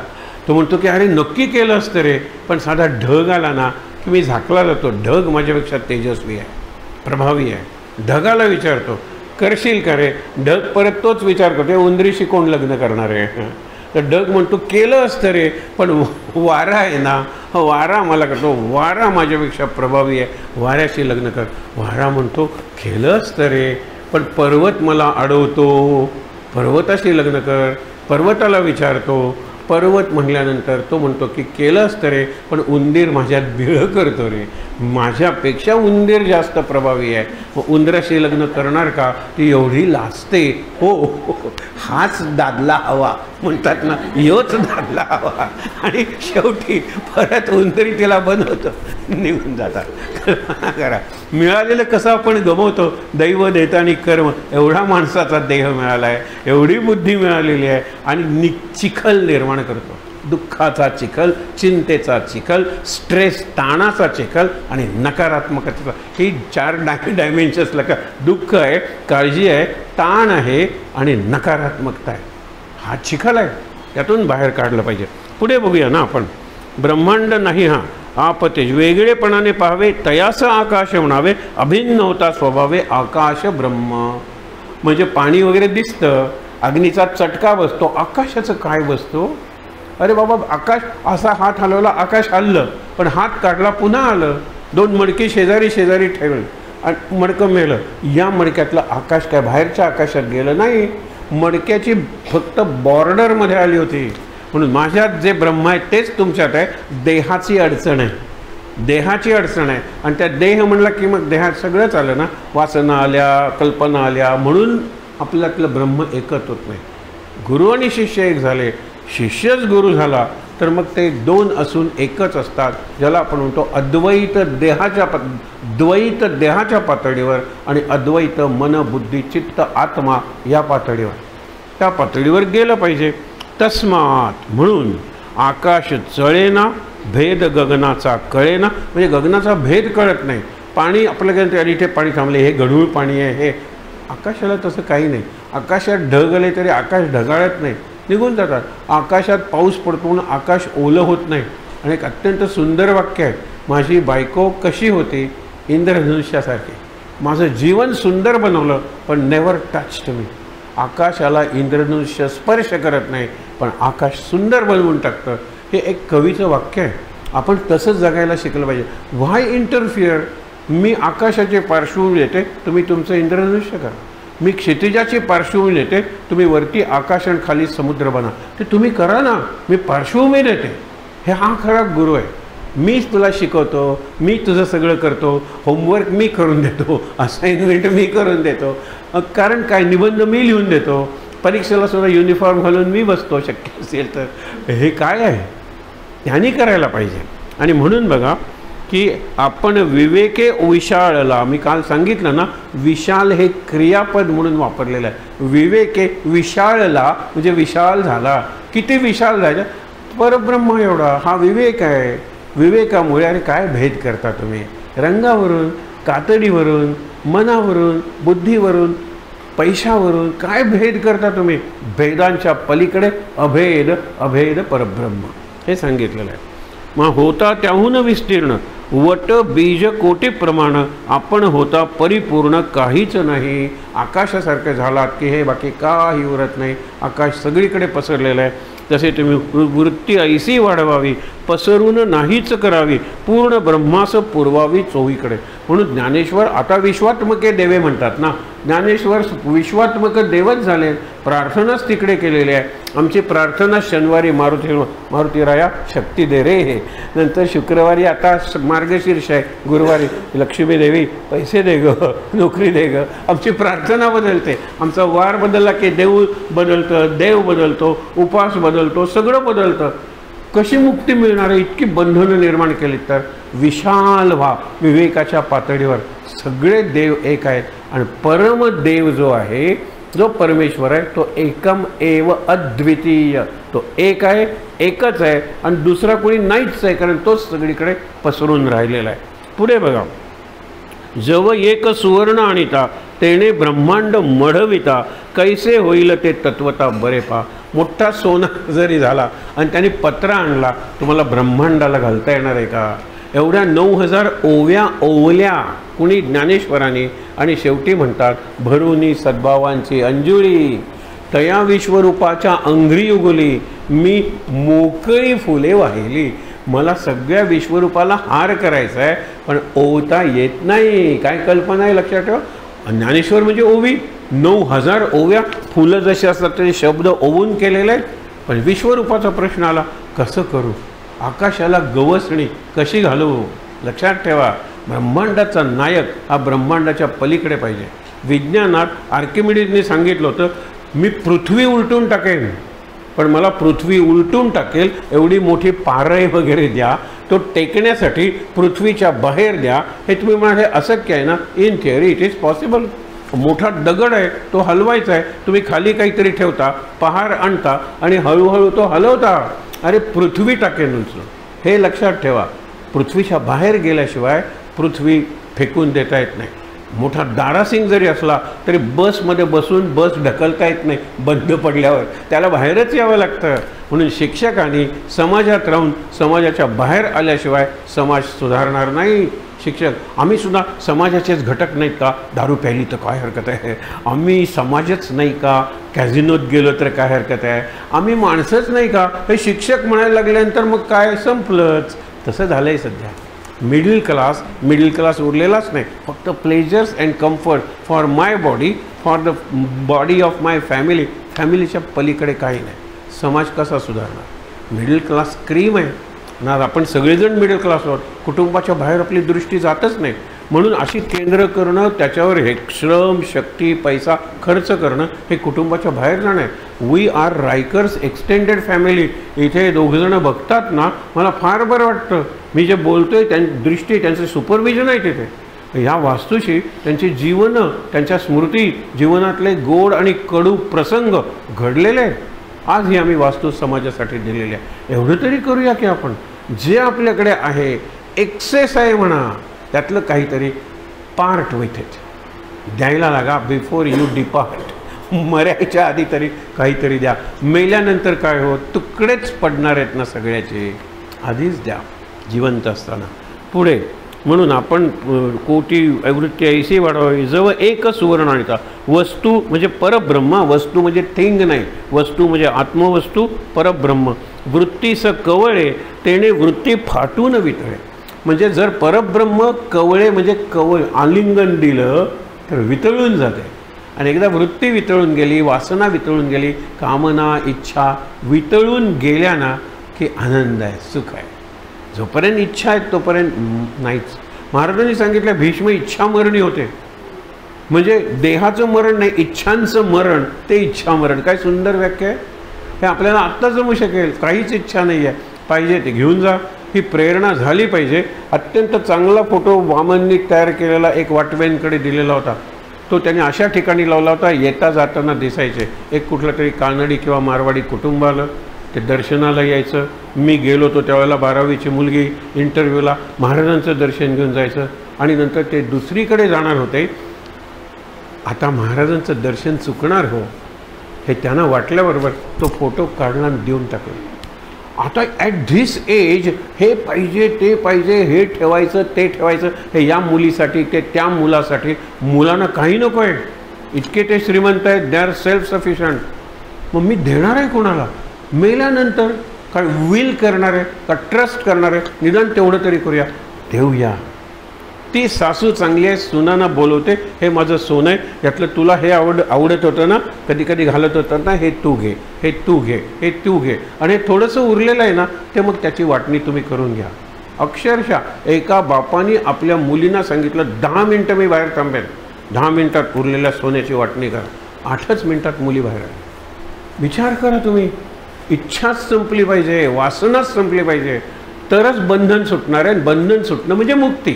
तो म्हणतो की अरे नक्की केलं असतं रे, पण साधा ढग आला ना की मी झाकला जातो. ढग माझ्यापेक्षा तेजस्वी आहे, प्रभावी आहे. ढगाला विचारतो करशील का रे. ढग परत तोच विचार करतो उंदरीशी कोण लग्न करणार आहे. तर ढग म्हणतो केलं असतं रे, पण वारा आहे ना, वारा मला करतो, वारा माझ्यापेक्षा प्रभावी आहे, वाऱ्याशी लग्न कर. वारा म्हणतो केलं असतं रे, पण पर्वत मला अडवतो, पर्वताशी लग्न कर, पर्वताला विचारतो. पर्वत म्हटल्यानंतर तो म्हणतो की केलंच तर रे, पण उंदीर माझ्यात बिळ करतो रे, माझ्यापेक्षा उंदीर जास्त प्रभावी आहे, मग उंदराशी लग्न करणार का, ती एवढी लाजते. हो, हाच दादला हवा म्हणतात ना, योच दादला हवा. आणि शेवटी परत उंदरी तिला बनवतं, निघून जातात. कल्पना करा, मिळालेलं कसं आपण गमवतो. दैव देतानी कर्म, एवढा माणसाचा देह मिळाला आहे, एवढी बुद्धी मिळालेली आहे, आणि चिखल निर्माण करतो. दुःखाचा चिखल, चिंतेचा चिखल, स्ट्रेस ताणाचा चिखल आणि नकारात्मकतेचा, ही 4 डायमेन्शन्स लका. दुःख आहे, काळजी आहे, ताण आहे आणि नकारात्मकता आहे. हा चिखल आहे, त्यातून बाहेर काढलं पाहिजे. पुढे बघूया ना आपण. ब्रह्मांड नाही हा आपतेज, वेगळेपणाने पाहावे तयास आकाश म्हणावे, अभिन्न होता स्वभावे आकाश ब्रह्म. म्हणजे पाणी वगैरे दिसतं, अग्नीचा चटका बसतो, आकाशाचं काय बसतो. अरे बाबा, आकाश असा हात हलवला, आकाश हललं, पण हात काढला पुन्हा आलं. 2 मडकी शेजारी शेजारी ठेवली आणि मडकं मेलं. या मडक्यातलं आकाश काय बाहेरच्या आकाशात गेलं नाही, मडक्याची फक्त बॉर्डरमध्ये आली होती. म्हणून माझ्यात जे ब्रह्म आहे तेच तुमच्यात आहे. देहाची अडचण आहे, देहाची अडचण आहे. आणि त्या देह म्हणला की मग देहात सगळंच आलं ना, वासना आल्या, कल्पना आल्या, म्हणून आपल्यातलं ब्रह्म एकच होत नाही. गुरु आणि शिष्य एक झाले, शिष्यच गुरु झाला तर मग ते 2 असून एकच असतात, ज्याला आपण म्हणतो अद्वैत द्वैत देहाच्या पातळीवर आणि अद्वैत मन बुद्धी चित्त आत्मा या पातळीवर. त्या पातळीवर गेलं पाहिजे. तस्मात, म्हणून आकाश चळेना भेद गगनाचा कळेना. म्हणजे गगनाचा भेद कळत नाही. पाणी आपल्याकडे आणि इथे पाणी थांबले, हे गढूळ पाणी आहे, हे आकाशाला तसं काही नाही. आकाशात ढग आले तरी आकाश ढगाळत नाही, निघून जातात. आकाशात पाऊस पडतो म्हणून आकाश ओलं होत नाही. आणि एक अत्यंत सुंदर वाक्य आहे, माझी बायको कशी होती, इंद्रधनुष्यासारखी. माझं जीवन सुंदर बनवलं पण नेवर टच्ड मी. आकाशाला इंद्रधनुष्य स्पर्श करत नाही, पण आकाश सुंदर बनवून टाकतं. हे एक कवीचं वाक्य आहे. आपण तसंच जगायला शिकलं पाहिजे. व्हाय इंटरफिअर. मी आकाशाचे पार्श्वभूमी देते, तुम्ही तुमचं इंद्रधनुष्य करा. मी क्षितिजाची पार्श्वभूमी देते, तुम्ही वरती आकाश आणि खाली समुद्र बना. ते तुम्ही करा ना, मी पार्श्वभूमी देते. हे हा खरा गुरु आहे. मीच तुला शिकवतो, मी तुझं सगळं करतो, होमवर्क मी करून देतो, असाइनमेंट मी करून देतो. कारण काय, निबंध मी लिहून देतो, परीक्षेला सुद्धा युनिफॉर्म घालून मी बसतो शक्य असेल तर. हे काय आहे, त्यांनी करायला पाहिजे. आणि म्हणून बघा की आपण विवेके विशाळला, मी काल सांगितलं ना, विशाल हे क्रियापद म्हणून वापरलेलं आहे. विवेके विशाळला म्हणजे विशाल झाला. किती विशाल झाला, परब्रह्म एवढा. हा विवेक आहे. विवेकामुळे अरे काय भेद करता तुम्ही, रंगावरून, कातडीवरून, मनावरून, बुद्धीवरून, पैशावरून काय भेद करता तुम्ही. भेदांच्या पलीकडे अभेद अभेद परब्रह्म हे सांगितलेलं आहे. मग होता त्याहून विस्तीर्ण, वट बीज कोटी प्रमाण, आपण होता परिपूर्ण काहीच नाही. आकाशासारखे झालात की हे बाकी काही उरत नाही. आकाश सगळीकडे पसरलेलं आहे. तसे तुम्ही वृत्ती ऐसी वाढवावी, पसरून नाहीच करावी, पूर्ण ब्रह्मास पुरवावी चोहीकडे. म्हणून ज्ञानेश्वर आता विश्वात्मके देवे म्हणतात ना. ज्ञानेश्वर विश्वात्मक देवच झाले, प्रार्थनाच तिकडे केलेली आहे. आमची प्रार्थना शनिवारी मारुतीराया शक्ती दे रे, हे नंतर शुक्रवारी आता मार्गशीर्ष आहे, गुरुवारी लक्ष्मी देवी पैसे दे ग, नोकरी दे ग. आमची प्रार्थना बदलते. आमचा वार बदलला की देव बदलतं, देव बदलतो, उपास बदलतो, सगळं बदलतं. कशी मुक्ती मिळणार आहे, इतकी बंधनं निर्माण केली. तर विशाल व्हा, विवेकाच्या पातळीवर सगळे देव एक आहेत. आणि परमदेव जो आहे, जो परमेश्वर आहे, तो एकम एव अद्वितीय, तो एक आहे, एकच आहे आणि दुसरा कोणी नाहीच आहे, कारण तोच सगळीकडे पसरून राहिलेला आहे. पुढे बघा, जव एक सुवर्ण आणिता, तेने ब्रह्मांड मढविता, कैसे होईल ते तत्वता बरे पा. मोठा सोना जरी झाला आणि त्यांनी पत्रा आणला, तुम्हाला ब्रह्मांडाला घालता येणार आहे का. एवढ्या 9000 ओव्या ओवल्या कुणी ज्ञानेश्वरांनी. आणि शेवटी म्हणतात, भरुनी सद्भावांची अंजुळी, तया विश्वरूपाच्या अंघ्री उगली, मी मोकळी फुले वाहिली. मला सगळ्या विश्वरूपाला हार करायचा आहे, पण ओवता येत नाही. काय कल्पना आहे लक्षात ठेवा. ज्ञानेश्वर म्हणजे ओवी, 9000 ओव्या, फुलं जशी असतात ते शब्द ओवून केलेले आहेत. पण विश्वरूपाचा प्रश्न आला, कसं करू? आकाशाला गवसणी कशी घालवू? लक्षात ठेवा, ब्रह्मांडाचा नायक हा ब्रह्मांडाच्या पलीकडे पाहिजे. विज्ञानात आर्किमिडीजने सांगितलं होतं, मी पृथ्वी उलटून टाकेन, पण मला पृथ्वी उलटून टाकेल एवढी मोठी पारय वगैरे द्या, तो टेकण्यासाठी पृथ्वीच्या बाहेर द्या. हे तुम्ही म्हणाले अशक्य आहे ना? In theory it is possible. मोठा दगड आहे, तो हलवायचा आहे, तुम्ही खाली काहीतरी ठेवता, पहार आणता आणि हळूहळू तो हलवता. अरे पृथ्वी टाकेन उचलून. हे लक्षात ठेवा, पृथ्वीच्या बाहेर गेल्याशिवाय पृथ्वी फेकून देता येत नाही. मोठा दारासिंग जरी असला तरी बसमध्ये बसून बस ढकलता येत नाही, बंद पडल्यावर त्याला बाहेरच यावं लागतं. म्हणून शिक्षकांनी समाजात राहून समाजाच्या बाहेर आल्याशिवाय समाज सुधारणार नाही. शिक्षक आम्ही सुद्धा समाजाचेच घटक नाहीत का? दारू प्यायली तर काय हरकत आहे? आम्ही समाजच नाही का? कॅझिनोत गेलो तर काय हरकत आहे? आम्ही माणसंच नाही का? हे शिक्षक म्हणायला लागल्यानंतर मग काय, संपलंच. तसं झालं आहे सध्या. मिडल क्लास उरलेलाच नाही. फक्त pleasures and comfort for my body, for the body of my family. फॅमिलीच्या पलीकडे काही नाही. समाज कसा सुधारणार? मिडल क्लास क्रीम आहे ना. आपण सगळेजण मिडल क्लास आहोत. कुटुंबाच्या बाहेर आपली दृष्टी जातच नाही. म्हणून अशी केंद्र करणं, त्याच्यावर हे श्रम, शक्ती, पैसा खर्च करणं हे कुटुंबाच्या बाहेर जाणं आहे. We are Raikars extended family. इथे दोघंजणं बघतात ना, मला फार बरं वाटतं. मी जे बोलतोय दृष्टी, त्यांचं सुपरविजन आहे तिथे. ह्या वास्तूशी त्यांची जीवनं, त्यांच्या स्मृती, जीवनातले गोड आणि कडू प्रसंग घडलेले आहेत. आज ही आम्ही वास्तू समाजासाठी दिलेली आहे. एवढं तरी करूया की आपण जे आपल्याकडे आहे, एक्सेस आहे म्हणा, त्यातलं काहीतरी पार्ट विथ इट द्यायला लागा बिफोर यू डिपार्ट. मरायच्या आधी तरी काहीतरी द्या. मेल्यानंतर काय हो, तुकडेच पडणार आहेत ना सगळ्याचे, आधीच द्या जिवंत असताना. पुढे म्हणून आपण कोटी वृत्ती ऐसी वाढवावी जवळ एक सुवर्ण आणता. वस्तू म्हणजे परब्रह्म, वस्तू म्हणजे थिंग नाही, वस्तू म्हणजे आत्मवस्तू परब्रह्म. वृत्तीस कवळे तेने वृत्ती फाटून वितळे. म्हणजे जर परब्रह्म कवळे म्हणजे कवळ आलिंगन दिलं तर वितळून जाते. आणि एकदा वृत्ती वितळून गेली, वासना वितळून गेली, कामना इच्छा वितळून गेल्या ना की आनंद आहे, सुख आहे. जोपर्यंत इच्छा आहे तोपर्यंत नाहीच. महाराजांनी सांगितलं भीष्म इच्छा मरणी होते. म्हणजे देहाचं मरण नाही, इच्छांचं मरण, ते इच्छा मरण. काय सुंदर व्याख्या आहे. हे आपल्याला आत्ता जमू शकेल. काहीच इच्छा नाही आहे, पाहिजे ते घेऊन जा. ही प्रेरणा झाली पाहिजे. अत्यंत चांगला फोटो वामननी तयार केलेला एक वाटवेंकडे दिलेला होता. तो त्याने अशा ठिकाणी लावला होता, येता जाताना दिसायचे. एक कुठलं तरी कानडी किंवा मारवाडी कुटुंब आलं, ते दर्शनाला यायचं. मी गेलो तो त्यावेळेला 12वीची मुलगी इंटरव्ह्यूला, महाराजांचं दर्शन घेऊन जायचं आणि नंतर ते दुसरीकडे जाणार होते. आता महाराजांचं दर्शन चुकणार हो हे त्यांना वाटल्याबरोबर तो फोटो काढला आणि देऊन टाकला. आता ॲट धिस एज हे पाहिजे ते पाहिजे, हे ठेवायचं ते ठेवायचं, हे या मुलीसाठी ते त्या मुलासाठी. मुलांना काही नको आहे, इतके ते श्रीमंत आहेत, दे आर सेल्फ सफिशियंट. मग मी देणार आहे कोणाला? मेल्यानंतर काय विल करणार आहे का ट्रस्ट करणार आहे? निदान तेवढं तरी करूया, देऊया. ती सासू चांगली आहे, सुनांना बोलवते, हे माझं सोनं आहे, यातलं तुला हे आवडत होतं ना, कधी कधी घालत होतं ना, हे तू घे, हे तू घे, हे तू घे. आणि थोडंसं उरलेलं आहे ना, ते मग त्याची वाटणी तुम्ही करून घ्या. अक्षरशः एका बापाने आपल्या मुलींना सांगितलं 10 मिनटं मी बाहेर थांबेन, 10 मिनटात उरलेल्या सोन्याची वाटणी करा. 8च मिनटात मुली बाहेर आल्या. विचार करा तुम्ही. इच्छाच संपली पाहिजे, वासनाच संपली पाहिजे, तरच बंधन सुटणार आहे. बंधन सुटणं म्हणजे मुक्ती,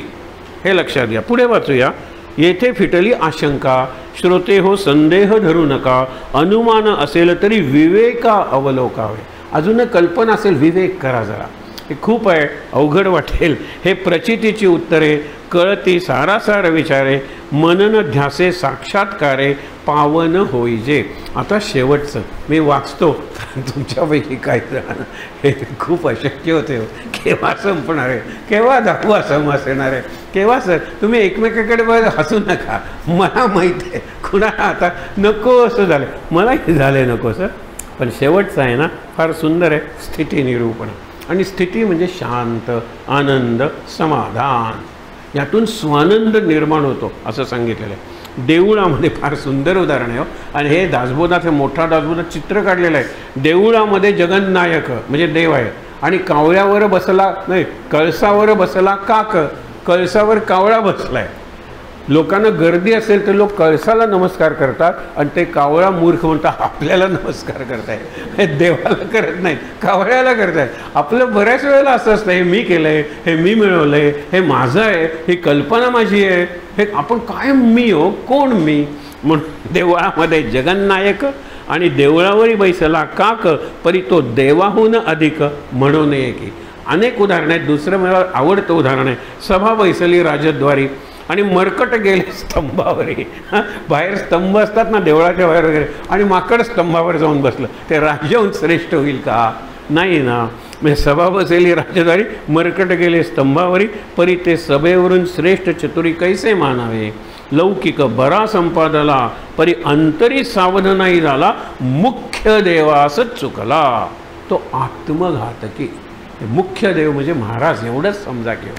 हे लक्षात घ्या. पुढे वाचूया. येथे फिटली आशंका, श्रोते हो संदेह धरू नका, अनुमान असेल तरी विवेका अवलोकावे. अजून कल्पना असेल, विवेक करा जरा. हे खूप आहे, अवघड वाटेल. हे प्रचितीची उत्तरे, कळती सारासार विचारे, मनन ध्यासे साक्षात्कारे, पावन होईजे. आता शेवटचं मी वाचतो, तुमच्यापैकी काय जण हे खूप अशक्य होते. केव्हा संपणार आहे, केव्हा दाखवा समास येणार आहे, केव्हा? सर तुम्ही एकमेकाकडे हसू नका, मला माहीत आहे कुणाला आता नको असं झालं, मलाही झालं नको सर. पण शेवटचं आहे ना, फार सुंदर आहे. स्थिती निरूपण. आणि स्थिती म्हणजे शांत, आनंद, समाधान, यातून स्वानंद निर्माण होतो असं सांगितलेलं आहे. देऊळामध्ये फार सुंदर उदाहरण आहे हो. आणि हे दासबोधात, हे मोठा दासबोधात चित्र काढलेलं आहे. देऊळामध्ये जगन्नायक म्हणजे देव आहे आणि कावळ्यावर बसला नाही, कळसावर बसला काक, कळसावर कावळा बसलाय. लोकांना गर्दी असेल तर लोक कळसाला नमस्कार करतात आणि ते कावळा मूर्ख म्हणतात आपल्याला नमस्कार करताय. हे देवाला करत नाहीत, कावळ्याला करतायत. आपलं बऱ्याच वेळेला असं असतं, हे मी केलंय, हे मी मिळवलंय, हे माझं आहे, ही कल्पना माझी आहे, हे आपण काय मी हो, कोण मी. म्हणून देवळामध्ये जगन्नायक आणि देवळावरी बैसला काक, परी तो देवाहून अधिक म्हणू नये की. अनेक उदाहरणं आहेत. दुसरं मला आवडतं उदाहरण आहे, सभा बैसली राजद्वारी आणि मरकट गेले स्तंभावरी. बाहेर स्तंभ असतात ना देवळाच्या बाहेर वगैरे, आणि माकड स्तंभावर जाऊन बसलं, ते राज्याहून श्रेष्ठ होईल का? नाही ना. म्हणजे सभा बसली राजद्वारी, मरकट गेले स्तंभावरी, परी ते सभेवरून श्रेष्ठ चतुरी कैसे मानावे. लौकिक बरा संपादला, परी अंतरी सावध नाही झाला, मुख्य देवास चुकला. तो आत्मघातकी. मुख्य देव म्हणजे महाराज, एवढंच समजा की.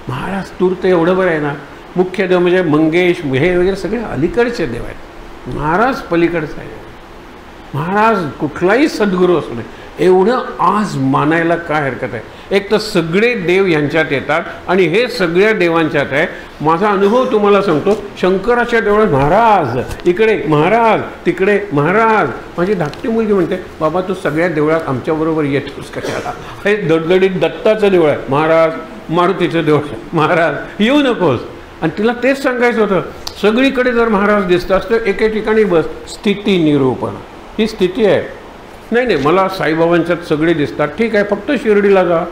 महाराज तूर्त एवढं बरं आहे ना. मुख्य देव म्हणजे मंगेश हे वगैरे सगळे अलीकडचे देव आहेत. महाराज पलीकडचा आहे. महाराज कुठलाही सद्गुरू असू नये एवढं आज मानायला काय हरकत आहे. एक तर सगळे देव यांच्यात येतात आणि हे सगळ्या देवांच्यात आहे. माझा अनुभव तुम्हाला सांगतो, शंकराच्या देवळात महाराज, इकडे महाराज, तिकडे महाराज. माझी धाकटी मुलगी म्हणते, बाबा तू सगळ्या देवळात आमच्याबरोबर येतोस कशाला. हे दडदडीत दत्ताचं देवळ आहे महाराज, मारुतीचं देवळ महाराज, येऊ नकोस. आणि तिला तेच सांगायचं होतं, सगळीकडे जर महाराज दिसतात तर एके ठिकाणी बस. स्थिती निरूपण ही स्थिती आहे. नाही नाही, मला साईबाबांच्यात सगळे दिसतात, ठीक आहे, फक्त शिर्डीला जा,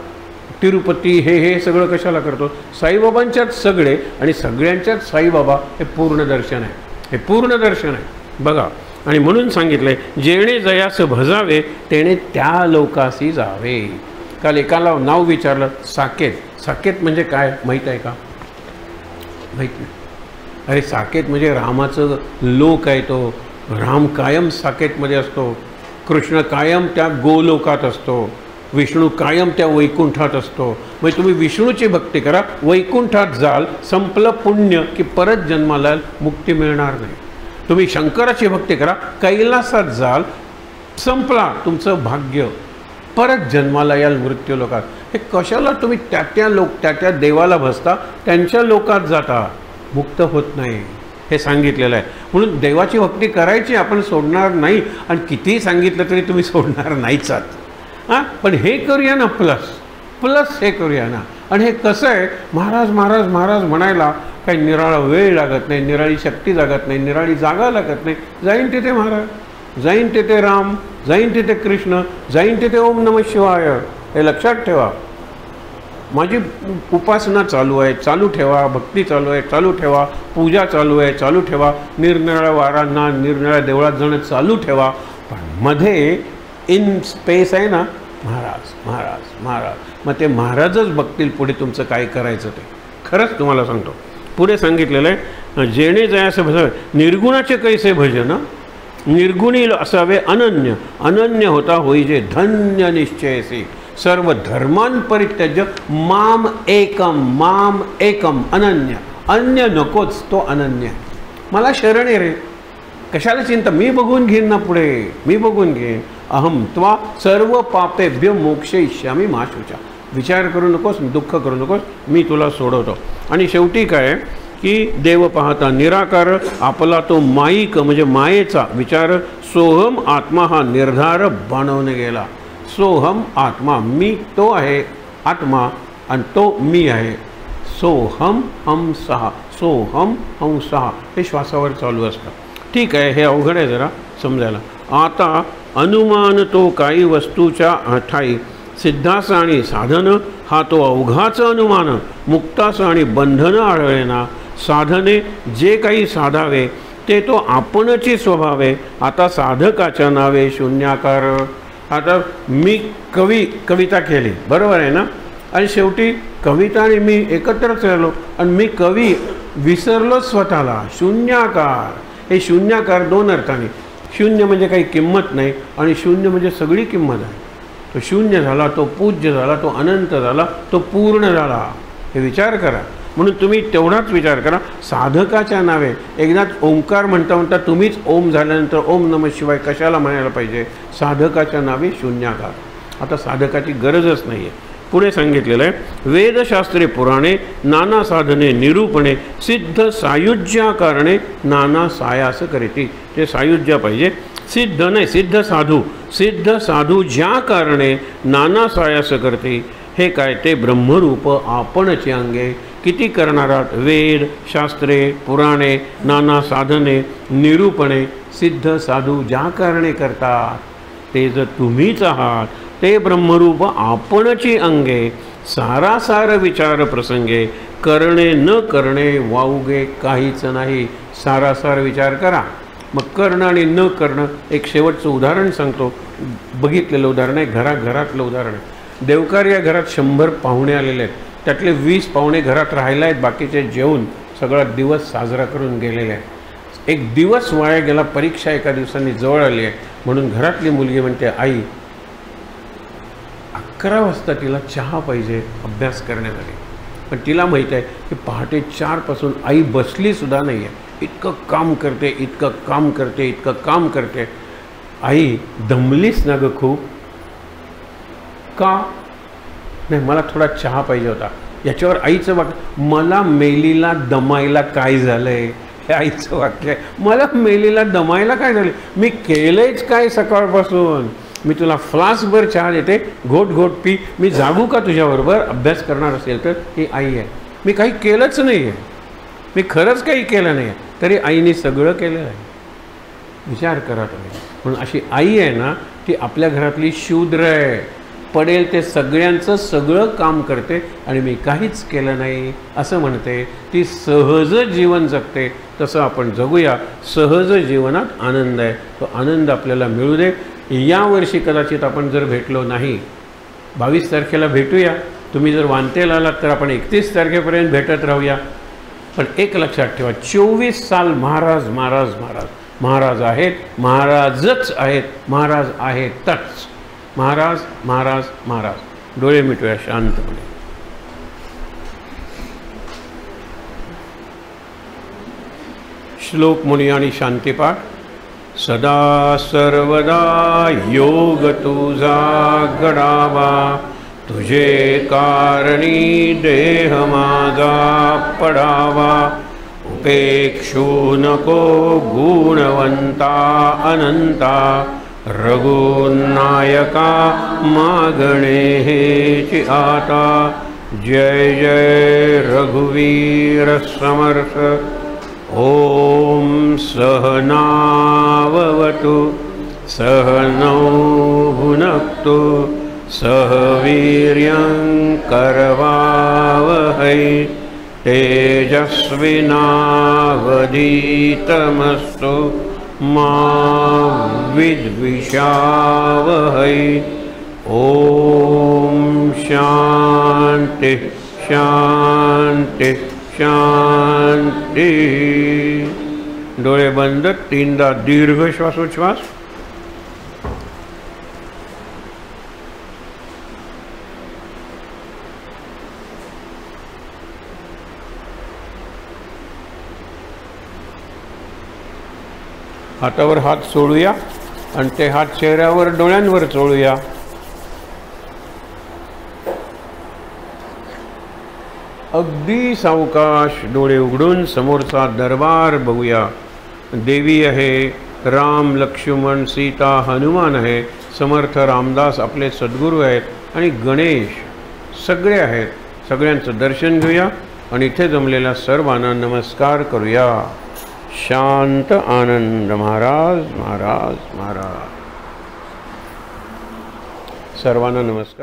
तिरुपती हे सगळं कशाला करतो. साईबाबांच्यात सगळे आणि सगळ्यांच्यात साईबाबा हे पूर्ण दर्शन आहे. हे पूर्ण दर्शन आहे बघा. आणि म्हणून सांगितलंय, जेणे जयास भजावे तेणे त्या लोकासी जावे. काल एकाला नाव विचारलं, साकेत. साकेत म्हणजे काय माहीत आहे का? माहीत नाही. अरे साकेत म्हणजे रामाचं लोक आहे. तो राम कायम साकेतमध्ये असतो, कृष्ण कायम त्या गोलोकात असतो, विष्णू कायम त्या वैकुंठात असतो. म्हणजे तुम्ही विष्णूची भक्ती करा, वैकुंठात जाल, संपलं पुण्य की परत जन्माला मुक्ती मिळणार नाही. तुम्ही शंकराची भक्ती करा, कैलासात जाल, संपला तुमचं भाग्य, परत जन्माला याल मृत्यू लोकात. हे कशाला तुम्ही त्या देवाला भजता, त्यांच्या लोकात जाता, मुक्त होत नाही. हे सांगितलेलं आहे. म्हणून देवाची भक्ती करायची, आपण सोडणार नाही. आणि कितीही सांगितलं तरी तुम्ही सोडणार नाहीच आहात. पण हे करूया ना, प्लस हे करूया ना. आणि हे कसं आहे, महाराज महाराज महाराज म्हणायला काही निराळा वेळ लागत नाही, निराळी शक्ती लागत नाही, निराळी जागा लागत नाही. जाईन तिथे महाराज, जाईन तिथे राम, जाईन तिथे कृष्ण, जाईन तिथे ओम नमः शिवाय. हे लक्षात ठेवा. माझी उपासना चालू आहे, चालू ठेवा. भक्ती चालू आहे, चालू ठेवा. पूजा चालू आहे, चालू ठेवा. निरनिराळ्या वारांना, निरनिराळ्या देवळात जाणं चालू ठेवा. पण मध्ये इन स्पेस आहे ना, महाराज महाराज महाराज. मग ते महाराजच बघतील पुढे तुमचं काय करायचं ते. खरंच तुम्हाला सांगतो, पुढे सांगितलेलं आहे, जेणे जयास भजावे निर्गुणाचे कैसे भजन, निर्गुणी असावे अनन्य, अनन्य होता होईजे धन्य निश्चयसे. सर्व धर्मान परित्यज्य माम एकम अनन्य. अन्य नकोच, तो अनन्य. मला शरण आहे रे, कशाला चिंता, मी बघून घेईन ना पुढे, मी बघून घेईन. अहम त्वा सर्व पापेभ्य मोक्षयिष्यामि मा शुचा. विचार करू नकोस, दुःख करू नकोस, मी तुला सोडवतो. आणि शेवटी काय की देव पाहता निराकार, आपला तो माईक म्हणजे मायेचा विचार, सोहम आत्मा हा निर्धार बनवून गेला. सोहम आत्मा, मी तो आहे आत्मा आणि तो मी आहे. सोहम हम सहा, सोहम हम सहा, हे श्वासावर चालू असतं. ठीक आहे, हे अवघड आहे जरा समजायला. आता अनुमान तो काही वस्तूच्या ठाई, सिद्धास आणि साधन हा तो अवघाच अनुमान, मुक्तास आणि बंधन आढळेना. साधने जे काही साधावे ते तो आपणची स्वभावे, आता साधकाच्या नावे शून्याकार. आता मी कविता केली, बरोबर आहे ना, आणि शेवटी कविता आणि मी एकत्रच राहिलो आणि मी कवी विसरलो स्वतःला. शून्याकार. हे शून्याकार दोन अर्थाने. शून्य म्हणजे काही किंमत नाही आणि शून्य म्हणजे सगळी किंमत आहे. तो शून्य झाला, तो पूज्य झाला, तो अनंत झाला, तो पूर्ण झाला. हे विचार करा. म्हणून तुम्ही तेवढाच विचार करा. साधकाच्या नावे एकदाच ओंकार म्हणता म्हणता तुम्हीच ओम झाल्यानंतर ओम नमः शिवाय कशाला म्हणायला पाहिजे? साधकाच्या नावे शून्याकार. आता साधकाची गरजच नाही आहे. पुढे सांगितलेलं आहे, वेदशास्त्रे पुराणे नाना साधने निरूपणे सिद्ध सायुज्या कारणे नाना सायास करीती. ते सायुज्य पाहिजे, सिद्ध नाही, सिद्ध साधू ज्या कारणे नाना सायास करते. हे काय? ते ब्रह्मरूप आपणचे अंगे. किती करणार आहात? वेद शास्त्रे पुराणे नाना साधने निरूपणे सिद्ध साधू ज्या कारणे करतात ते जर तुम्हीच आहात, ते ब्रह्मरूप आपणची अंगे. सारासार विचार प्रसंगे करणे न करणे वाऊगे काहीच नाही. सारासार विचार करा. मग करणं आणि न करणं. एक शेवटचं उदाहरण सांगतो. बघितलेलं उदाहरण आहे, घरातलं उदाहरण आहे. देवकार्य घरात 100 पाहुणे आलेले आहेत. त्यातले 20 पाहुणे घरात राहिले आहेत, बाकीचे जेवून सगळा दिवस साजरा करून गेलेले आहेत. एक दिवस वाया गेला. परीक्षा एका दिवसांनी जवळ आली आहे म्हणून घरातली मुलगी म्हणते, आई 11 वाजता तिला चहा पाहिजे अभ्यास करण्यासाठी. पण तिला माहीत आहे की पहाटे 4 पासून आई बसलीसुद्धा नाही आहे. इतकं काम करते. आई दमलीस ना गं खूप? का? नाही, मला थोडा चहा पाहिजे होता. याच्यावर आईचं वाक्य, मला मेलीला दमायला काय झालंय? हे आईचं वाक्य आहे. मला मेलीला दमायला काय झालं? मी केलंच काय सकाळपासून? मी तुला फ्लास्कभर चहा देते, घोट घोट पी. मी जागू का तुझ्याबरोबर? अभ्यास करणार असेल तर. ही आई आहे. मी काही केलंच नाही आहे. मी खरंच काही केलं नाही आहे, तरी आईने सगळं केलं आहे. विचार करा तुम्ही. म्हणून अशी आई आहे ना, ती आपल्या घरातली शूद्र आहे. पडेल ते सगळ्यांचं सगळं काम करते आणि मी काहीच केलं नाही असं म्हणते. ती सहज जीवन जगते. तसं आपण जगूया. सहज जीवनात आनंद आहे. तो आनंद आपल्याला मिळू दे. यावर्षी कदाचित आपण जर भेटलो नाही, 22 तारखेला भेटूया. तुम्ही जर वांतेला आलात तर आपण 31 तारखेपर्यंत भेटत राहूया. पण एक लक्षात ठेवा, 24 साल महाराज महाराज महाराज महाराज आहेत, महाराजच आहेत, महाराज आहेतच. महाराज महाराज महाराज. डोळे मिटूया शांतपणे. श्लोक मुनी आणि शांतिपाठ. सदा सर्वदा योग तुझा घडावा, तुझे कारणी देह माझा पडावा. उपेक्षू नको गुणवंता अनंता, रघुनायका मागणे हेची आता. जय जय रघुवीर समर्थ. ओम सहनावतु सहनौ भुनक्तु सह वीर्यं करवावहै. तेजस्विनावधीतमस्तु मा विद्विषावहै. ओम शांति शांति शांति. डोळे बंद. 3दा दीर्घ श्वासोच्छ्वास. हातावर हात सोडूया आणि ते हात चेहऱ्यावर डोळ्यांवर चोळूया. अगदी सावकाश डोळे उघडून समोरचा दरबार बघूया. देवी आहे, राम लक्ष्मण सीता हनुमान आहे, समर्थ रामदास आपले सद्गुरू आहेत आणि गणेश सगळे आहेत. सगळ्यांचं दर्शन घेऊया आणि इथे जमलेल्या सर्वांना नमस्कार करूया. शांत आनंद महाराज महाराज महाराज. सर्वांना नमस्कार.